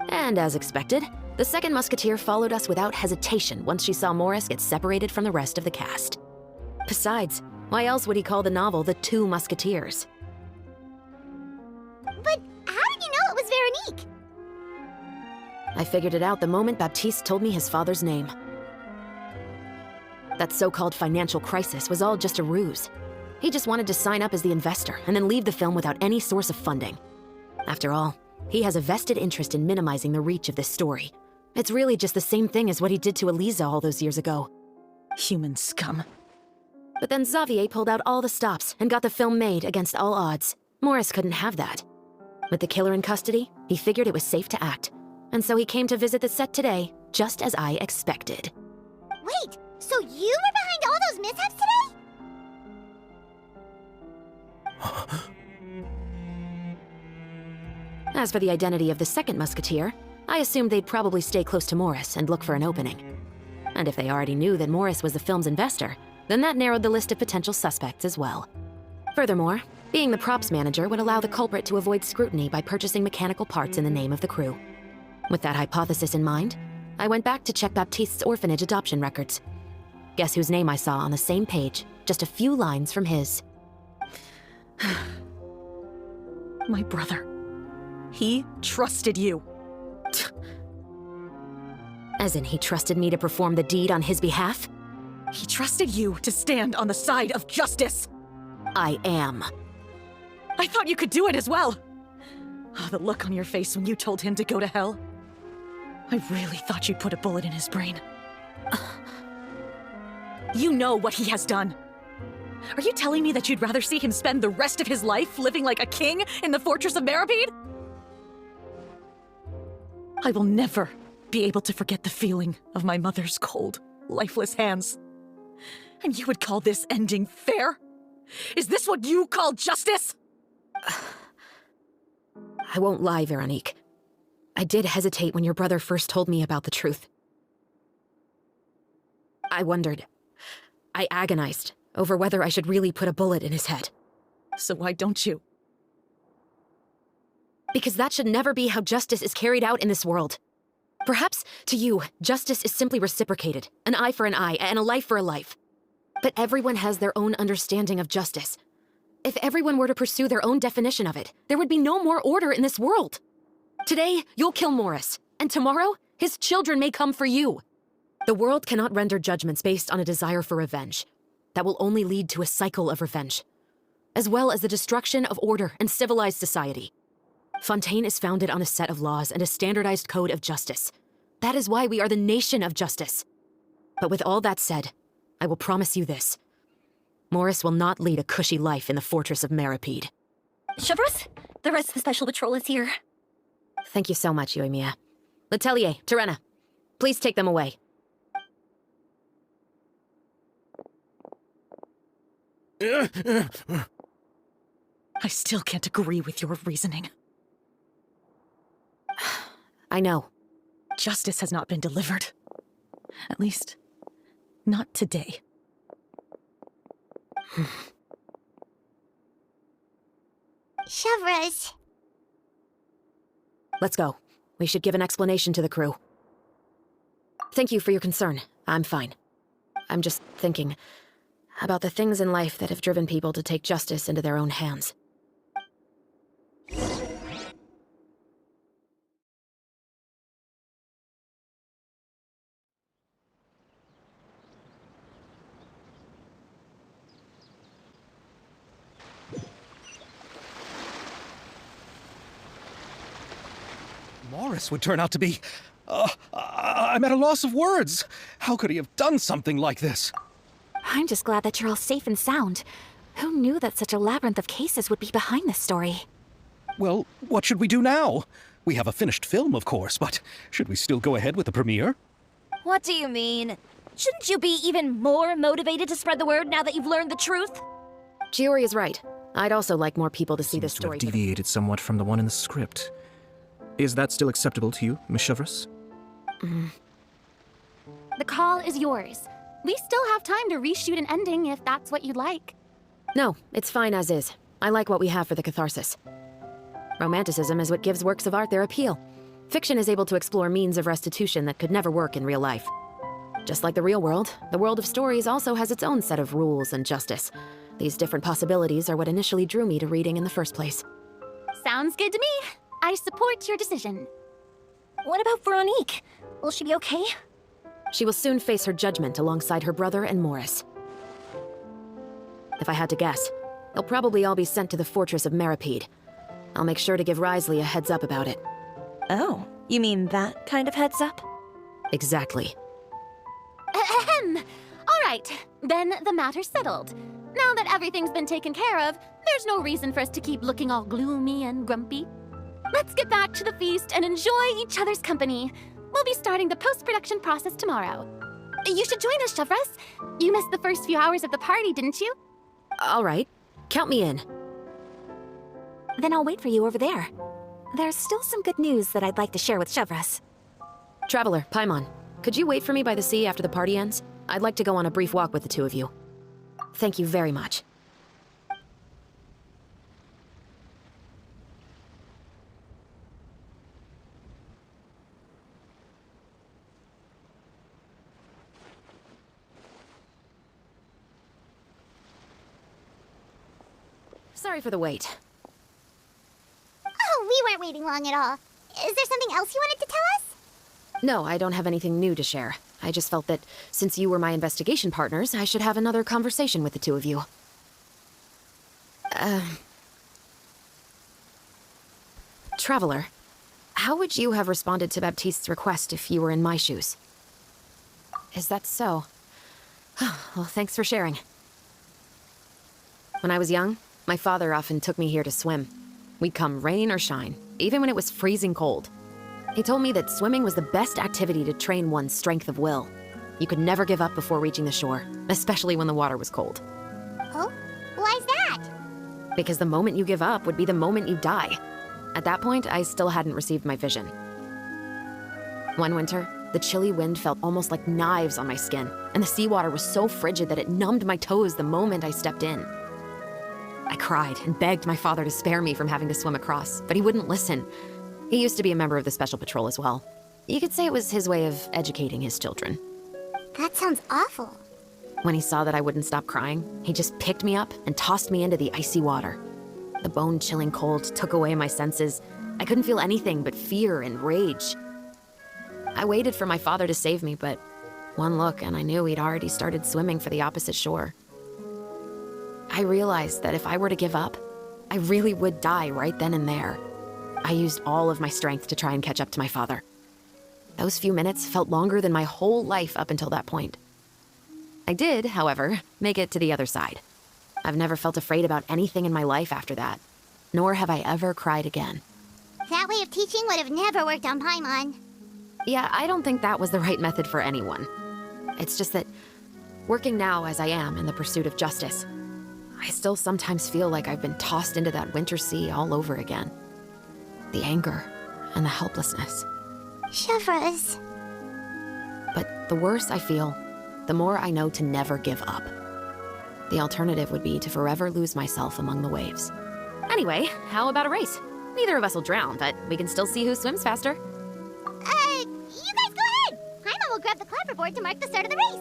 And as expected, the second Musketeer followed us without hesitation once she saw Morris get separated from the rest of the cast. Besides, why else would he call the novel The Two Musketeers? But how did you know it was Veronique? I figured it out the moment Baptiste told me his father's name. That so-called financial crisis was all just a ruse. He just wanted to sign up as the investor and then leave the film without any source of funding. After all, he has a vested interest in minimizing the reach of this story. It's really just the same thing as what he did to Elisa all those years ago. Human scum. But then Xavier pulled out all the stops and got the film made against all odds. Morris couldn't have that. With the killer in custody, he figured it was safe to act. And so he came to visit the set today, just as I expected. Wait, so you were behind all those mishaps today? As for the identity of the second Musketeer, I assumed they'd probably stay close to Morris and look for an opening. And if they already knew that Morris was the film's investor, then that narrowed the list of potential suspects as well. Furthermore, being the props manager would allow the culprit to avoid scrutiny by purchasing mechanical parts in the name of the crew. With that hypothesis in mind, I went back to check Baptiste's orphanage adoption records. Guess whose name I saw on the same page, just a few lines from his. My brother. He trusted you. As in, he trusted me to perform the deed on his behalf? He trusted you to stand on the side of justice. I am. I thought you could do it as well. Oh, the look on your face when you told him to go to hell. I really thought you'd put a bullet in his brain. You know what he has done. Are you telling me that you'd rather see him spend the rest of his life living like a king in the fortress of Meripede? I will never be able to forget the feeling of my mother's cold, lifeless hands. And you would call this ending fair? Is this what you call justice? I won't lie, Veronique. I did hesitate when your brother first told me about the truth. I wondered. I agonized over whether I should really put a bullet in his head. So why don't you? Because that should never be how justice is carried out in this world. Perhaps, to you, justice is simply reciprocated, an eye for an eye, and a life for a life. But everyone has their own understanding of justice. If everyone were to pursue their own definition of it, there would be no more order in this world. Today, you'll kill Morris, and tomorrow, his children may come for you. The world cannot render judgments based on a desire for revenge. That will only lead to a cycle of revenge, as well as the destruction of order and civilized society. Fontaine is founded on a set of laws and a standardized code of justice. That is why we are the nation of justice. But with all that said, I will promise you this. Morris will not lead a cushy life in the fortress of Meripede. Chevros, the rest of the Special Patrol is here. Thank you so much, Yoimiya. Letelier, Terena, please take them away. I still can't agree with your reasoning. I know. Justice has not been delivered. At least, not today. Chevros. Let's go. We should give an explanation to the crew. Thank you for your concern. I'm fine. I'm just thinking about the things in life that have driven people to take justice into their own hands. Morris would turn out to be... I'm at a loss of words. How could he have done something like this? I'm just glad that you're all safe and sound. Who knew that such a labyrinth of cases would be behind this story? Well, what should we do now? We have a finished film, of course, but should we still go ahead with the premiere? What do you mean? Shouldn't you be even more motivated to spread the word now that you've learned the truth? Giori is right. I'd also like more people to see this To story. have deviated somewhat from the one in the script. Is that still acceptable to you, Miss Chevros? The call is yours. We still have time to reshoot an ending if that's what you'd like. No, it's fine as is. I like what we have for the catharsis. Romanticism is what gives works of art their appeal. Fiction is able to explore means of restitution that could never work in real life. Just like the real world, the world of stories also has its own set of rules and justice. These different possibilities are what initially drew me to reading in the first place. Sounds good to me. I support your decision. What about Veronique? Will she be okay? She will soon face her judgment alongside her brother and Morris. If I had to guess, they'll probably all be sent to the fortress of Meripede. I'll make sure to give Risley a heads up about it. Oh, you mean that kind of heads up? Exactly. Ahem. All right, then the matter's settled. Now that everything's been taken care of, there's no reason for us to keep looking all gloomy and grumpy. Let's get back to the feast and enjoy each other's company. We'll be starting the post-production process tomorrow. You should join us, Chevros. You missed the first few hours of the party, didn't you? All right. Count me in. Then I'll wait for you over there. There's still some good news that I'd like to share with Chevros. Traveler, Paimon, could you wait for me by the sea after the party ends? I'd like to go on a brief walk with the two of you. Thank you very much. Sorry for the wait. Oh, we aren't waiting long at all. Is there something else you wanted to tell us? No, I don't have anything new to share. I just felt that since you were my investigation partners, I should have another conversation with the two of you. Traveler, how would you have responded to Baptiste's request if you were in my shoes? Is that so? Well, thanks for sharing. When I was young, my father often took me here to swim. We'd come rain or shine, even when it was freezing cold. He told me that swimming was the best activity to train one's strength of will. You could never give up before reaching the shore, especially when the water was cold. Oh? Why's that? Because the moment you give up would be the moment you die. At that point, I still hadn't received my vision. One winter, the chilly wind felt almost like knives on my skin, and the seawater was so frigid that it numbed my toes the moment I stepped in. I cried and begged my father to spare me from having to swim across, but he wouldn't listen. He used to be a member of the Special Patrol as well. You could say it was his way of educating his children. That sounds awful. When he saw that I wouldn't stop crying, he just picked me up and tossed me into the icy water. The bone-chilling cold took away my senses. I couldn't feel anything but fear and rage. I waited for my father to save me, but one look and I knew he'd already started swimming for the opposite shore. I realized that if I were to give up, I really would die right then and there. I used all of my strength to try and catch up to my father. Those few minutes felt longer than my whole life up until that point. I did, however, make it to the other side. I've never felt afraid about anything in my life after that, nor have I ever cried again. That way of teaching would have never worked on Paimon. Yeah, I don't think that was the right method for anyone. It's just that, working now as I am in the pursuit of justice, I still sometimes feel like I've been tossed into that winter sea all over again. The anger and the helplessness. Chevres. But the worse I feel, the more I know to never give up. The alternative would be to forever lose myself among the waves. Anyway, how about a race? Neither of us will drown, but we can still see who swims faster. You guys go ahead! Paimon will grab the clapperboard to mark the start of the race.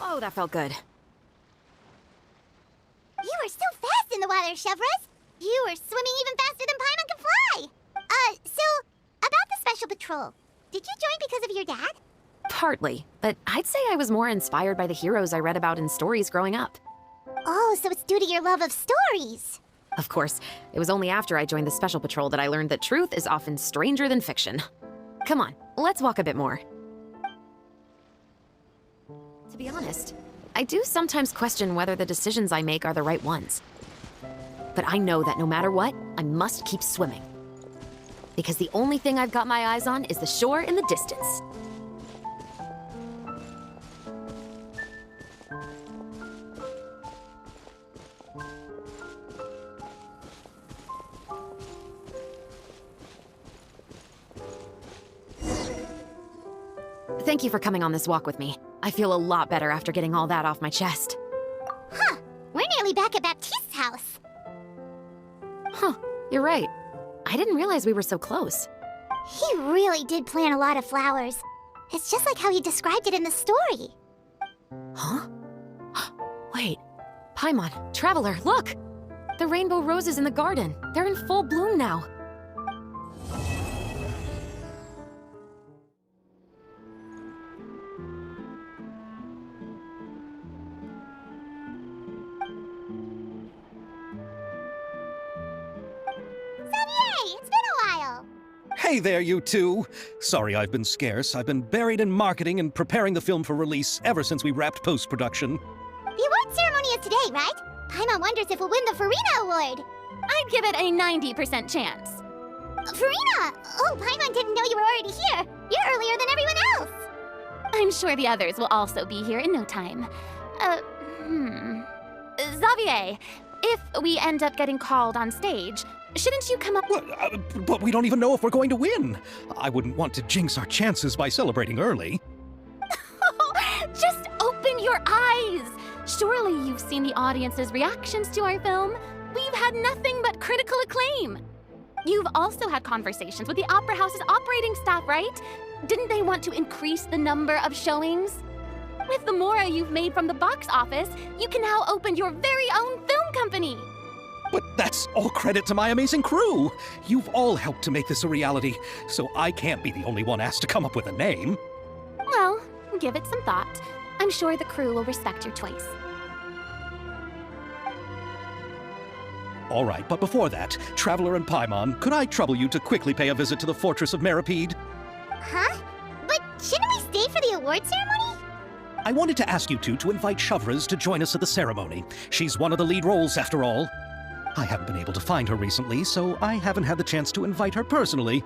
Oh, that felt good. You are so fast in the water, Chevres! You are swimming even faster than Paimon can fly! So, about the Special Patrol, did you join because of your dad? Partly, but I'd say I was more inspired by the heroes I read about in stories growing up. Oh, so it's due to your love of stories. Of course, it was only after I joined the Special Patrol that I learned that truth is often stranger than fiction. Come on, let's walk a bit more. To be honest, I do sometimes question whether the decisions I make are the right ones. But I know that no matter what, I must keep swimming. Because the only thing I've got my eyes on is the shore in the distance. Thank you for coming on this walk with me. I feel a lot better after getting all that off my chest. Huh, we're nearly back at Baptiste's house. Huh, you're right. I didn't realize we were so close. He really did plant a lot of flowers. It's just like how he described it in the story. Huh? Wait, Paimon, Traveler, look! The rainbow roses in the garden. They're in full bloom now. It's been a while. Hey there, you two! Sorry I've been scarce. I've been buried in marketing and preparing the film for release ever since we wrapped post-production. The award ceremony is today, right? Paimon wonders if we'll win the Farina Award. I'd give it a 90% chance. Farina! Oh, Paimon didn't know you were already here. You're earlier than everyone else. I'm sure the others will also be here in no time. Xavier, if we end up getting called on stage, Shouldn't you come up— But we don't even know if we're going to win. I wouldn't want to jinx our chances by celebrating early. Just open your eyes! Surely you've seen the audience's reactions to our film. We've had nothing but critical acclaim. You've also had conversations with the Opera House's operating staff, right? Didn't they want to increase the number of showings? With the mora you've made from the box office, you can now open your very own film company. But that's all credit to my amazing crew. You've all helped to make this a reality, so I can't be the only one asked to come up with a name. Well, give it some thought. I'm sure the crew will respect your choice. All right, but before that, Traveler and Paimon, could I trouble you to quickly pay a visit to the Fortress of Meripede? Huh? But shouldn't we stay for the award ceremony? I wanted to ask you two to invite Shovras to join us at the ceremony. She's one of the lead roles, after all. I haven't been able to find her recently, so I haven't had the chance to invite her personally.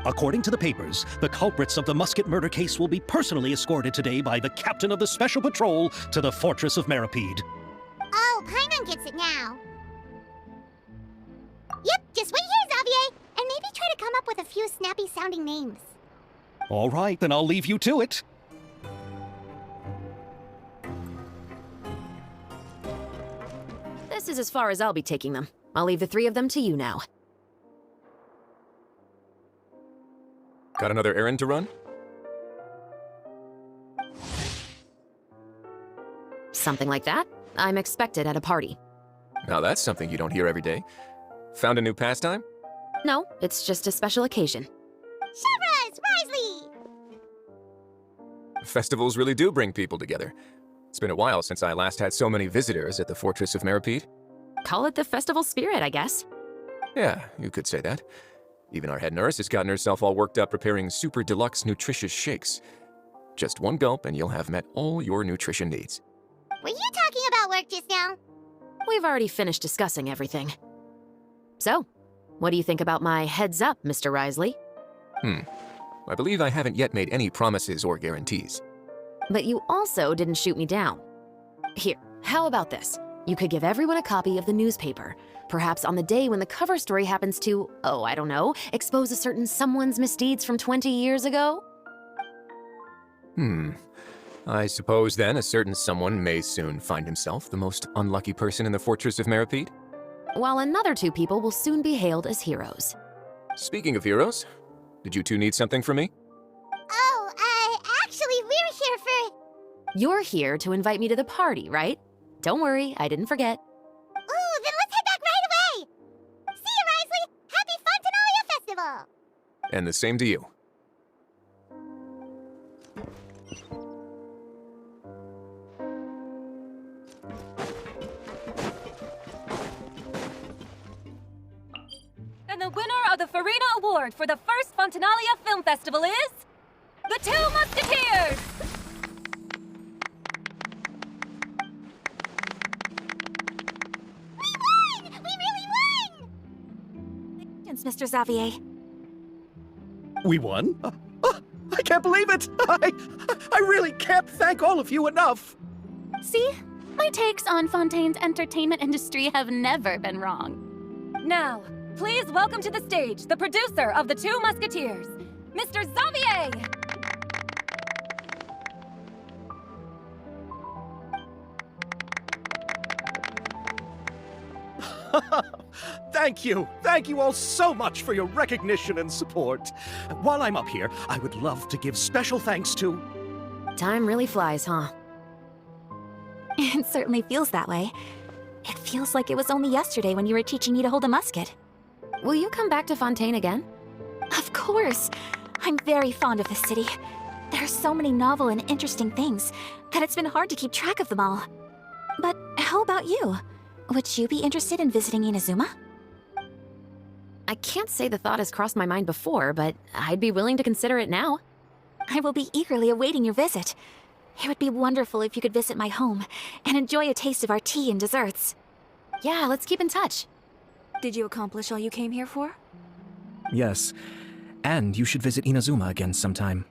According to the papers, the culprits of the Musket murder case will be personally escorted today by the captain of the Special Patrol to the Fortress of Meripede. Oh, Paimon gets it now. Yep, just wait here, Xavier, and maybe try to come up with a few snappy-sounding names. All right, then I'll leave you to it. This is as far as I'll be taking them. I'll leave the three of them to you now. Got another errand to run? Something like that. I'm expected at a party. Now that's something you don't hear every day. Found a new pastime? No, it's just a special occasion. Shavras! Risley! Festivals really do bring people together. It's been a while since I last had so many visitors at the Fortress of Meripede. Call it the festival spirit, I guess. Yeah, you could say that. Even our head nurse has gotten herself all worked up preparing super deluxe nutritious shakes. Just one gulp and you'll have met all your nutrition needs. Were you talking about work just now? We've already finished discussing everything. So, what do you think about my heads up, Mr. Risley? I believe I haven't yet made any promises or guarantees. But you also didn't shoot me down. Here, how about this? You could give everyone a copy of the newspaper. Perhaps on the day when the cover story happens to, oh, I don't know, expose a certain someone's misdeeds from 20 years ago? I suppose then a certain someone may soon find himself the most unlucky person in the Fortress of Meripede? While another two people will soon be hailed as heroes. Speaking of heroes, did you two need something from me? Oh, actually, we're here for... You're here to invite me to the party, right? Don't worry, I didn't forget. Ooh, then let's head back right away! See you, Risley! Happy Fontanalia Festival! And the same to you. And the winner of the Farina Award for the first Fontanalia Film Festival is... the Two Musketeers! We won! We really won! Thanks, Mr. Xavier. We won? I can't believe it! I really can't thank all of you enough! See? My takes on Fontaine's entertainment industry have never been wrong. Now, please welcome to the stage the producer of the Two Musketeers, Mr. Xavier! Thank you! Thank you all so much for your recognition and support. While I'm up here, I would love to give special thanks to... Time really flies, huh? It certainly feels that way. It feels like it was only yesterday when you were teaching me to hold a musket. Will you come back to Fontaine again? Of course! I'm very fond of this city. There are so many novel and interesting things that it's been hard to keep track of them all. But how about you? Would you be interested in visiting Inazuma? I can't say the thought has crossed my mind before, but I'd be willing to consider it now. I will be eagerly awaiting your visit. It would be wonderful if you could visit my home and enjoy a taste of our tea and desserts. Yeah, let's keep in touch. Did you accomplish all you came here for? Yes. And you should visit Inazuma again sometime.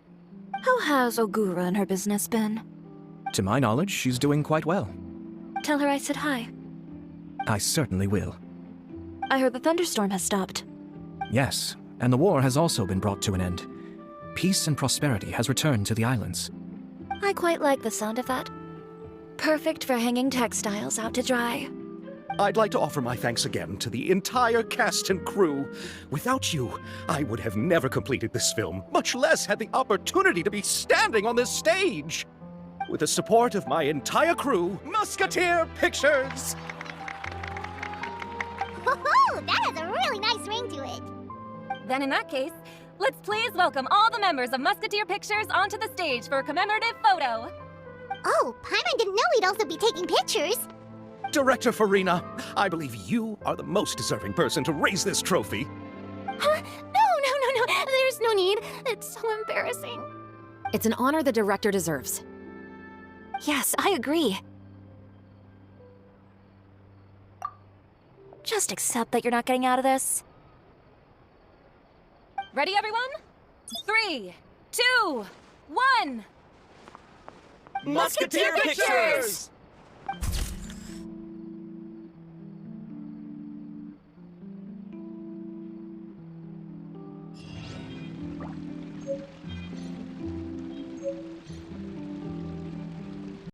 How has Ogura and her business been? To my knowledge, she's doing quite well. Tell her I said hi. I certainly will. I heard the thunderstorm has stopped. Yes, and the war has also been brought to an end. Peace and prosperity has returned to the islands. I quite like the sound of that. Perfect for hanging textiles out to dry. I'd like to offer my thanks again to the entire cast and crew. Without you, I would have never completed this film, much less had the opportunity to be standing on this stage. With the support of my entire crew, Musketeer Pictures! Woohoo! That has a really nice ring to it. Then in that case, let's please welcome all the members of Musketeer Pictures onto the stage for a commemorative photo. Oh, Paimon didn't know we'd also be taking pictures. Director Farina, I believe you are the most deserving person to raise this trophy. Huh? No. There's no need. It's so embarrassing. It's an honor the director deserves. Yes, I agree. Just accept that you're not getting out of this. Ready, everyone? 3, 2, 1. Musketeer Pictures!